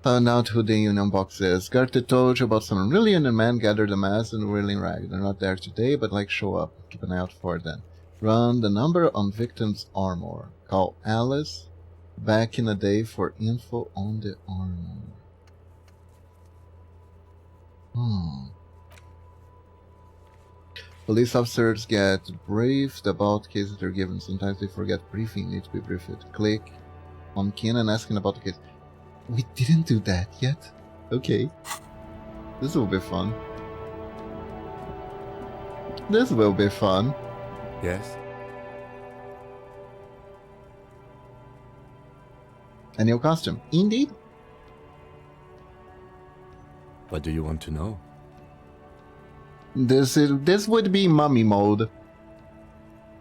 Found out who the Union box is. Gertie told you about some really Union men gathered a mass in Whirling Rag. They're not there today, but like show up. Keep an eye out for them. Run the number on victim's armor. Call Alice back in a day for info on the armor. Police officers get briefed about cases they're given. Sometimes they forget briefing. Need to be briefed. Click on Kenan asking about the case. We didn't do that yet. Okay. This will be fun. This will be fun. Yes? A new costume. Indeed. What do you want to know? This would be mummy mode.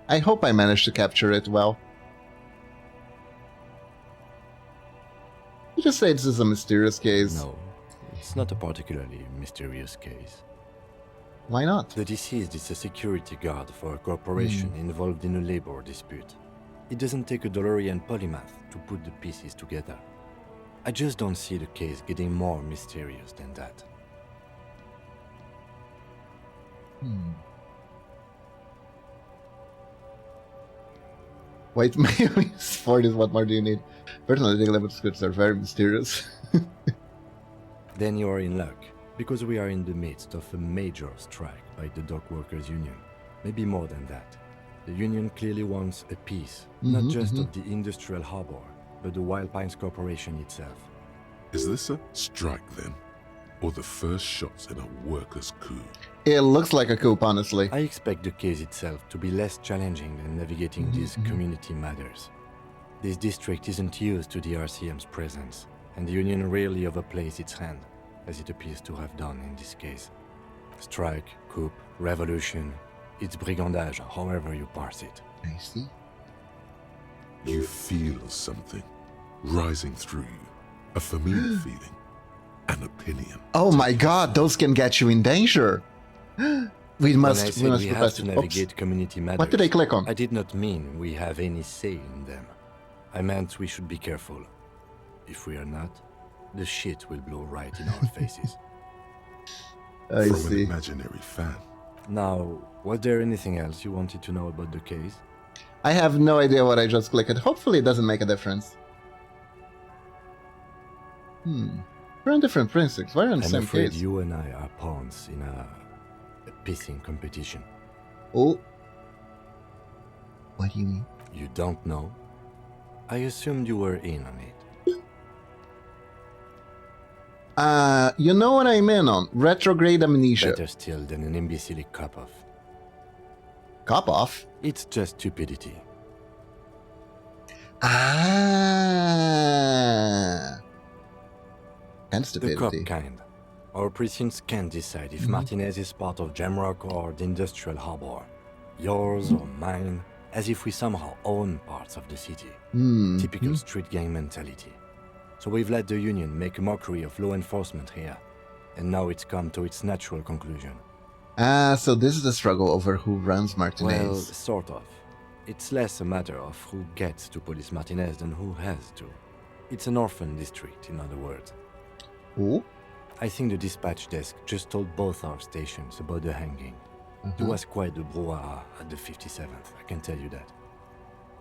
I hope I managed to capture it well. You just say this is a mysterious case. No, it's not a particularly mysterious case. Why not? The deceased is a security guard for a corporation involved in a labor dispute. It doesn't take a DeLorean polymath to put the pieces together. I just don't see the case getting more mysterious than that. White mayonnaise 40 is what more do you need? Personally, the level scripts are very mysterious. Then you are in luck, because we are in the midst of a major strike by the Dock Workers Union. Maybe more than that. The union clearly wants a piece, not just of the industrial harbor, but the Wild Pines Corporation itself. Is this a strike then? Or the first shots in a workers' coup? It looks like a coup, honestly. I expect the case itself to be less challenging than navigating these community matters. This district isn't used to the RCM's presence, and the Union rarely overplays its hand, as it appears to have done in this case. Strike, coup, revolution, it's brigandage, however you parse it. I see. You feel something rising through you, a familiar feeling, an opinion. Oh my god, those can get you in danger. We must we have request to it. navigate community matters. What did I click on? I did not mean we have any say in them. I meant we should be careful. If we are not, the shit will blow right in our faces. I From see. an imaginary fan. Now, was there anything else you wanted to know about the case? I have no idea what I just clicked. Hopefully it doesn't make a difference. We're on different precincts. We're on the I'm same afraid case. you and I are pawns in a pissing competition. Oh. What do you mean? You don't know? I assumed you were in on it. You know what I'm in on? Retrograde amnesia. Better still than an imbecilic cop-off. Cop-off? It's just stupidity. Ah. And The stupidity. cop kind. Our precincts can't decide if Martinez is part of Jamrock or the Industrial Harbor. Yours or mine, as if we somehow own parts of the city. Typical street gang mentality. So we've let the Union make a mockery of law enforcement here. And now it's come to its natural conclusion. Ah, so this is the struggle over who runs Martinez. Well, sort of. It's less a matter of who gets to police Martinez than who has to. It's an orphan district, in other words. Oh? I think the dispatch desk just told both our stations about the hanging. There was quite the brouhaha at the 57th, I can tell you that.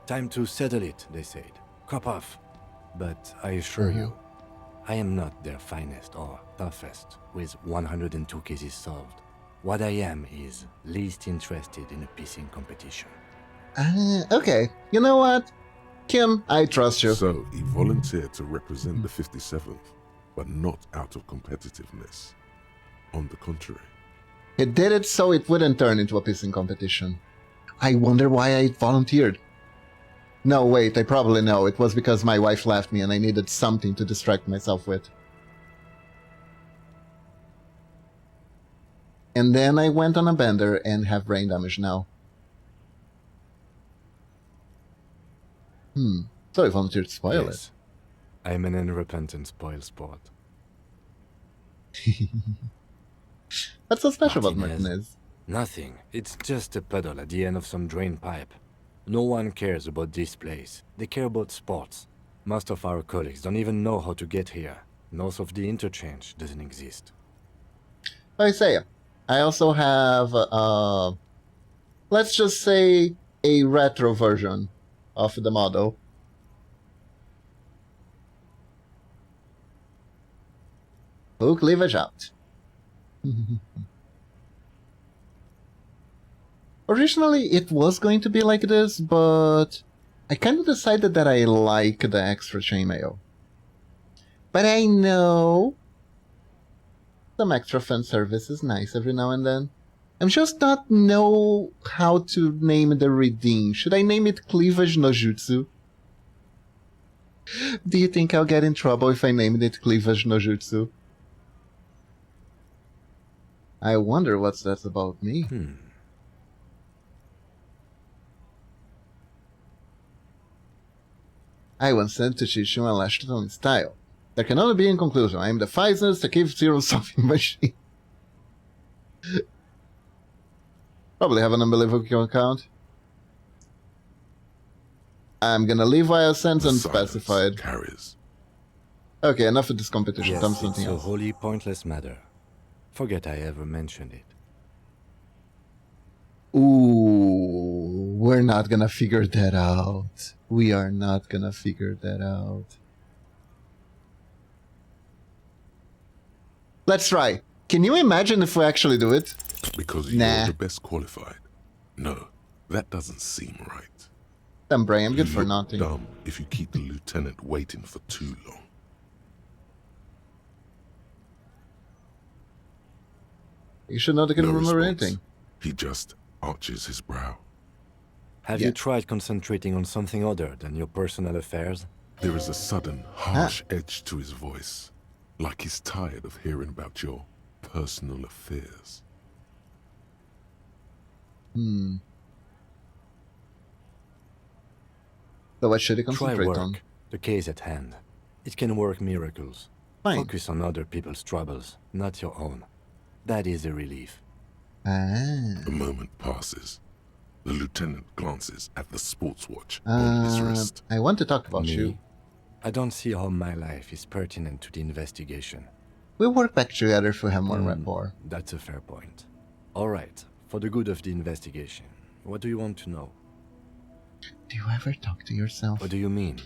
Time to settle it, they said. Cop off. But I assure you, I am not their finest or toughest with 102 cases solved. What I am is least interested in a pissing competition. Okay. You know what? Kim, I trust you. So he volunteered to represent the 57th, but not out of competitiveness. On the contrary. He did it so it wouldn't turn into a pissing competition. I wonder why I volunteered. No, wait, I probably know. It was because my wife left me and I needed something to distract myself with. And then I went on a bender and have brain damage now. So I volunteered to spoil Yes. I'm an unrepentant spoilsport. it. What's so special about Martinez. Martinez? Nothing. It's just a puddle at the end of some drain pipe. No one cares about this place. They care about sports. Most of our colleagues don't even know how to get here. North of the interchange doesn't exist. I say, I also have, let's just say, a retro version of the model. Full cleavage out. Originally, it was going to be like this, but I kind of decided that I like the extra chainmail. But I know some extra fan service is nice every now and then. I'm just not know how to name the redeem. Should I name it Cleavage no Jutsu? Do you think I'll get in trouble if I named it Cleavage no Jutsu? I wonder what that's about me. I once said to Shishu and lashed it on style. There can only be in conclusion. I am the fastest to keep zero solving machine. Probably have an unbelievable account. I'm gonna leave while sent unspecified. Carries. Okay, enough of this competition. Yes, Come it's something a else. wholly pointless matter. Forget I ever mentioned it. Ooh, we're not gonna figure that out. We are not gonna figure that out. Let's try. Can you imagine if we actually do it? Because Nah. you're the best qualified. No, that doesn't seem right. Dumb brain, I'm good You for look nothing. dumb if you keep the lieutenant waiting for too long. You should not can No remember response. anything. He just arches his brow. Have Yeah. you tried concentrating on something other than your personal affairs? There is a sudden, harsh edge to his voice, like he's tired of hearing about your personal affairs. So what should he Try concentrate work. on? The case at hand. It can work miracles. Fine. Focus on other people's troubles, not your own. That is a relief. Ah. A moment passes. The lieutenant glances at the sports watch on his wrist. I want to talk about Me? you. I don't see how my life is pertinent to the investigation. We'll work back together if we have more rapport. That's a fair point. All right, for the good of the investigation, what do you want to know? Do you ever talk to yourself? What do you mean?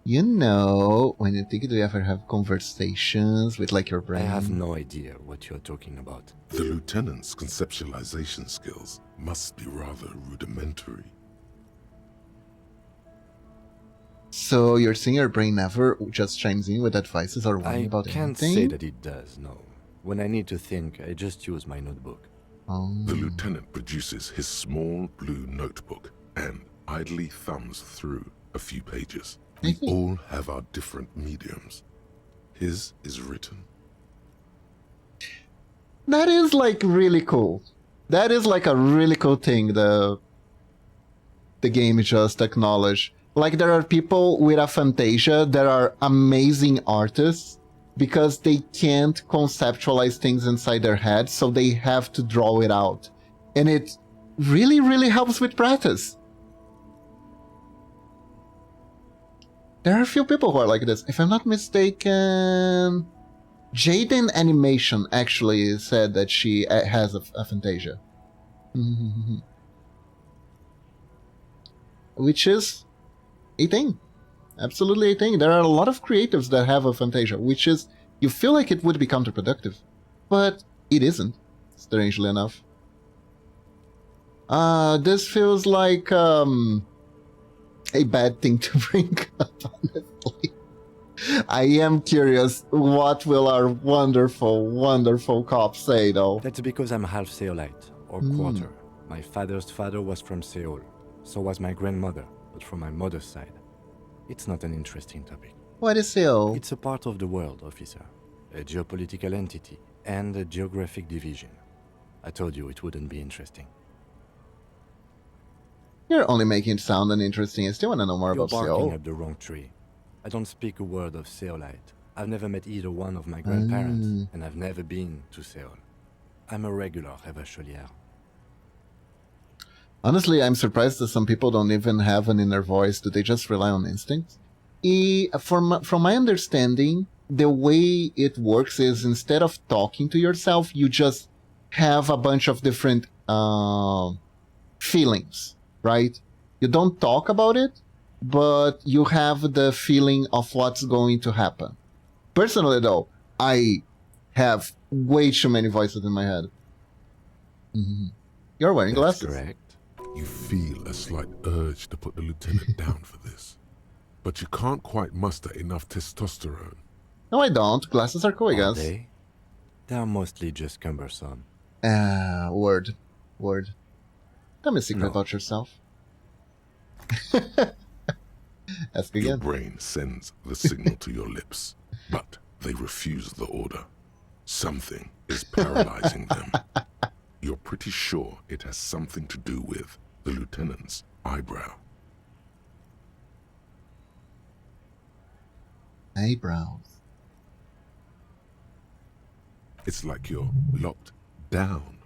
You know, when you think, do you ever have conversations with like your brain? I have no idea what you're talking about. The lieutenant's conceptualization skills must be rather rudimentary. So you're saying your brain never just chimes in with advices or warning I about can't anything? say that it does, no. When I need to think, I just use my notebook. The lieutenant produces his small blue notebook and idly thumbs through a few pages. We all have our different mediums. His is written. That is like really cool. That is like a really cool thing the game just acknowledged. Like there are people with aphantasia that are amazing artists because they can't conceptualize things inside their head, so they have to draw it out. And it really, really helps with practice. There are a few people who are like this. If I'm not mistaken, Jaden Animation actually said that she has aphantasia. Which is a thing. Absolutely a thing. There are a lot of creatives that have aphantasia, which is, you feel like it would be counterproductive, but it isn't, strangely enough. This feels like, a bad thing to bring up, honestly. I am curious, what will our wonderful, wonderful cop say, though? That's because I'm half Seolite, or quarter. My father's father was from Seoul. So was my grandmother, but from my mother's side. It's not an interesting topic. What is Seoul? It's a part of the world, officer. A geopolitical entity, and a geographic division. I told you it wouldn't be interesting. You're only making it sound uninteresting. I still want to know more You're about barking Seoul. up the wrong tree. I don't speak a word of Seolite. I've never met either one of my grandparents, and I've never been to Seoul. I'm a regular Revacholière. Honestly, I'm surprised that some people don't even have an inner voice. Do they just rely on instincts? From my understanding, the way it works is instead of talking to yourself, you just have a bunch of different feelings, right? You don't talk about it, but you have the feeling of what's going to happen. Personally, though, I have way too many voices in my head. Mm-hmm. You're wearing That's glasses. correct. You feel a slight urge to put the lieutenant down for this, but you can't quite muster enough testosterone. No, I don't. Glasses are cool, I guess. They are mostly just cumbersome. Word. Tell me a secret about yourself. Ask again. Your brain sends the signal to your lips, but they refuse the order. Something is paralyzing them. You're pretty sure it has something to do with the lieutenant's eyebrow. Eyebrows. It's like you're locked down.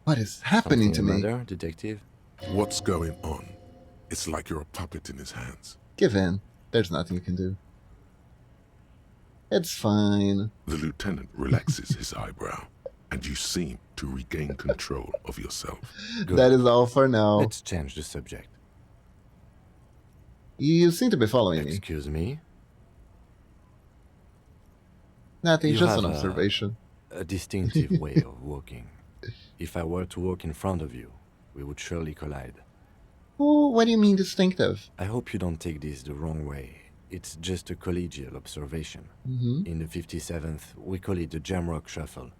What is happening Something to me? matter, detective? What's going on? It's like you're a puppet in his hands. Give in. There's nothing you can do. It's fine. The lieutenant relaxes his eyebrow, and you seem to regain control of yourself. Good. That is all for now. Let's change the subject. You seem to be following me. Excuse me? Nothing, You just have an observation. A distinctive way of walking. If I were to walk in front of you, we would surely collide. Oh, what do you mean distinctive? I hope you don't take this the wrong way. It's just a collegial observation. Mm-hmm. In the 57th, we call it the Jamrock Shuffle.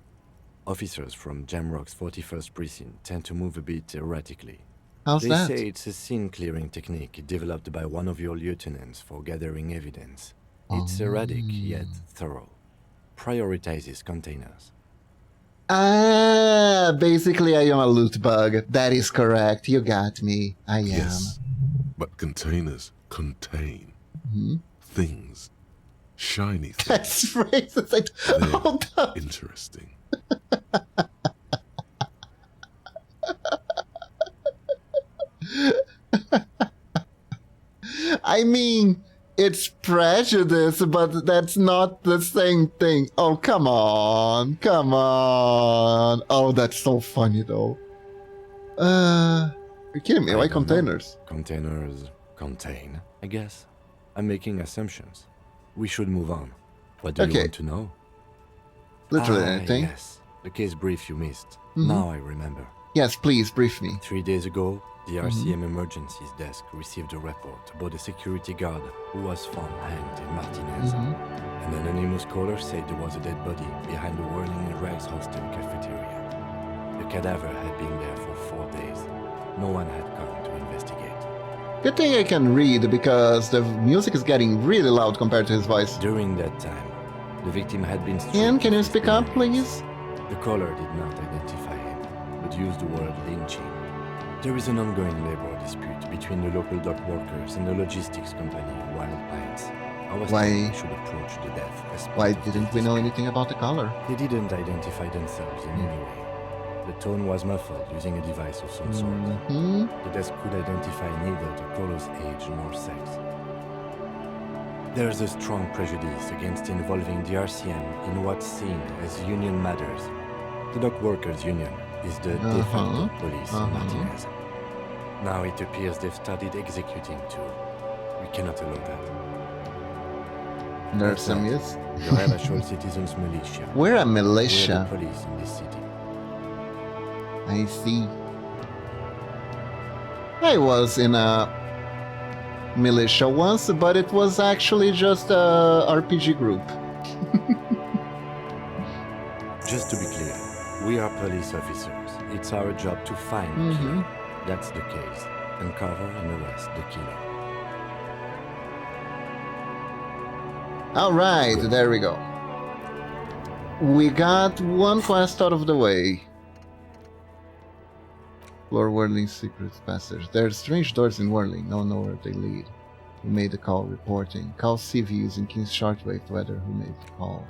Officers from Jamrock's 41st Precinct tend to move a bit erratically. How's They that? say it's a scene-clearing technique developed by one of your lieutenants for gathering evidence. It's erratic, yet thorough. Prioritizes containers. Basically I am a loot bug. That is correct. You got me. I am. Yes, but containers contain things. Shiny things. That's racist. Hold up. Interesting. I mean, it's prejudice, but that's not the same thing. Oh, come on. Come on. Oh, that's so funny, though. You're kidding me. I Why don't know. containers? Containers contain, I guess. I'm making assumptions. We should move on. What do you Okay. want to know? Literally anything. Yes. The case brief you missed. Mhm. Now I remember. Yes, please, brief me. 3 days ago, the RCM Emergencies Desk received a report about a security guard who was found hanged in Martinez. An anonymous caller said there was a dead body behind the Whirling Rags Hostel cafeteria. The cadaver had been there for 4 days. No one had come to investigate. Good thing I can read because the music is getting really loud compared to his voice. During that time, the victim had been stripped Ian, can of you his speak up, belongings. please? The caller did not identify him, but used the word lynching. There is an ongoing labor dispute between the local dock workers and the logistics company Wild Pines. I was Why- told we should approach the death as part Why of this didn't we know dispute. anything about the color? They didn't identify themselves in any way. The tone was muffled using a device of some sort. Hmm? The desk could identify neither the caller's age nor sex. There's a strong prejudice against involving the RCM in what's seen as union matters. The dock workers' union is the de facto police in Martinez. Now it appears they've started executing too. We cannot allow that. There's That's some right. use. You're a Shore Citizens Militia. We're a We're militia. the police in this city. I see. I was in a militia once, but it was actually just a RPG group. Just to be clear, we are police officers. It's our job to find the killer. That's the case. Uncover and arrest the killer. Alright, there we go. We got one quest out of the way. Explore Whirling Secrets Passage. There are strange doors in Whirling. No one knows where they lead. Who made the call reporting? Call CV using King's Shortwave to whether who made the call.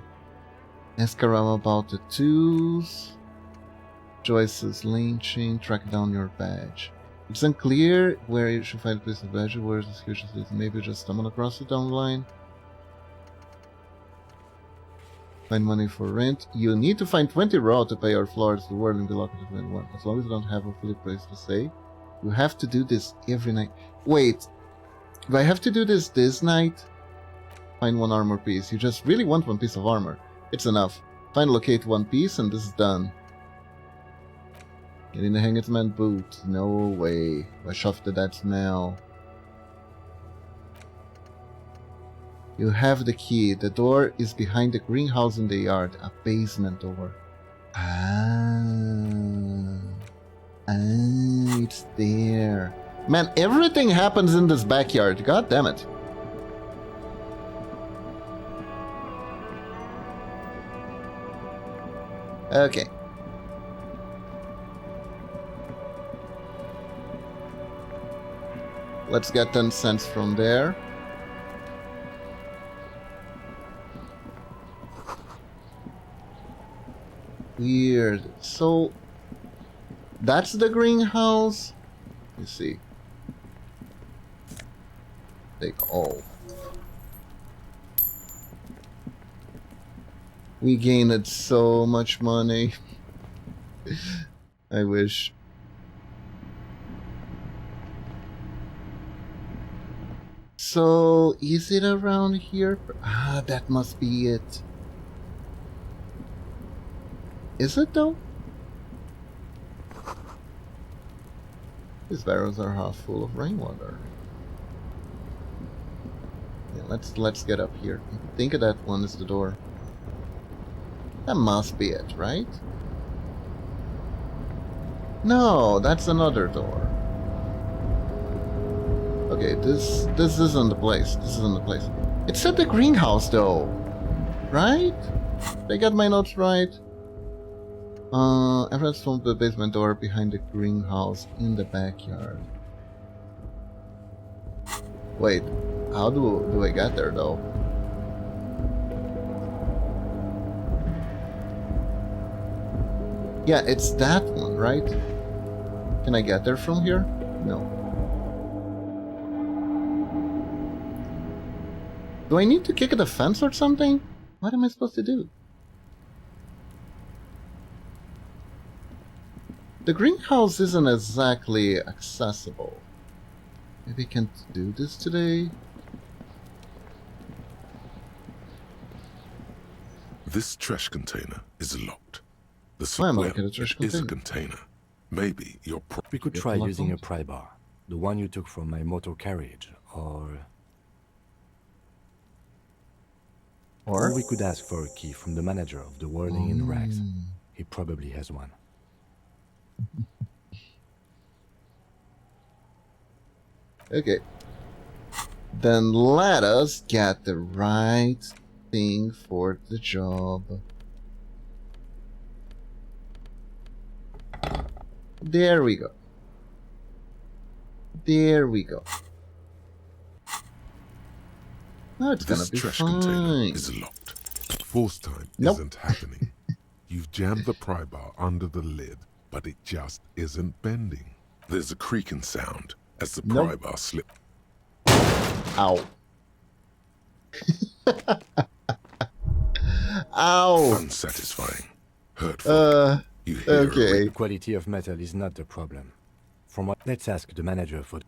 Ask around about the tools. Joyce's lane chain, track down your badge. It's unclear where you should find a place of badge, where is this huge is. Maybe just stumble across it down the line. Find money for rent. You need to find 20 raw to pay your floors. The world will be locked at 21. As long as you don't have a fully place to stay, you have to do this every night. Wait, do I have to do this night? Find 1 armor piece. You just really want 1 piece of armor. It's enough. Find locate 1 piece and this is done. Get in the Hangman boot. No way. Wash off the dead smell. You have the key. The door is behind the greenhouse in the yard. A basement door. It's there. Man, everything happens in this backyard. God damn it. Okay. Let's get 10 cents from there. Weird. So, that's the greenhouse? You see. Take all. We gained so much money. I wish. So, is it around here? Ah, that must be it. Is it though? These barrels are half full of rainwater. Yeah, let's get up here. I think that one is the door. That must be it, right? No, that's another door. Okay, this isn't the place. This isn't the place. It's at the greenhouse though, right? Did I got my notes right? Entrance from the basement door behind the greenhouse in the backyard. Wait, how do I get there though? Yeah, it's that one, right? Can I get there from here? No. Do I need to kick the fence or something? What am I supposed to do? The greenhouse isn't exactly accessible. Maybe I can't do this today? This trash container is locked. The Why am I well, looking at a trash is a container? container. Maybe your We could try using a pry bar. The one you took from my motor carriage, or we could ask for a key from the manager of the Whirling in Rags. He probably has one. Okay. Then let us get the right thing for the job. There we go. There we go. Oh, it's gonna This be trash fine. container is locked. Force time isn't happening. You've jammed the pry bar under the lid, but it just isn't bending. There's a creaking sound as the pry bar slips. Ow. Ow. Unsatisfying. Hurtful. You hear okay. The quality of metal is not the problem. From what, let's ask the manager for.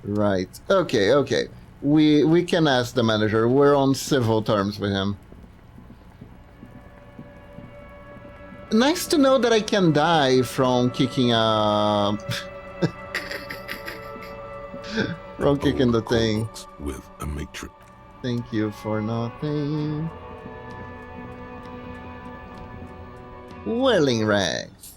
Right. Okay, okay. We can ask the manager. We're on civil terms with him. Nice to know that I can die from kicking from kicking the thing. With a matrix. Thank you for nothing. Whirling Rags.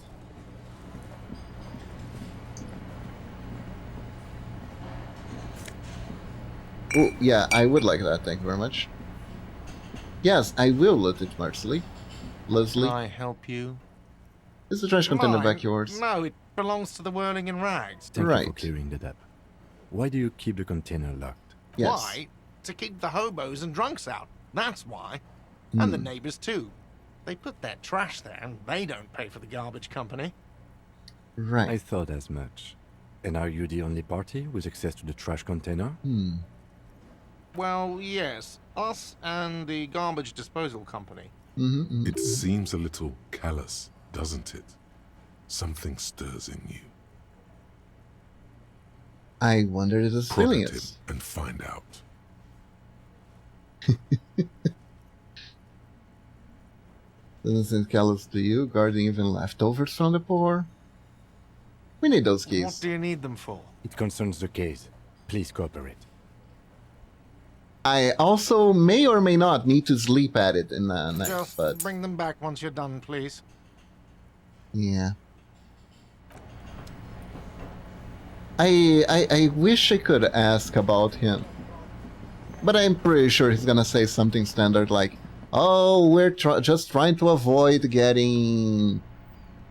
Oh, yeah, I would like that. Thank you very much. Yes, I will loot it, Marsley. Leslie. Can I help you? Is the trash container Mine? back yours? No, it belongs to the Whirling in Rags. Thank you for clearing that up. Why do you keep the container locked? Yes. Why? To keep the hobos and drunks out. That's why. And the neighbors too. They put their trash there and they don't pay for the garbage company. Right. I thought as much. And are you the only party with access to the trash container? Well, yes. Us and the garbage disposal company. It seems a little callous, doesn't it? Something stirs in you. I wonder if this feeling Prod him is. and find out. Doesn't seem callous to you, guarding even leftovers from the poor. We need those keys. What do you need them for? It concerns the case. Please cooperate. I also may or may not need to sleep at it in the night, Just but bring them back once you're done, please. yeah. I wish I could ask about him, but I'm pretty sure he's gonna say something standard like, "Oh, we're just trying to avoid getting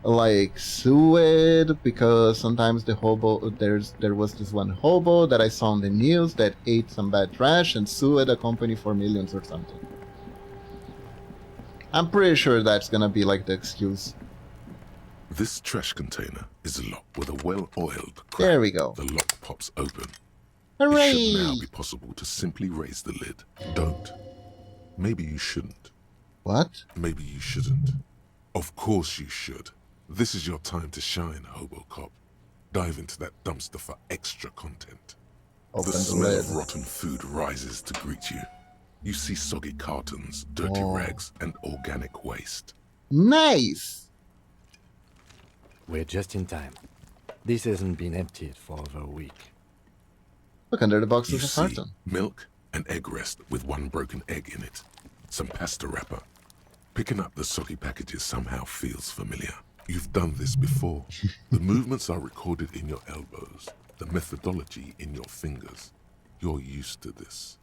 like sued because sometimes the hobo there was this one hobo that I saw on the news that ate some bad trash and sued a company for millions or something." I'm pretty sure that's gonna be like the excuse. This trash container is locked with a well-oiled crack. There we go. The lock pops open. Hooray! It should now be possible to simply raise the lid. Don't. Maybe you shouldn't. What? Maybe you shouldn't. Of course you should. This is your time to shine, Hobo Cop. Dive into that dumpster for extra content. Open The the smell lid. of rotten food rises to greet you. You see soggy cartons, dirty rags, and organic waste. Nice! We're just in time. This hasn't been emptied for over a week. Look under the box You of a see carton. milk and egg rest with one broken egg in it. Some pasta wrapper. Picking up the soggy packages somehow feels familiar. You've done this before. The movements are recorded in your elbows. The methodology in your fingers. You're used to this.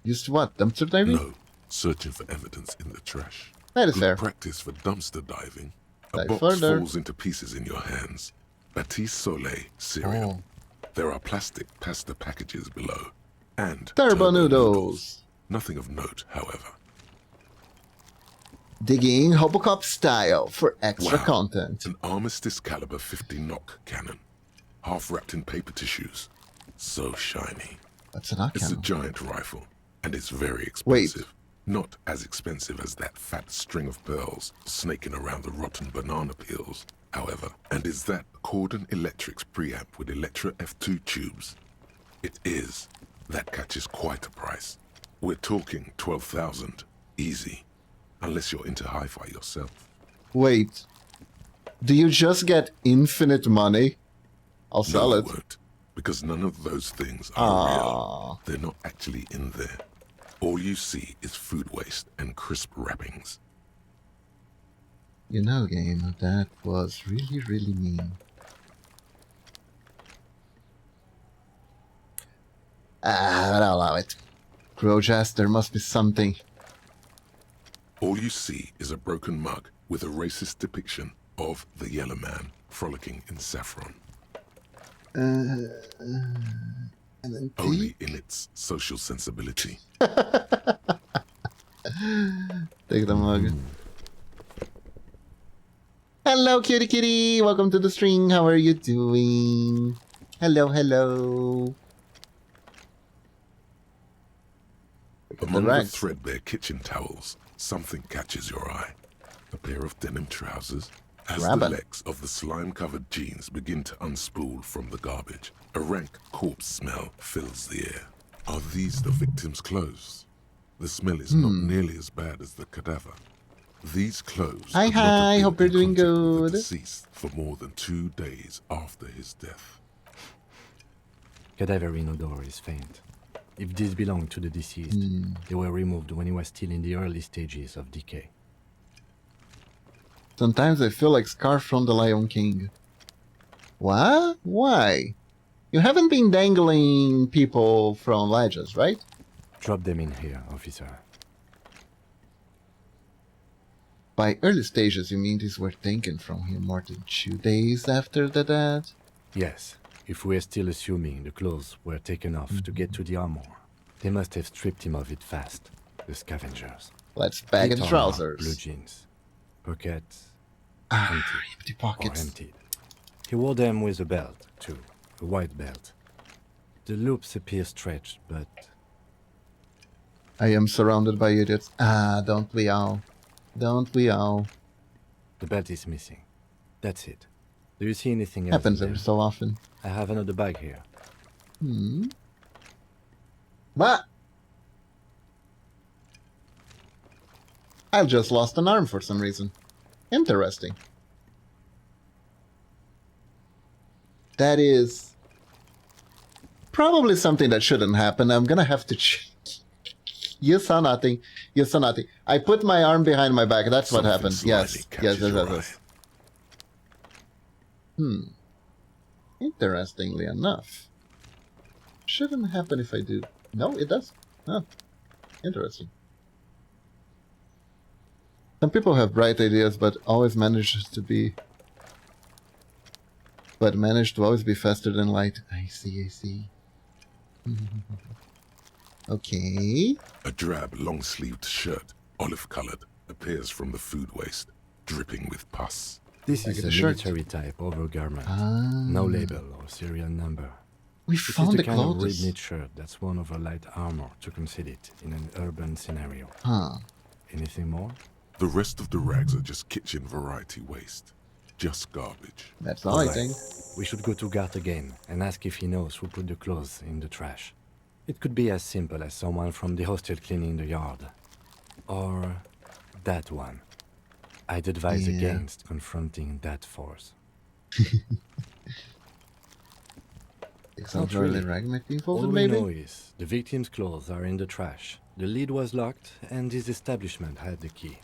Used to what? Dumpster diving? No, searching for evidence in the trash. That is Good fair. practice for dumpster diving. A Dive box further. falls into pieces in your hands. Batiste Soleil cereal. There are plastic pasta packages below. And Turbo noodles. Nothing of note, however. Digging Hobocop style for extra Wow. content. An Armistice caliber 50 knock cannon. Half wrapped in paper tissues. So shiny. That's an knock It's a cannon. giant rifle, and it's very Wait. expensive. Not as expensive as that fat string of pearls snaking around the rotten banana peels, however. And is that Cordon Electric's preamp with Electra F2 tubes? It is. That catches quite a price. We're talking 12,000. Easy. Unless you're into hi-fi yourself. Wait. Do you just get infinite money? I'll sell No, it. you won't, because none of those things are real. They're not actually in there. All you see is food waste and crisp wrappings. You know, game, that was really, really mean. But I'll allow it. Grojast, there must be something. All you see is a broken mug with a racist depiction of the yellow man frolicking in saffron. And then Only in its social sensibility. Take the mug. Hello, cutie kitty. Welcome to the stream. How are you doing? Hello, hello. Among the rags. threadbare kitchen towels, something catches your eye. A pair of denim trousers. As Grab the it. legs of the slime-covered jeans begin to unspool from the garbage, a rank corpse smell fills the air. Are these the victim's clothes? The smell is not nearly as bad as the cadaver. These clothes Hi, could not have hi, been hope you're in doing contact with good. the deceased for more than 2 days after his death. Cadaver odor is faint. If these belong to the deceased, they were removed when he was still in the early stages of decay. Sometimes I feel like Scarf from the Lion King. What? Why? You haven't been dangling people from ledges, right? Drop them in here, officer. By early stages, you mean these were taken from him more than 2 days after the death? Yes, if we're still assuming the clothes were taken off to get to the armor, they must have stripped him of it fast, the scavengers. Let's bag Plate the armor, trousers. Blue jeans. Pockets. Empty pockets. Or emptied. He wore them with a belt, too. A white belt. The loops appear stretched, but... I am surrounded by idiots. Don't we all? Don't we all? The belt is missing. That's it. Do you see anything else? Happens every so often. I have another bag here. What? I just lost an arm for some reason. Interesting. That is probably something that shouldn't happen. I'm gonna have to check. You saw nothing. You saw nothing. I put my arm behind my back. That's what happened. Yes. Yes. Interestingly enough. Shouldn't happen if I do. No, it does. Huh. Interesting. Some people have bright ideas, but manage to always be faster than light. I see. Okay. A drab, long-sleeved shirt, olive-colored, appears from the food waste, dripping with pus. This is a military type overgarment. No label or serial number. We This found is the the kind of clothes. rib-knit shirt that's worn over light armor to conceal it in an urban scenario. Anything more? The rest of the rags are just kitchen variety waste. Just garbage. That's all I think. We should go to Gart again and ask if he knows who put the clothes in the trash. It could be as simple as someone from the hostel cleaning the yard. Or that one. I'd advise against confronting that force. Sounds really rag might be involved, All we maybe? know is the victim's clothes are in the trash. The lid was locked and his establishment had the key.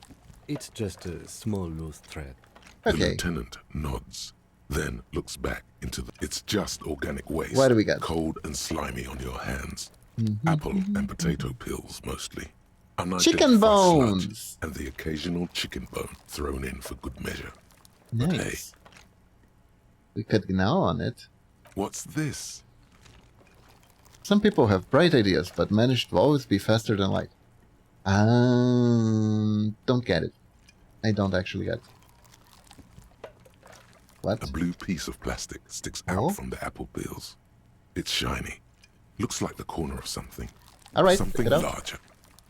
It's just a small loose thread. The lieutenant nods, then looks back into the... It's just organic waste. What do we got? Cold and slimy on your hands. Apple and potato peels, mostly. Chicken bones! Sludge, and the occasional chicken bone thrown in for good measure. Nice. But hey, we could gnaw on it. What's this? Some people have bright ideas, but manage to always be faster than light. Don't get it. I don't actually get it. What? A blue piece of plastic sticks out from the apple peels. It's shiny. Looks like the corner of something. Alright, something pick it up. larger.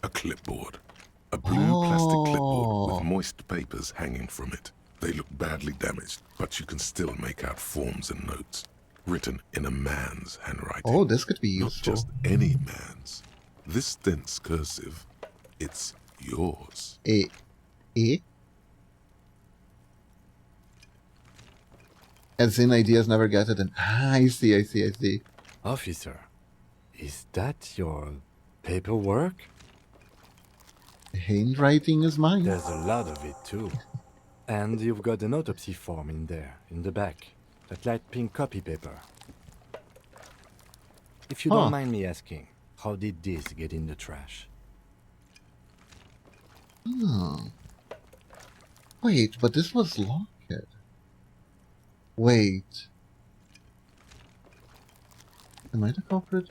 A clipboard. A blue plastic clipboard with moist papers hanging from it. They look badly damaged, but you can still make out forms and notes. Written in a man's handwriting. Oh, this could be useful. Not just any man's. This dense cursive, it's yours. As in ideas never get it, and I see. Officer, is that your paperwork? Handwriting is mine. There's a lot of it, too. And you've got an autopsy form in there, in the back. That light pink copy paper. If you don't mind me asking, how did this get in the trash? Wait, but this was locked. Wait. Am I the culprit?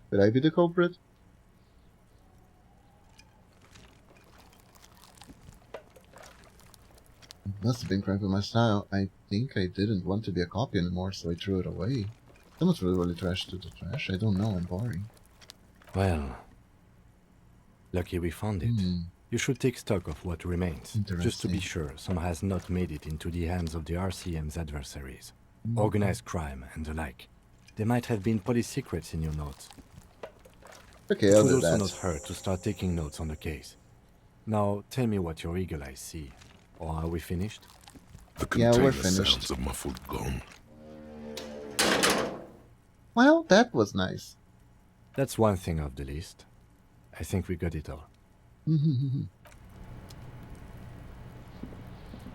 Could I be the culprit? Must have been cramping my style. I think I didn't want to be a copy anymore, so I threw it away. Someone's really trashed to the trash. I don't know, I'm boring. Well, lucky we found it. You should take stock of what remains, just to be sure some has not made it into the hands of the RCM's adversaries. Organized crime and the like. There might have been police secrets in your notes. Okay, It I'll would do also that. not hurt to start taking notes on the case. Now, tell me what your eagle eyes see. Or are we finished? The Yeah, we're container finished. sounds a muffled gong. Well, that was nice. That's one thing off the list. I think we got it all.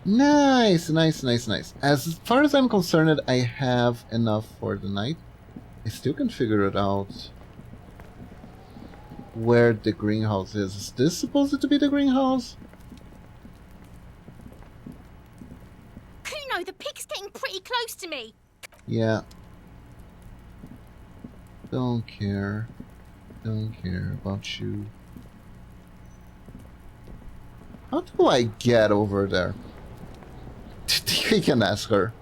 Nice. As far as I'm concerned, I have enough for the night. I still can figure it out where the greenhouse is. Is this supposed to be the greenhouse? Kuno, the pig's getting pretty close to me. Yeah. Don't care. Don't care about you. How What do I get over there? We can ask her.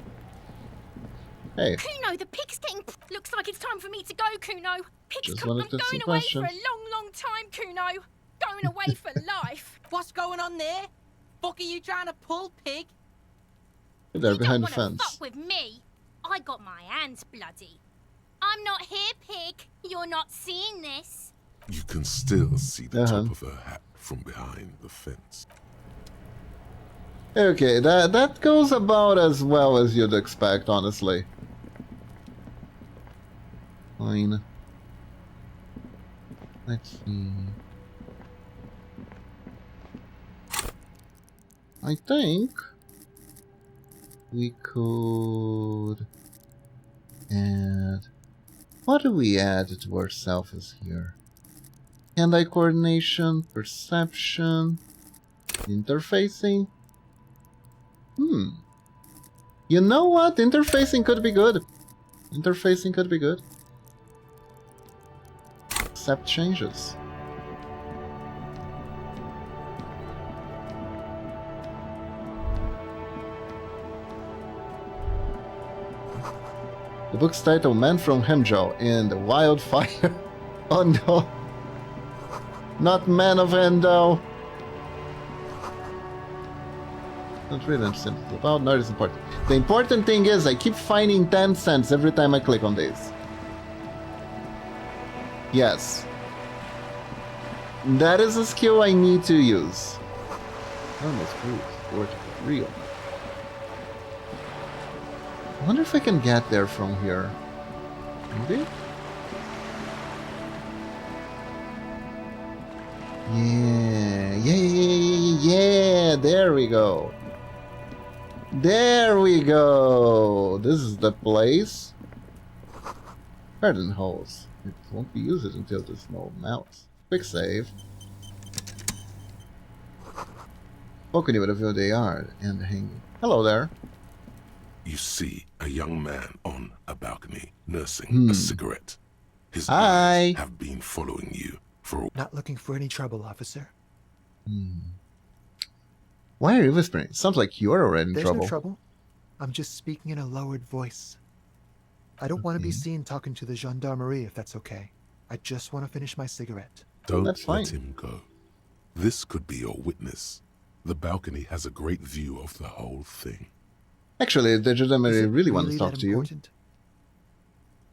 Hey. Kuno, the pig's getting... Looks like it's time for me to go, Kuno. Just I'm wanted to going ask away some for a questions. long time, Kuno. Going away for life. What's going on there? Fuck are you trying to pull, pig? They're behind the You don't want to fence. fuck with me. I got my hands bloody. I'm not here, pig. You're not seeing this. You can still see the top of her hat from behind the fence. Okay, that goes about as well as you'd expect, honestly. Fine. Let's see. I think we could add... What do we add to ourselves here? Hand-eye coordination, perception, interfacing. You know what? Interfacing could be good. Interfacing could be good. Accept changes. The book's title, Man from Hemjo in the Wildfire. Oh no. Not Man of Endo. Not really interesting. Well, not as important. The important thing is I keep finding 10 cents every time I click on these. Yes. That is a skill I need to use. Almost proof. Real. I wonder if I can get there from here. Maybe? Yeah, there we go. There we go. This is the place. Garden hose. It won't be used until there's no mouse. Quick save. Balcony with a view of the yard and the hanging. Hello there. You see a young man on a balcony nursing a cigarette. His eyes have been following you for... Not looking for any trouble, officer. Why are you whispering? Sounds like you're already in There's trouble. no trouble. I'm just speaking in a lowered voice. I don't want to be seen talking to the gendarmerie if that's okay. I just want to finish my cigarette. Don't let him go. This could be your witness. The balcony has a great view of the whole thing. Actually, the gendarmerie really wants to talk to you.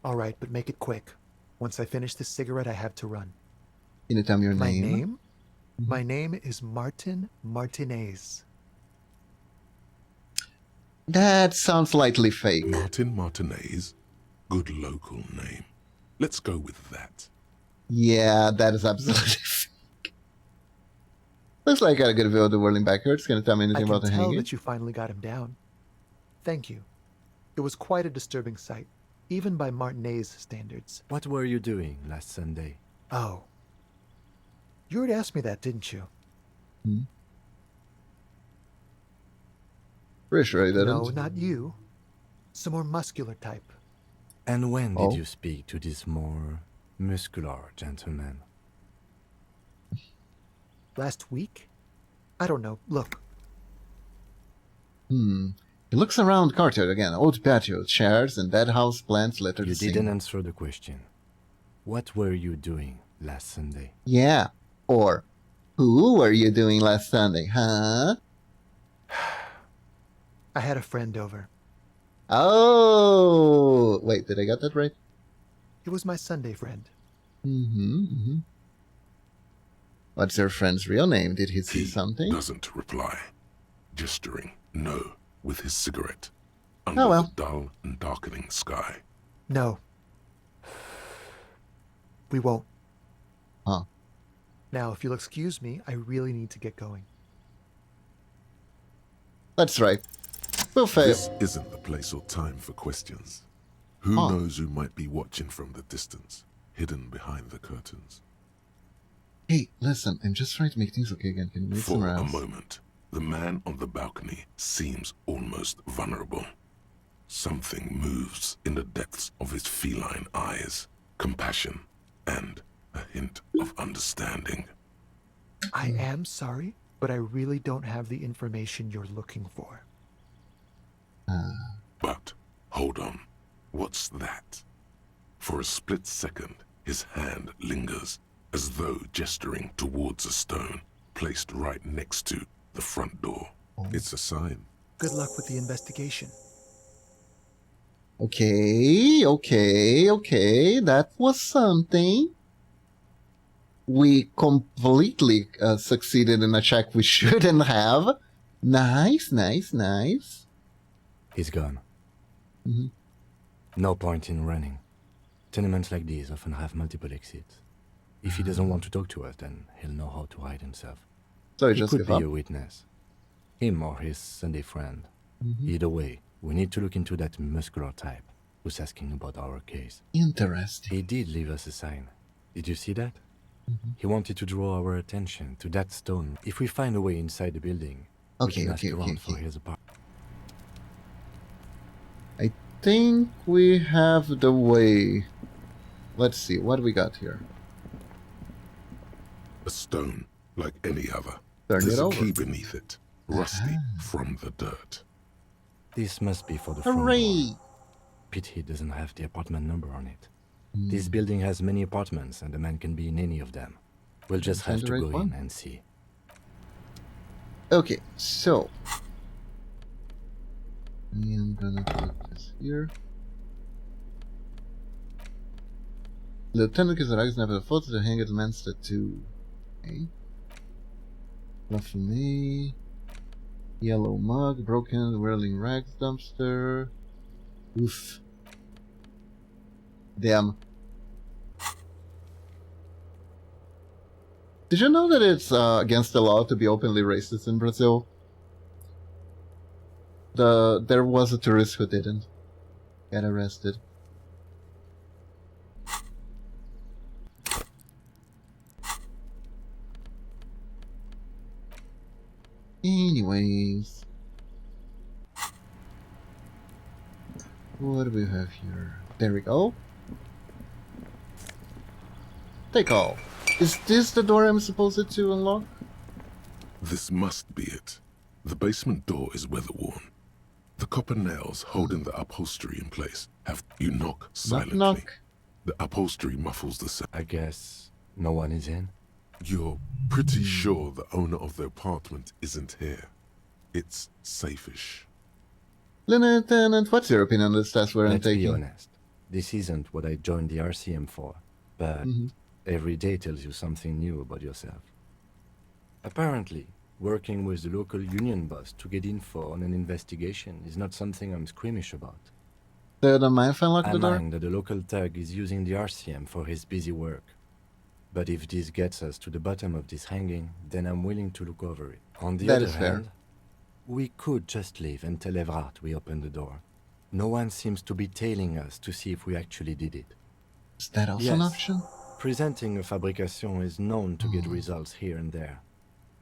All right, but make it quick. Once I finish this cigarette, I have to run. Can you tell me your My name? name? My name is Martin Martinez. That sounds slightly fake. Martin Martinez? Good local name. Let's go with that. Yeah, that is absolutely fake. Looks like I got a good view of the whirling backwards. Can you tell me anything about the I can tell hanging? that you finally got him down. Thank you. It was quite a disturbing sight, even by Martinez standards. What were you doing last Sunday? Oh. You already asked me that, didn't you? Pretty sure I didn't. No, not you. Some more muscular type. And when did you speak to this more muscular gentleman? Last week? I don't know. Look. He looks around courtyard again. Old patio, chairs, and dead house plants litter the You scene. didn't answer the question. What were you doing last Sunday? Yeah. Or, who were you doing last Sunday, huh? I had a friend over. Oh! Wait, did I get that right? He was my Sunday friend. What's your friend's real name? Did he see something? Doesn't reply. Gesturing no with his cigarette. Under the dull and darkening sky. No. We won't. Huh. Now, if you'll excuse me, I really need to get going. That's right. We'll fail. This isn't the place or time for questions. Who knows who might be watching from the distance, hidden behind the curtains? Hey, listen, I'm just trying to make things okay again. Can you make some For a rounds? moment, the man on the balcony seems almost vulnerable. Something moves in the depths of his feline eyes. Compassion and a hint of understanding. I am sorry. but I really don't have the information you're looking for. But, hold on. What's that? For a split second, his hand lingers, as though gesturing towards a stone placed right next to the front door. It's a sign. Good luck with the investigation. Okay, that was something. We completely succeeded in a check we shouldn't have. Nice. He's gone. No point in running. Tenements like these often have multiple exits. If he doesn't want to talk to us, then he'll know how to hide himself. So he just could give be up? a witness. Him or his Sunday friend. Either way, we need to look into that muscular type who's asking about our case. Interesting. He did leave us a sign. Did you see that? He wanted to draw our attention to that stone. If we find a way inside the building, we can ask around for his apartment. I think we have the way. Let's see, what we got here? A stone, like any other. Turn There's it a over. key beneath it, rusty from the dirt. This must be for the front Hooray! door. Pity doesn't have the apartment number on it. This building has many apartments, and the man can be in any of them. We'll just have to go in and see. Okay, so I am gonna put this here. Lieutenant Kizaragi snapped a photo to hang at the man's tattoo. Okay. Blasphemy. Yellow mug, broken, whirling rags dumpster. Oof. Damn. Did you know that it's against the law to be openly racist in Brazil? There was a tourist who didn't get arrested. Anyways, what do we have here? There we go. Take all. Is this the door I'm supposed to unlock? This must be it. The basement door is weather-worn. The copper nails holding the upholstery in place have you knock silently. Knock. The upholstery muffles the sound. I guess no one is in? You're pretty sure the owner of the apartment isn't here. It's safe-ish. Lieutenant, what's your opinion on this test we're Let's be taking? honest. This isn't what I joined the RCM for, but every day tells you something new about yourself. Apparently, working with the local union boss to get info on an investigation is not something I'm squeamish about. Don't mind if I lock I the door? mind that the local thug is using the RCM for his busy work. But if this gets us to the bottom of this hanging, then I'm willing to look over it. On the That other is fair. hand, we could just leave and tell Evrat we opened the door. No one seems to be tailing us to see if we actually did it. Is that also an option? Presenting a fabrication is known to get results here and there.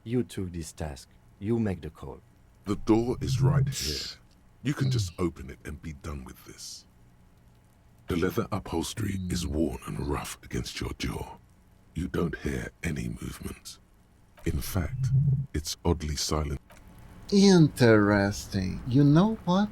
You took this task. You make the call. The door is right here. You can just open it and be done with this. The leather upholstery is worn and rough against your jaw. You don't hear any movement. In fact, it's oddly silent. Interesting. You know what?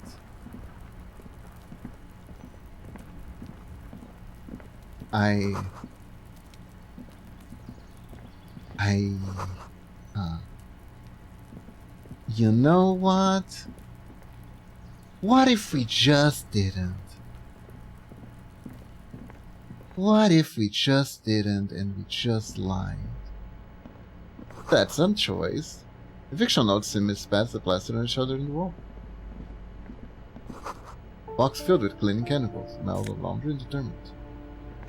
You know what? What if we just didn't? What if we just didn't and we just lied? That's a choice. Eviction notes seem misspelled the plastered on each other in the wall. Box filled with cleaning chemicals, smell of laundry and detergent.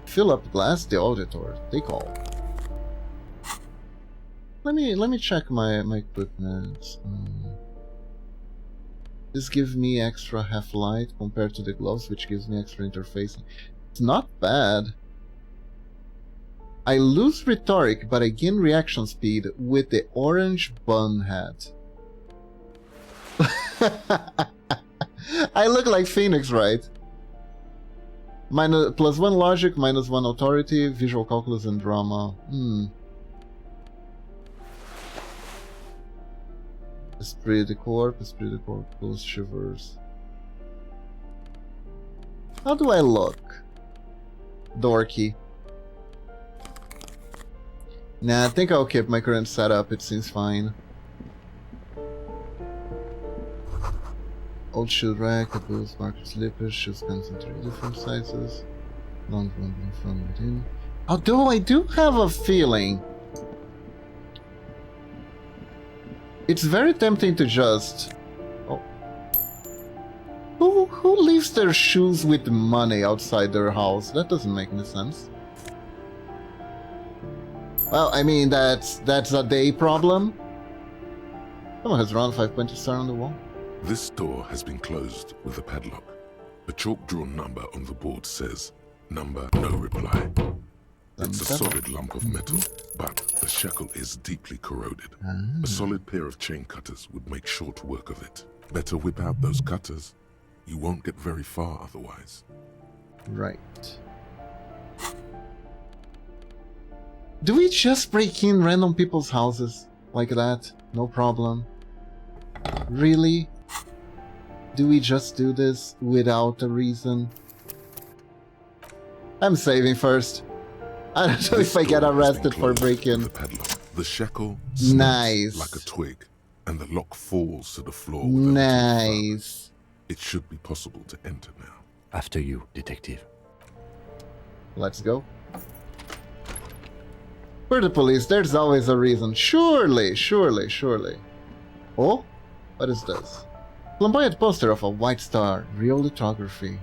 Fill up glass, the auditor. Take all. Let me check my equipment. This gives me extra half light compared to the gloves, which gives me extra interfacing. It's not bad. I lose rhetoric, but I gain reaction speed with the orange bun hat. I look like Phoenix, right? +1 logic, -1 authority, visual calculus and drama. Esprit de Corps, Close Shivers. How do I look? Dorky. Nah, I think I'll keep my current setup, it seems fine. Old shoe rack, a boots, marker slippers, shoes pants in 3 different sizes. Long from within. Although I do have a feeling it's very tempting to just... Oh. Who leaves their shoes with money outside their house? That doesn't make any sense. Well, I mean, that's a day problem. Someone has drawn 5-pointed star on the wall. This door has been closed with a padlock. A chalk-drawn number on the board says, number no reply. It's a solid lump of metal, but the shackle is deeply corroded. A solid pair of chain cutters would make short work of it. Better whip out those cutters. You won't get very far otherwise. Right. Do we just break in random people's houses like that? No problem. Really? Do we just do this without a reason? I'm saving first. I don't know if I get arrested for breaking. The shackle nice. Like a twig, and the lock falls to the floor. Nice. It should be possible to enter now. After you, detective. Let's go. For the police, there's always a reason. Surely, surely, surely. Oh? What is this? Flamboyant poster of a white star. Real lithography.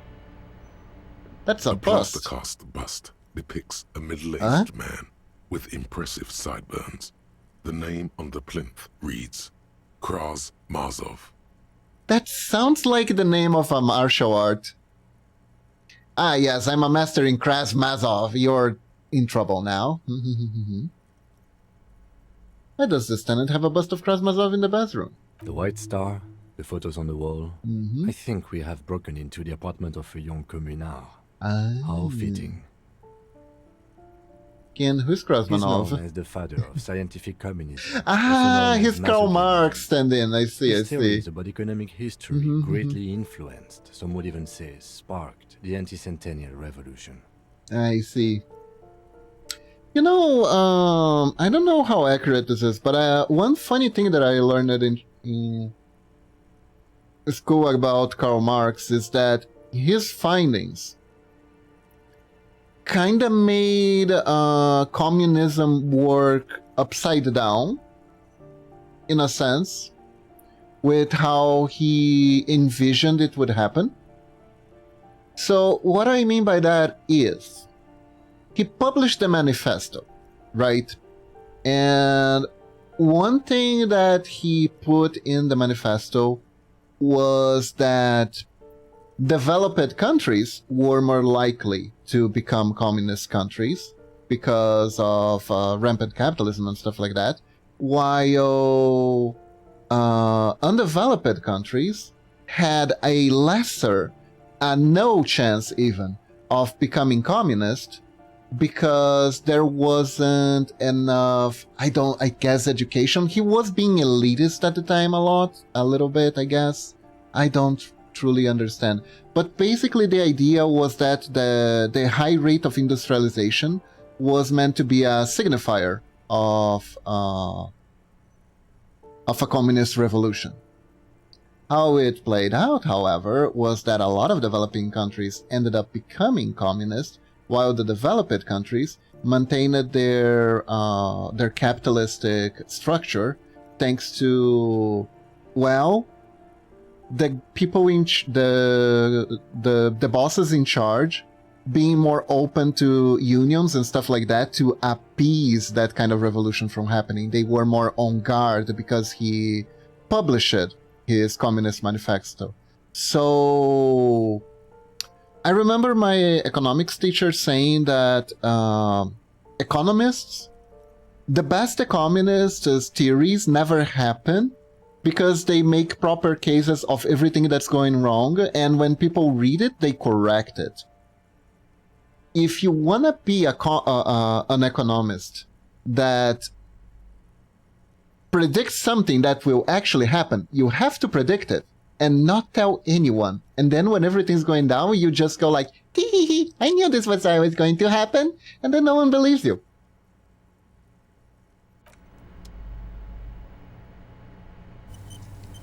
That's a bust. A plaster-cast bust depicts a middle-aged man with impressive sideburns. The name on the plinth reads Kraz Mazov. That sounds like the name of a martial art. Ah, yes, I'm a master in Kraz Mazov. You're in trouble now. Why does this tenant have a bust of Kraz Mazov in the bathroom? The white star, the photos on the wall. I think we have broken into the apartment of a young communard. How fitting. Again, who's Kraz Mazov? He's known as the father of scientific communism. He's Karl Marx stand-in. I see, His I see. theories about economic history greatly influenced, some would even say sparked, the anti-centennial revolution. I see. You know, I don't know how accurate this is, but one funny thing that I learned in school about Karl Marx is that his findings kind of made communism work upside down, in a sense, with how he envisioned it would happen. So what I mean by that is, he published the manifesto, right? And one thing that he put in the manifesto was that developed countries were more likely to become communist countries because of rampant capitalism and stuff like that, while undeveloped countries had a no chance even of becoming communist because there wasn't enough, I guess, education. He was being elitist at the time a little bit, I guess. I don't truly understand. But basically the idea was that the high rate of industrialization was meant to be a signifier of a communist revolution. How it played out, however, was that a lot of developing countries ended up becoming communist, while the developed countries maintained their capitalistic structure thanks to, well, the people the bosses in charge being more open to unions and stuff like that to appease that kind of revolution from happening. They were more on guard because he published his Communist Manifesto. So I remember my economics teacher saying that economists, the best economists' theories never happen because they make proper cases of everything that's going wrong, and when people read it, they correct it. If you want to be an economist that predict something that will actually happen, you have to predict it and not tell anyone. And then when everything's going down, you just go like, hee hee hee, I knew this was always going to happen, and then no one believes you.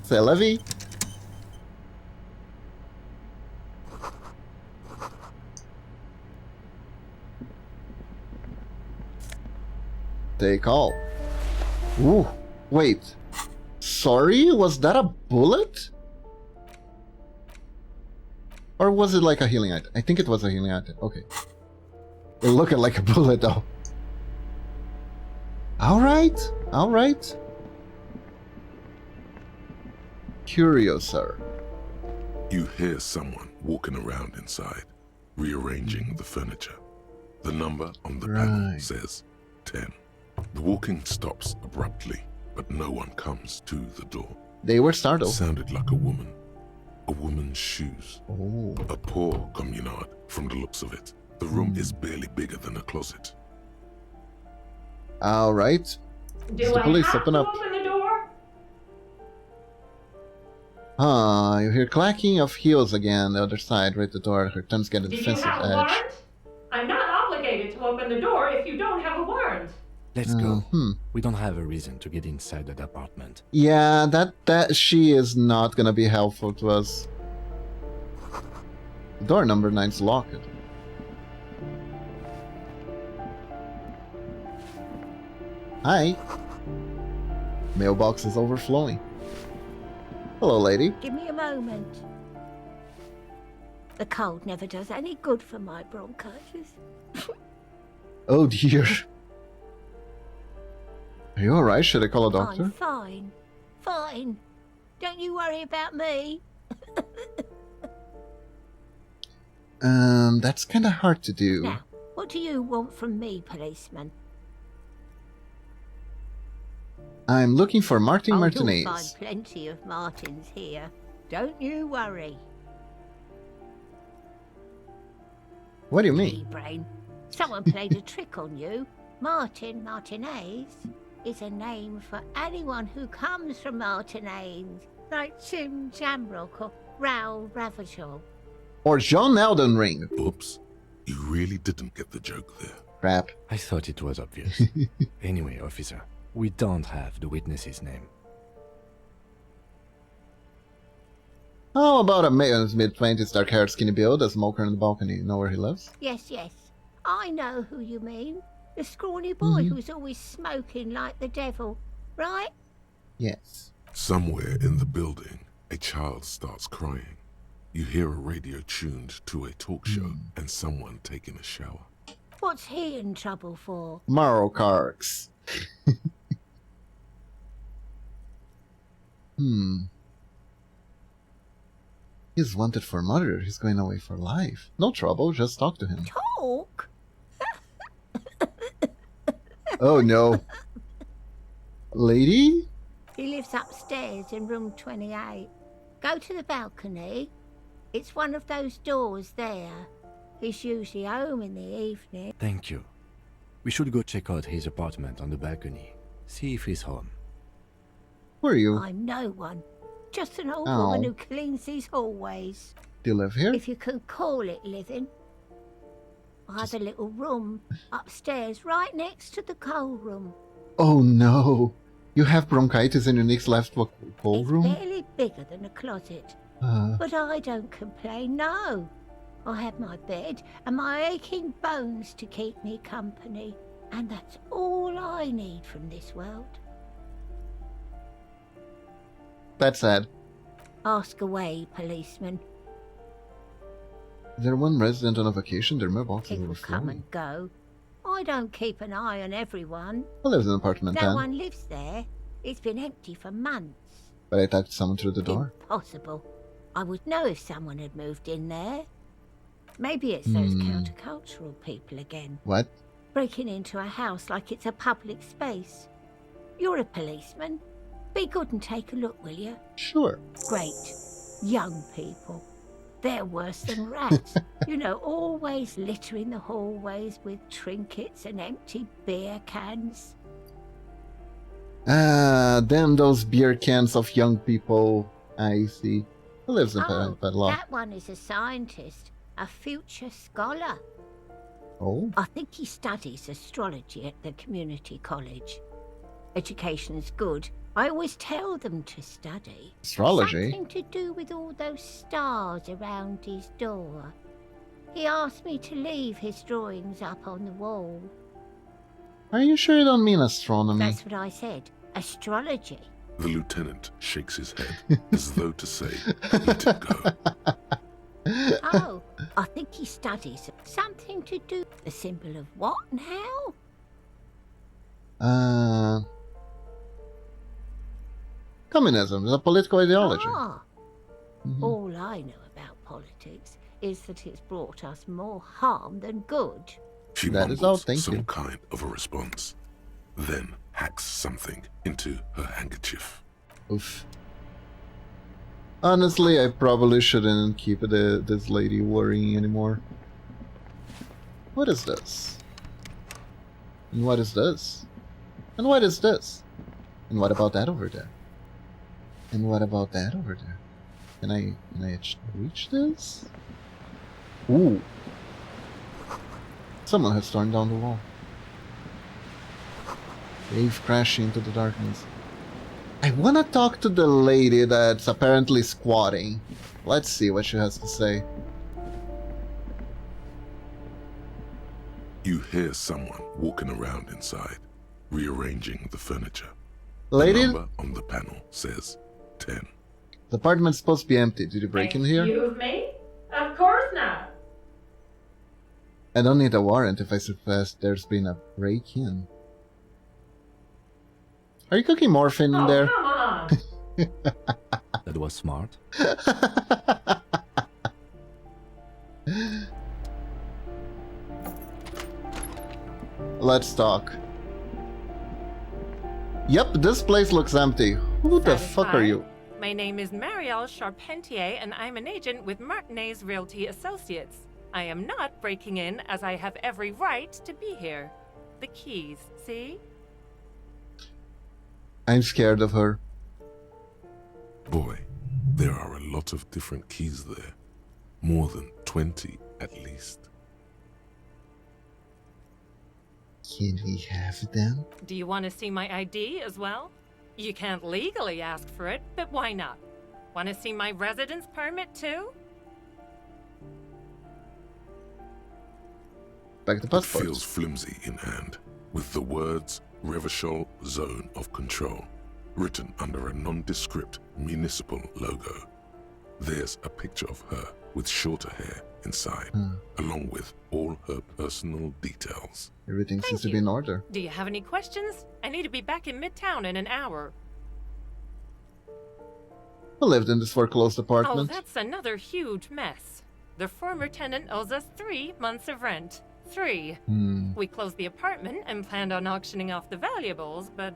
C'est la vie. Take all. Ooh, wait. Sorry, was that a bullet? Or was it like a healing item? I think it was a healing item. Okay. It looked like a bullet though. Alright, alright. Curious, sir. You hear someone walking around inside, rearranging the furniture. The number on the panel says 10. The walking stops abruptly, but no one comes to the door. They were startled. It sounded like a woman. A woman's shoes. Oh. A poor communard, from the looks of it. The room is barely bigger than a closet. All right. Do the police I have open to up. open the door? You hear clacking of heels again. The other side, right at the door. Her tongue's got a Do you defensive have a edge. warrant? I'm not obligated to open the door if you don't have a warrant. Let's go. We don't have a reason to get inside that apartment. Yeah, that she is not gonna be helpful to us. Door number 9's locked. Hi. Mailbox is overflowing. Hello, lady. Give me a moment. The cold never does any good for my bronchitis. Oh dear. Are you alright? Should I call a doctor? I'm fine. Fine. Don't you worry about me. That's kind of hard to do. Now, what do you want from me, policeman? I'm looking for Martin You'll Martinez. find plenty of Martins here. Don't you worry. What do you mean? Brain. Someone played a trick on you. Martin Martinez is a name for anyone who comes from Martinez, like Jim Jamrock or Raoul Ravachol. Or John Elden Ring. Oops. You really didn't get the joke there. Crap. I thought it was obvious. Anyway, officer, we don't have the witness's name. How about a mid-20s, dark-haired, skinny build, a smoker on the balcony? You know where he lives? Yes, yes. I know who you mean. The scrawny boy who's always smoking like the devil, right? Yes. Somewhere in the building, a child starts crying. You hear a radio tuned to a talk show and someone taking a shower. What's he in trouble for? Mario Karts. He's wanted for murder. He's going away for life. No trouble, just talk to him. Talk? Oh no. Lady? He lives upstairs in room 28. Go to the balcony. It's one of those doors there. He's usually home in the evening. Thank you. We should go check out his apartment on the balcony. See if he's home. Who are you? I'm no one. Just an old woman who cleans these hallways. Do you live here? If you can call it living. I had a little room upstairs right next to the coal room. Oh no. You have bronchitis and your next left coal room? Barely bigger than a closet. But I don't complain, no. I have my bed and my aching bones to keep me company. And that's all I need from this world. That's sad. Ask away, policeman. Is there one resident on a vacation? Their mailbox is People come overflowing. and go. I don't keep an eye on everyone. I live in an apartment No 10. one lives there. It's been empty for months. But I talked to someone through the door. Impossible. I would know if someone had moved in there. Maybe it's those countercultural people again. What? Breaking into a house like it's a public space. You're a policeman. Be good and take a look, will you? Sure. Great. Young people. They're worse than rats. You know, always littering the hallways with trinkets and empty beer cans. Then those beer cans of young people. I see. Who lives in Padlock? That one is a scientist, a future scholar. Oh? I think he studies astrology at the community college. Education is good. I always tell them to study. Astrology? Something to do with all those stars around his door. He asked me to leave his drawings up on the wall. Are you sure you don't mean astronomy? That's what I said. Astrology. The lieutenant shakes his head as though to say, let it go. Oh, I think he studies something to do with the symbol of what and how? Communism is a political ideology. All I know about politics is that it's brought us more harm than good. She mumbles some kind of a response, then hacks something into her handkerchief. Oof. Honestly, I probably shouldn't keep this lady worrying anymore. What is this? And what is this? And what is this? And what about that over there? And what about that over there? Can I reach this? Ooh. Someone has torn down the wall. Wave crashing into the darkness. I wanna talk to the lady that's apparently squatting. Let's see what she has to say. You hear someone walking around inside, rearranging the furniture. Lady? The number on the panel says 10. The apartment's supposed to be empty. Did you break in here? Excuse me? Of course not. I don't need a warrant if I suggest there's been a break-in. Are you cooking morphine in there? Come on. That was smart. Let's talk. Yep, this place looks empty. Who the fuck are you? My name is Marielle Charpentier, and I'm an agent with Martinez Realty Associates. I am not breaking in, as I have every right to be here. The keys, see? I'm scared of her. Boy, there are a lot of different keys there. More than 20 at least. Can we have them? Do you want to see my ID as well? You can't legally ask for it, but why not? Want to see my residence permit too? Back to It passport. feels flimsy in hand, with the words Revachol Zone of Control written under a nondescript municipal logo. There's a picture of her with shorter hair inside, along with all her personal details. Everything seems to be in order. Do you have any questions? I need to be back in Midtown in an hour. Who lived in this foreclosed Oh, apartment? that's another huge mess. The former tenant owes us 3 months of rent. 3. We closed the apartment and planned on auctioning off the valuables, but...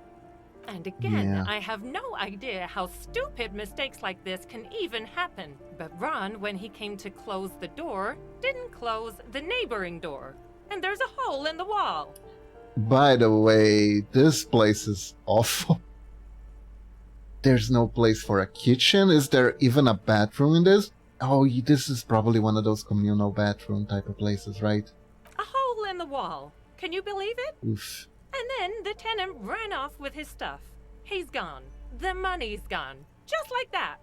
And again, Yeah. I have no idea how stupid mistakes like this can even happen. But Ron, when he came to close the door, didn't close the neighboring door. And there's a hole in the wall. By the way, this place is awful. There's no place for a kitchen. Is there even a bathroom in this? Oh, this is probably one of those communal bathroom type of places, right? A hole in the wall. Can you believe it? Oof. And then the tenant ran off with his stuff. He's gone. The money's gone. Just like that.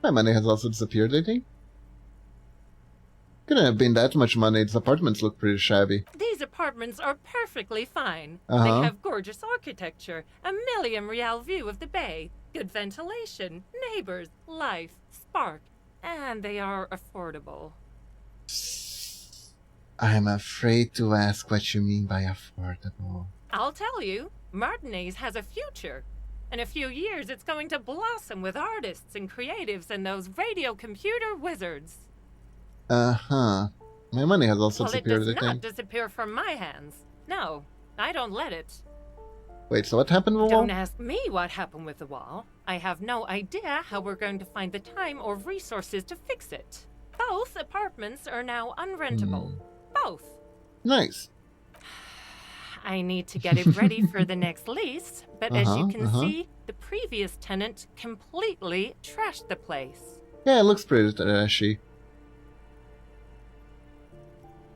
My money has also disappeared, I think. Couldn't have been that much money. These apartments look pretty shabby. These apartments are perfectly fine. Uh-huh. They have gorgeous architecture, a million-real view of the bay, good ventilation, neighbors, life, spark, and they are affordable. I'm afraid to ask what you mean by affordable. I'll tell you, Martinez has a future. In a few years, it's going to blossom with artists and creatives and those radio computer wizards. Uh-huh. My money has also Well, it disappeared, does I not think. disappear from my hands. No, I don't let it. Wait, so what happened with the wall? Don't ask me what happened with the wall. I have no idea how we're going to find the time or resources to fix it. Both apartments are now unrentable. Both. Nice. I need to get it ready for the next lease, but as you can see, the previous tenant completely trashed the place. Yeah, it looks pretty trashy.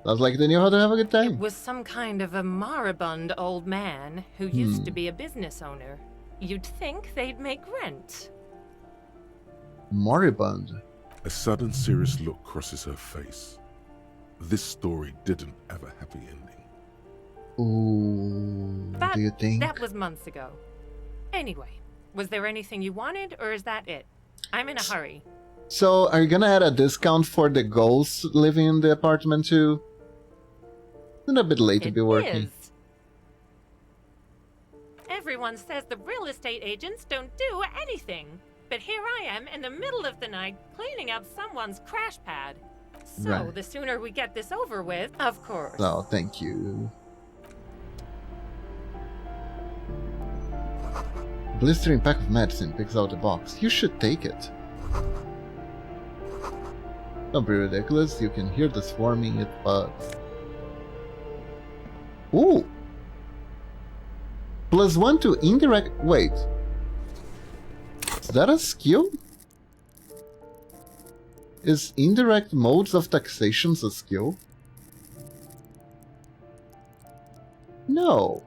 Sounds like they knew how to have a good time. It was some kind of a moribund old man who used to be a business owner. You'd think they'd make rent. Moribund? A sudden serious look crosses her face. This story didn't have a happy ending. Ooh, do you think? That was months ago. Anyway, was there anything you wanted, or is that it? I'm in a hurry. So, are you gonna add a discount for the ghosts living in the apartment too? It's a bit late to be working. Is. Everyone says the real estate agents don't do anything. But here I am in the middle of the night cleaning up someone's crash pad. So the sooner we get this over with, of course. Oh, thank you. Blistering pack of medicine picks out the box. You should take it. Don't be ridiculous. You can hear the swarming it bugs. Ooh! +1 to indirect... Wait. Is that a skill? Is indirect modes of taxation a skill? No.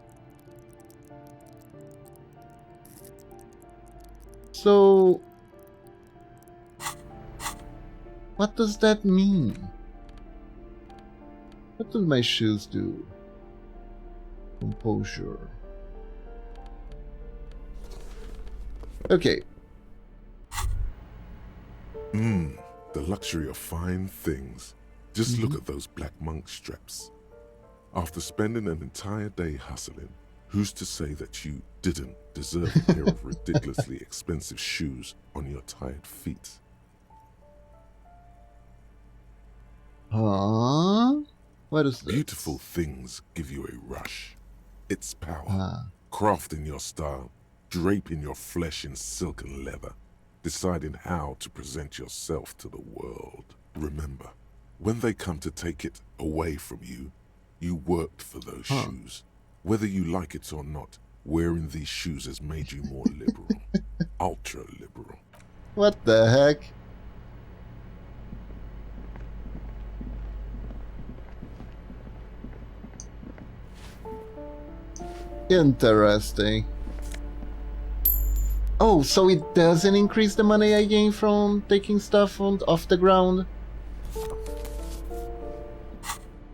So... what does that mean? What do my shoes do? Composure. Okay. The luxury of fine things. Just look at those black monk straps. After spending an entire day hustling, who's to say that you didn't deserve a pair of ridiculously expensive shoes on your tired feet? Huh? What is this? Beautiful things give you a rush. It's power. Crafting your style, draping your flesh in silk and leather, deciding how to present yourself to the world. Remember, when they come to take it away from you, you worked for those shoes. Whether you like it or not, wearing these shoes has made you more liberal. Ultra liberal. What the heck? Interesting. Oh, so it doesn't increase the money I gain from taking stuff off the ground?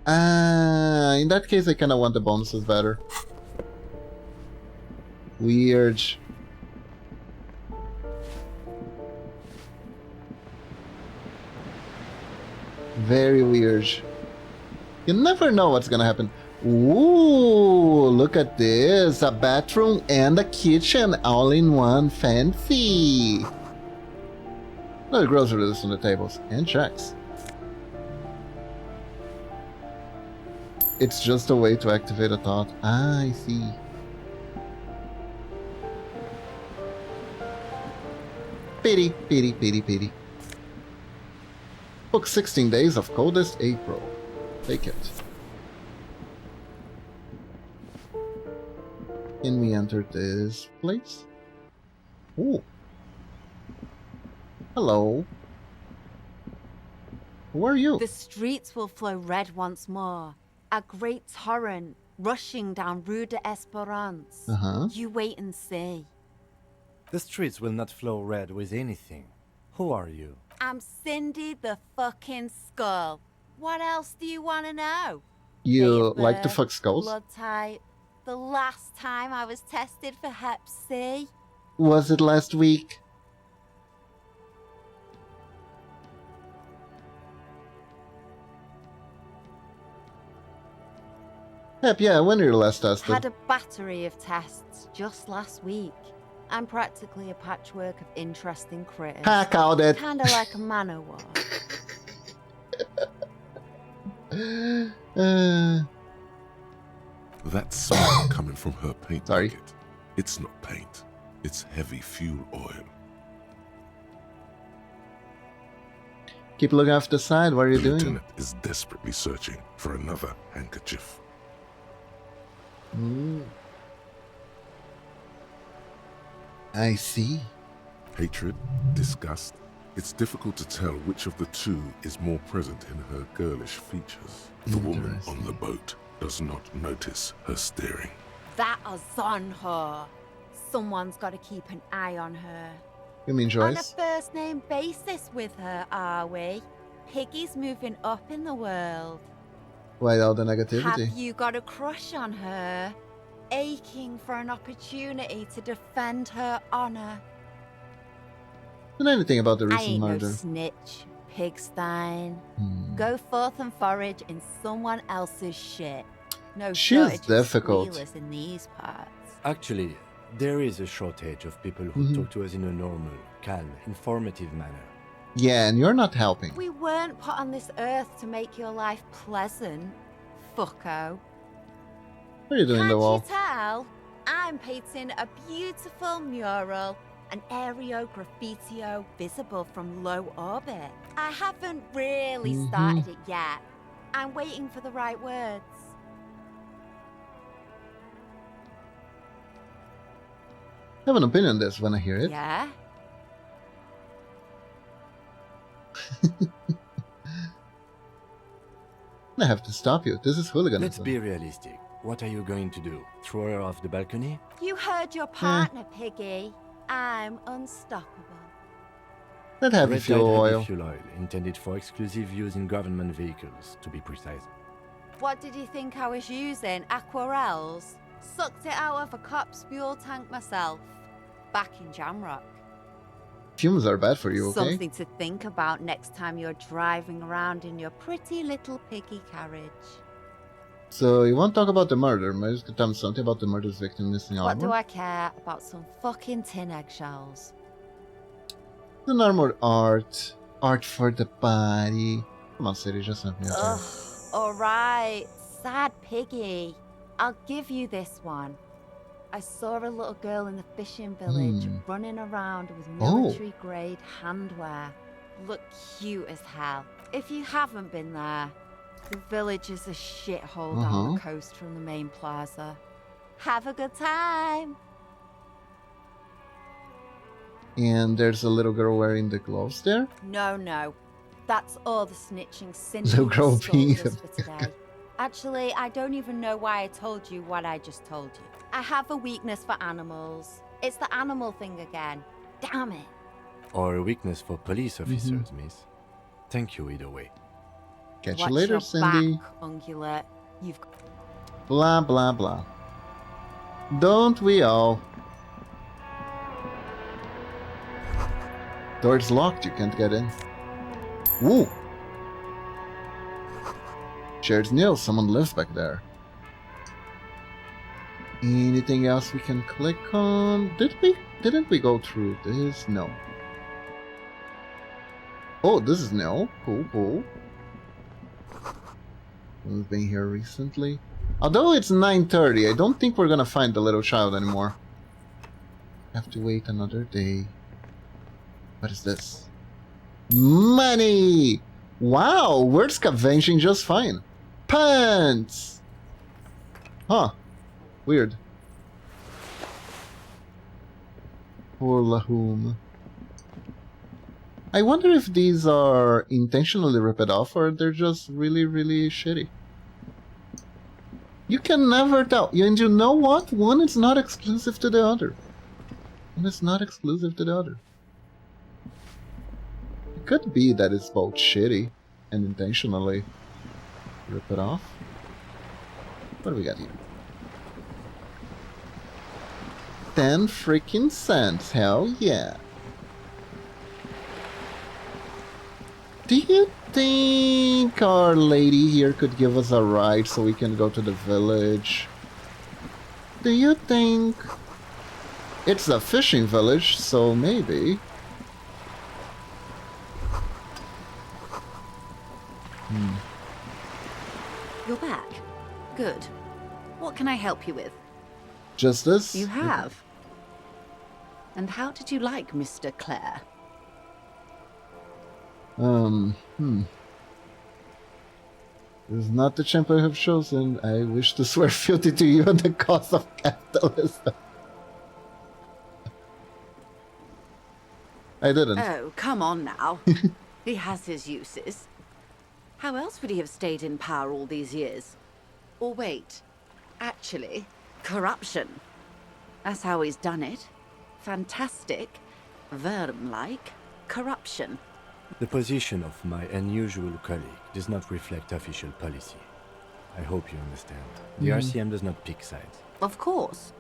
In that case I kinda want the bonuses better. Weird. Very weird. You never know what's gonna happen. Ooh, look at this. A bathroom and a kitchen all in one. Fancy. Another grocery list on the tables. And checks. It's just a way to activate a thought. Ah, I see. Pity, pity, pity, pity. Book 16 days of coldest April. Take it. Can we enter this place? Ooh. Hello. Who are you? The streets will flow red once more. A great torrent rushing down Rue de Esperance. You wait and see. The streets will not flow red with anything. Who are you? I'm Cindy the fucking Skull. What else do you want to know? You like to fuck skulls? Blood type. The last time I was tested for Hep C. Was it last week? Hep, yeah, when were you last tested? Had a battery of tests just last week. I'm practically a patchwork of interesting critters. Hack out it. Kinda like a Manowar. That smell coming from her paint bucket. It's not paint. It's heavy fuel oil. Keep looking off the side. What are you The doing? lieutenant is desperately searching for another handkerchief. I see. Hatred, disgust. It's difficult to tell which of the two is more present in her girlish features. The woman on the boat does not notice her staring. That is on her. Someone's got to keep an eye on her. You mean Joyce? On a first-name basis with her, are we? Piggy's moving up in the world. Why all the negativity? Have you got a crush on her? Aching for an opportunity to defend her honor? Don't know anything about the I recent ain't murder. no snitch, Pigstein. Go forth and forage in someone else's shit. No She's shortage of difficult. squealers in these parts. Actually, there is a shortage of people who talk to us in a normal, calm, informative manner. Yeah, and you're not helping. We weren't put on this earth to make your life pleasant, fucko. What are you doing in the wall? Can't you tell? I'm painting a beautiful mural, an aereo graffitio visible from low orbit. I haven't really started it yet. I'm waiting for the right words. I have an opinion on this when I hear it. Yeah? I have to stop you. This is hooliganism. Let's be realistic. What are you going to do? Throw her off the balcony? You heard your partner, Piggy. I'm unstoppable. That heavy Red fuel dyed oil. heavy fuel oil, intended for exclusive use in government vehicles, to be precise. What did you think I was using? Aquarels? Sucked it out of a cop's fuel tank myself. Back in Jamrock. Fumes are bad for you, okay? Something to think about next time you're driving around in your pretty little piggy carriage. So you want to talk about the murder? Maybe you could tell me something about the murder's victim missing What armor? do I care about some fucking tin eggshells? An armored art. Art for the body. Come on, City, just let me out Ugh, alright. Sad piggy. I'll give you this one. I saw a little girl in the fishing village running around with military-grade handwear. Look cute as hell. If you haven't been there, the village is a shithole down the coast from the main plaza. Have a good time! And there's a little girl wearing the gloves there? No. That's all the snitching So girl being for today. Actually, I don't even know why I told you what I just told you. I have a weakness for animals. It's the animal thing again. Damn it. Or a weakness for police officers, miss. Thank you either way. Catch Watch you later, your Cindy. back, ungulate. You've Blah, blah, blah. Don't we all? Door's locked, you can't get in. Ooh! Shared nil, someone lives back there. Anything else we can click on? Didn't we go through this? No. Oh, this is no. Cool. We've been here recently. Although it's 9:30, I don't think we're gonna find the little child anymore. Have to wait another day. What is this? Money! Wow, we're scavenging just fine. Pants! Huh. Weird. For Lahum. I wonder if these are intentionally ripped off or they're just really, really shitty. You can never tell. And you know what? One is not exclusive to the other. One is not exclusive to the other. It could be that it's both shitty and intentionally rip it off. What do we got here? 10 freaking cents. Hell yeah. Do you think our lady here could give us a ride so we can go to the village? Do you think... It's a fishing village, so maybe. You're back. Good. What can I help you with? Just this? You have. And how did you like Mr. Clare? This is not the champion I have chosen. I wish to swear fealty to you at the cost of capitalism. I didn't. Oh, come on now. He has his uses. How else would he have stayed in power all these years? Or wait, actually, corruption. That's how he's done it. Fantastic, Worm-like corruption. The position of my unusual colleague does not reflect official policy. I hope you understand. The RCM does not pick sides. Of course.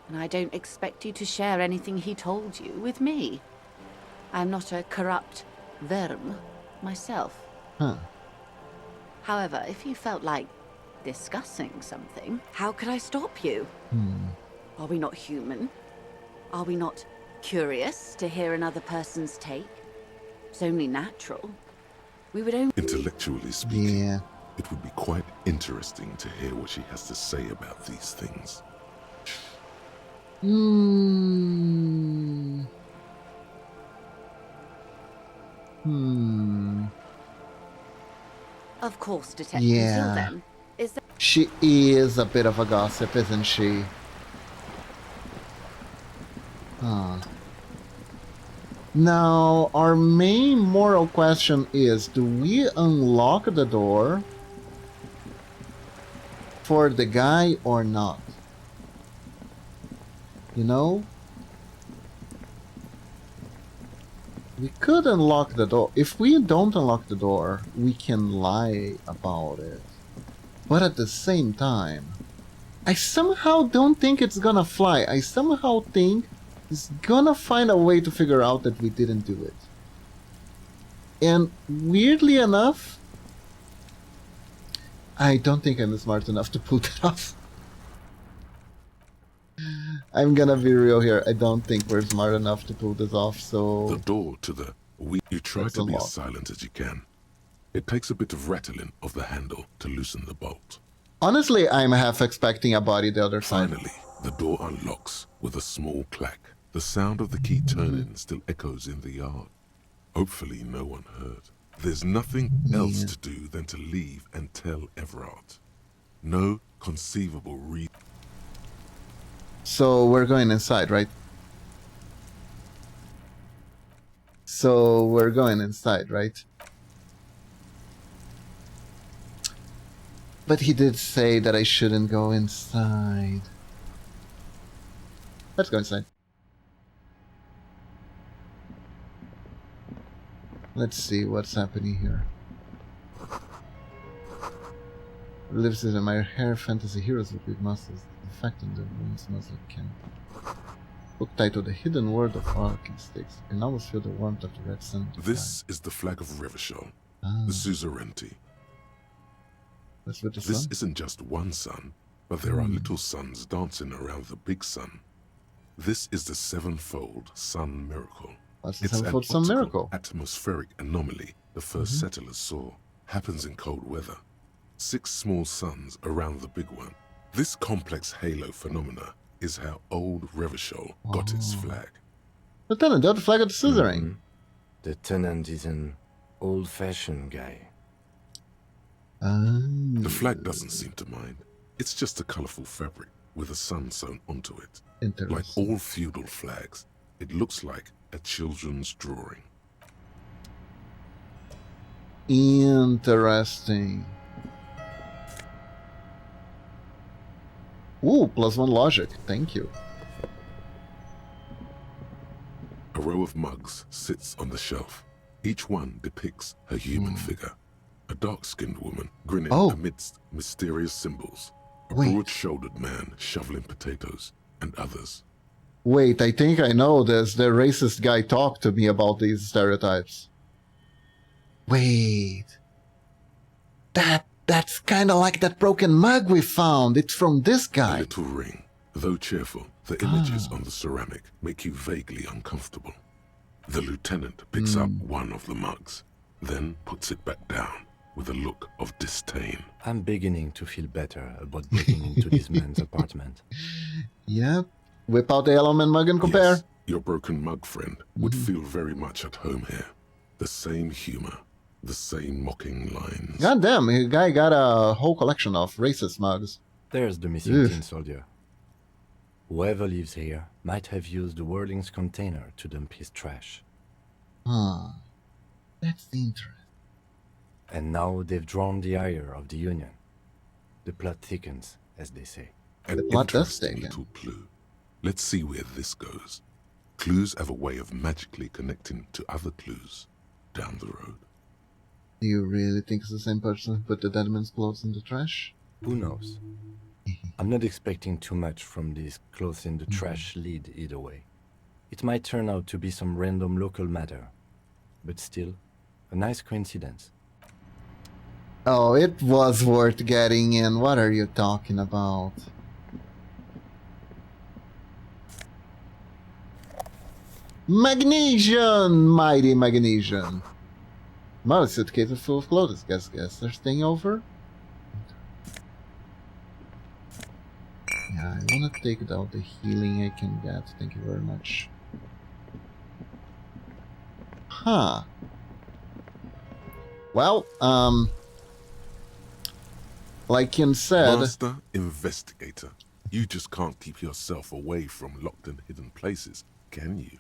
And I don't expect you to share anything he told you with me. I'm not a corrupt Worm myself. Huh. However, if you felt like discussing something, how could I stop you? Are we not human? Are we not curious to hear another person's take? It's only natural. We would only... Intellectually speaking, it would be quite interesting to hear what she has to say about these things. Of course, Detective Hill, then. Is that... She is a bit of a gossip, isn't she? Now, our main moral question is, do we unlock the door for the guy or not? You know? We could unlock the door. If we don't unlock the door, we can lie about it. But at the same time, I somehow don't think it's gonna fly. I somehow think it's gonna find a way to figure out that we didn't do it. And weirdly enough, I don't think I'm smart enough to pull that off. I'm gonna be real here. I don't think we're smart enough to pull this off, so... The door to the... You try to be as silent as you can. It takes a bit of rattling of the handle to loosen the bolt. Honestly, I'm half expecting a body the other side. Finally, the door unlocks with a small clack. The sound of the key turning still echoes in the yard. Hopefully no one heard. There's nothing else to do than to leave and tell Everard. No conceivable reason. So we're going inside, right? So we're going inside, right? But he did say that I shouldn't go inside. Let's go inside. Let's see what's happening here. Lives in my hair, fantasy heroes with big muscles. The fact in the room smells like candy. Book titled The Hidden World of Arcane Sticks. You can almost feel the warmth of the red sun. This is the flag of Revachol, the suzerainty. That's what the This sun? isn't just one sun, but there are little suns dancing around the big sun. This is the sevenfold sun miracle. What's the It's an sevenfold sun optical miracle? atmospheric anomaly the first settlers saw. Happens in cold weather. 6 small suns around the big one. This complex halo phenomena is how old Revachol got its flag. Lieutenant, the other flag of the suzerain. The tenant is an old-fashioned guy. The flag doesn't seem to mind. It's just a colorful fabric with a sun sewn onto it. Like all feudal flags, it looks like a children's drawing. Interesting. Ooh, +1 logic. Thank you. A row of mugs sits on the shelf. Each one depicts a human figure. A dark-skinned woman grinning amidst mysterious symbols. A broad-shouldered man shoveling potatoes, and others. Wait, I think I know this. The racist guy talked to me about these stereotypes. Wait. That's kind of like that broken mug we found. It's from this guy. A little ring. Though cheerful, the images on the ceramic make you vaguely uncomfortable. The lieutenant picks up one of the mugs, then puts it back down with a look of disdain. I'm beginning to feel better about breaking into this man's apartment. Yep. Whip out the element mug and compare. Yes, your broken mug friend would feel very much at home here. The same humor, The same mocking lines. God damn, the guy got a whole collection of racist mugs. There's the missing tin soldier. Whoever lives here might have used the Whirling's container to dump his trash. Ah, that's interesting. And now they've drawn the ire of the Union. The plot thickens, as they say. An interesting little clue. Let's see where this goes. Clues have a way of magically connecting to other clues down the road. Do you really think it's the same person who put the dead man's clothes in the trash? Who knows? I'm not expecting too much from this clothes in the trash lead either way. It might turn out to be some random local matter, but still, a nice coincidence. Oh, it was worth getting in. What are you talking about? Magnesium! Mighty Magnesium. My suitcase is full of clothes. Guess they're staying over? Yeah, I wanna take out the healing I can get. Thank you very much. Huh. Well, like Ken said... Master Investigator, you just can't keep yourself away from locked and hidden places, can you?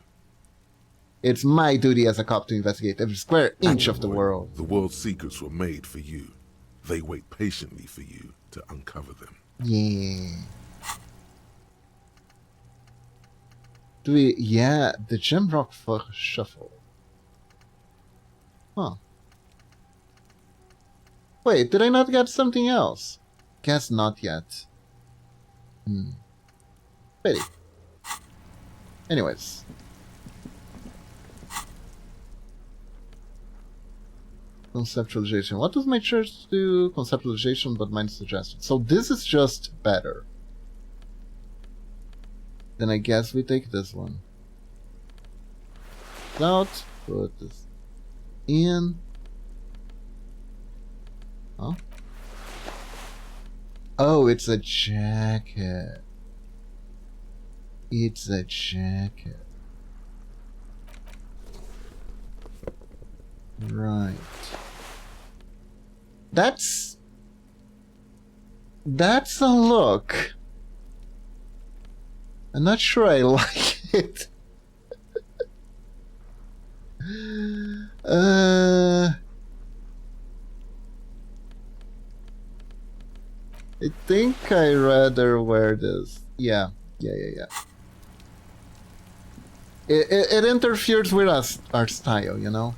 It's my duty as a cop to investigate every square inch of the world. The world's secrets were made for you. They wait patiently for you to uncover them. Yeah. Do we... Yeah, the Gemrock for Shuffle. Huh. Wait, did I not get something else? Guess not yet. Pity. Anyways. Conceptualization. What does my church do? Conceptualization, but mine suggestion. So this is just better. Then I guess we take this one. Out. Put this in. Huh? Oh, it's a jacket. It's a jacket. Right. That's a look. I'm not sure I like it. I think I rather wear this. Yeah. It interferes with our style, you know.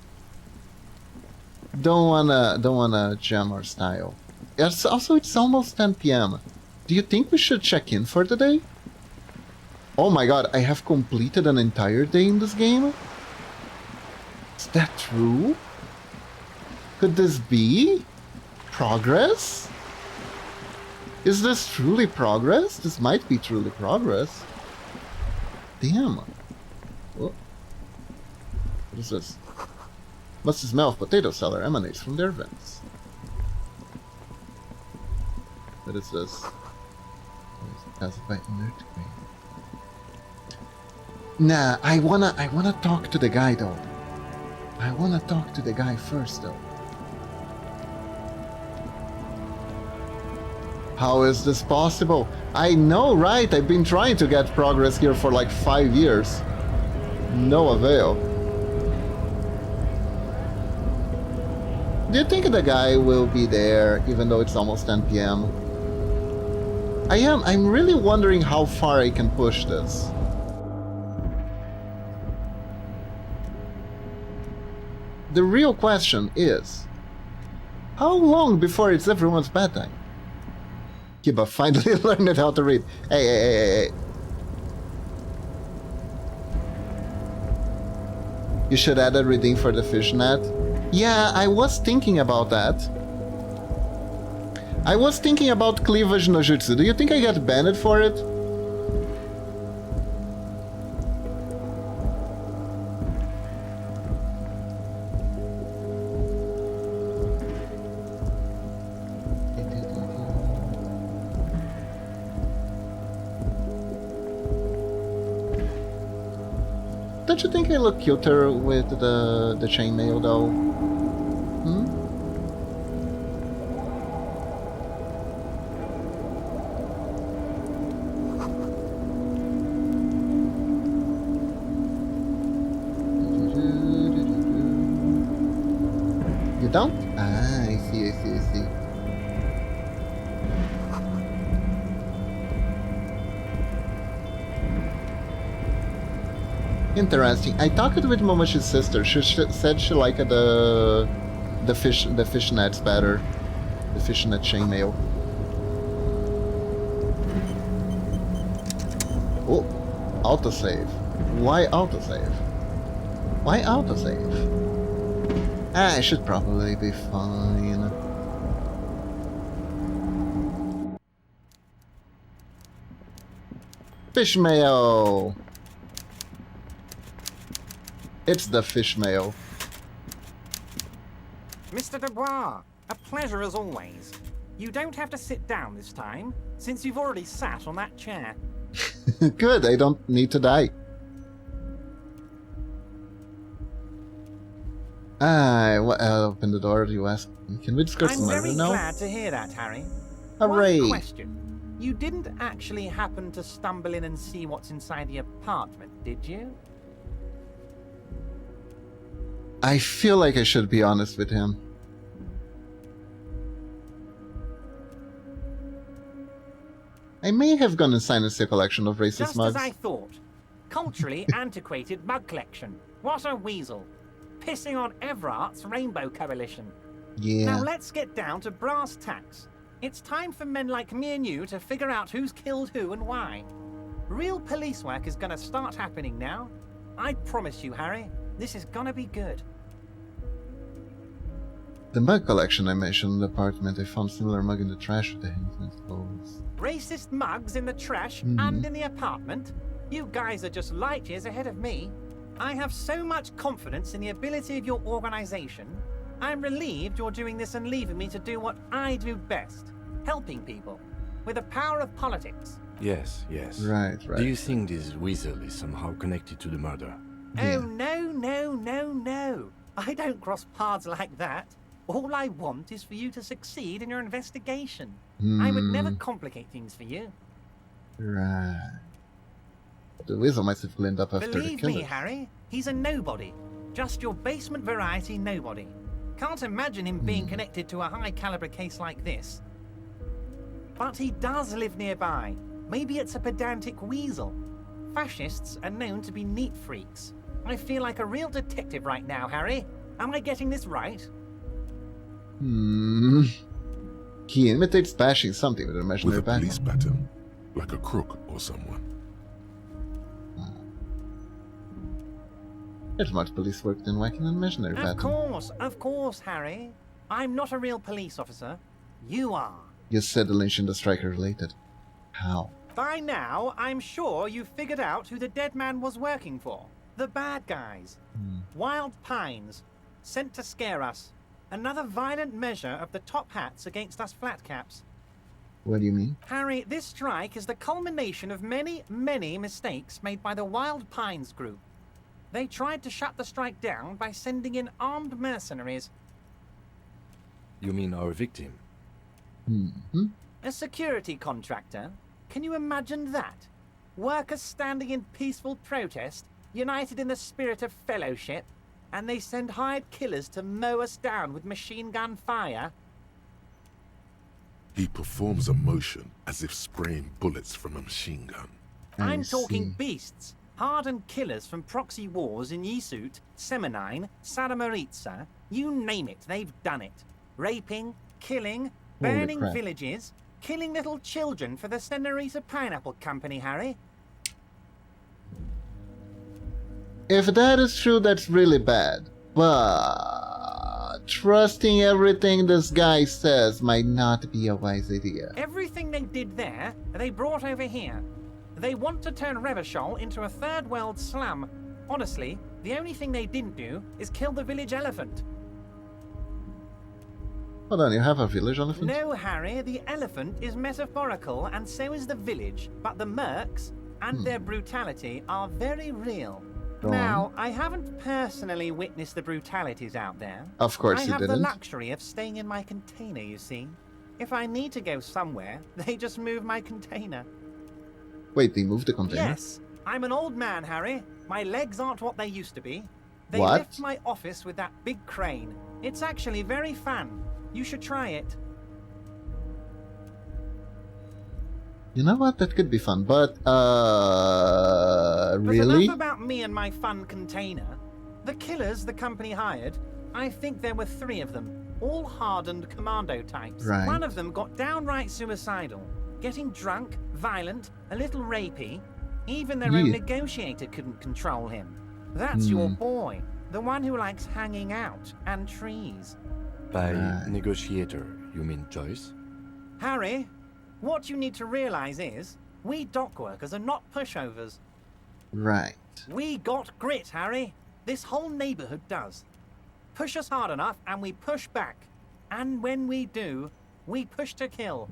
Don't wanna jam our style. It's almost 10 p.m. Do you think we should check in for the day? Oh my god, I have completed an entire day in this game? Is that true? Could this be progress? Is this truly progress? This might be truly progress. Damn. Oh. What is this? Must the smell of potato cellar emanates from their vents. What is this? Passed by an earthquake. Nah, I wanna talk to the guy though. I wanna talk to the guy first though. How is this possible? I know, right? I've been trying to get progress here for like 5 years. No avail. Do you think the guy will be there even though it's almost 10 p.m.? I'm really wondering how far I can push this. The real question is, how long before it's everyone's bedtime? Kiba finally learned how to read. Hey. You should add a reading for the fishnet. Yeah, I was thinking about that. I was thinking about cleavage no jutsu. Do you think I got banned for it? Don't you think I look cuter with the chainmail though? Hmm? don't? Ah, I see. Interesting. I talked with Momoshi's sister. She said she liked the fishnets better. The fishnet chainmail. Oh, autosave. Why autosave? Why autosave? Ah, I should probably be fine. Fish mail! It's the fish mail. Mr. Dubois, a pleasure as always. You don't have to sit down this time, since you've already sat on that chair. Good, I don't need to die. I'll open the door, you ask. Can we discuss the murder now? I'm very glad to hear that, Harry. Hooray! One question. You didn't actually happen to stumble in and see what's inside the apartment, did you? I feel like I should be honest with him. I may have gone inside and see a collection of racist Just mugs. as I thought. Culturally antiquated mug collection. What a weasel. Pissing on Everart's Rainbow Coalition. Yeah. Now let's get down to brass tacks. It's time for men like me and you to figure out who's killed who and why. Real police work is gonna start happening now. I promise you, Harry, this is gonna be good. The mug collection I mentioned in the apartment, I found similar mug in the trash with the hands, I suppose. Racist mugs in the trash and in the apartment? You guys are just light years ahead of me. I have so much confidence in the ability of your organization. I'm relieved you're doing this and leaving me to do what I do best. Helping people. With the power of politics. Yes. Right. Do you think this weasel is somehow connected to the murder? Oh, no. I don't cross paths like that. All I want is for you to succeed in your investigation. I would never complicate things for you. Right. The weasel might have end up after the Believe killer. me, Harry, he's a nobody. Just your basement variety nobody. Can't imagine him being connected to a high-caliber case like this. But he does live nearby. Maybe it's a pedantic weasel. Fascists are known to be neat freaks. I feel like a real detective right now, Harry. Am I getting this right? He imitates bashing something with an imaginary With a police background. pattern, like a crook or someone. There's much police work than whacking an imaginary pattern. Of course, Harry. I'm not a real police officer. You are. You said the lynch and the striker related. How? By now, I'm sure you've figured out who the dead man was working for. The bad guys. Wild Pines. Sent to scare us. Another violent measure of the top hats against us flatcaps. What do you mean? Harry, this strike is the culmination of many, many mistakes made by the Wild Pines group. They tried to shut the strike down by sending in armed mercenaries. You mean our victim? A security contractor? Can you imagine that? Workers standing in peaceful protest, united in the spirit of fellowship, and they send hired killers to mow us down with machine gun fire? He performs a motion as if spraying bullets from a machine gun. I'm talking beasts. Hardened killers from proxy wars in Yisut, Semenine, Saramoritsa, you name it, they've done it. Raping, killing, burning crap. villages, killing little children for the Senorita Pineapple Company, Harry. If that is true, that's really bad. But trusting everything this guy says might not be a wise idea. Everything they did there, they brought over here. They want to turn Revachol into a third world slum. Honestly, the only thing they didn't do is kill the village elephant. Hold on, you have a village elephant? No, Harry, the elephant is metaphorical and so is the village, but the mercs and their brutality are very real. Now, I haven't personally witnessed the brutalities out there. Of course I you have the didn't. luxury of staying in my container, you see. If I need to go somewhere, they just move my container. Wait, they moved the container? Yes, I'm an old man, Harry. My legs aren't what they used to be. They What? lift my office with that big crane. It's actually very fun. You should try it. You know what? That could be fun, but But really? enough about me and my fun container. The killers the company hired, I think there were 3 of them, all hardened commando types. Right. One of them got downright suicidal, getting drunk, violent, a little rapey. Even their own negotiator couldn't control him. That's your boy, the one who likes hanging out and trees. By negotiator, you mean Joyce? Harry, what you need to realize is, we dock workers are not pushovers. Right. We got grit, Harry. This whole neighborhood does. Push us hard enough and we push back. And when we do, we push to kill.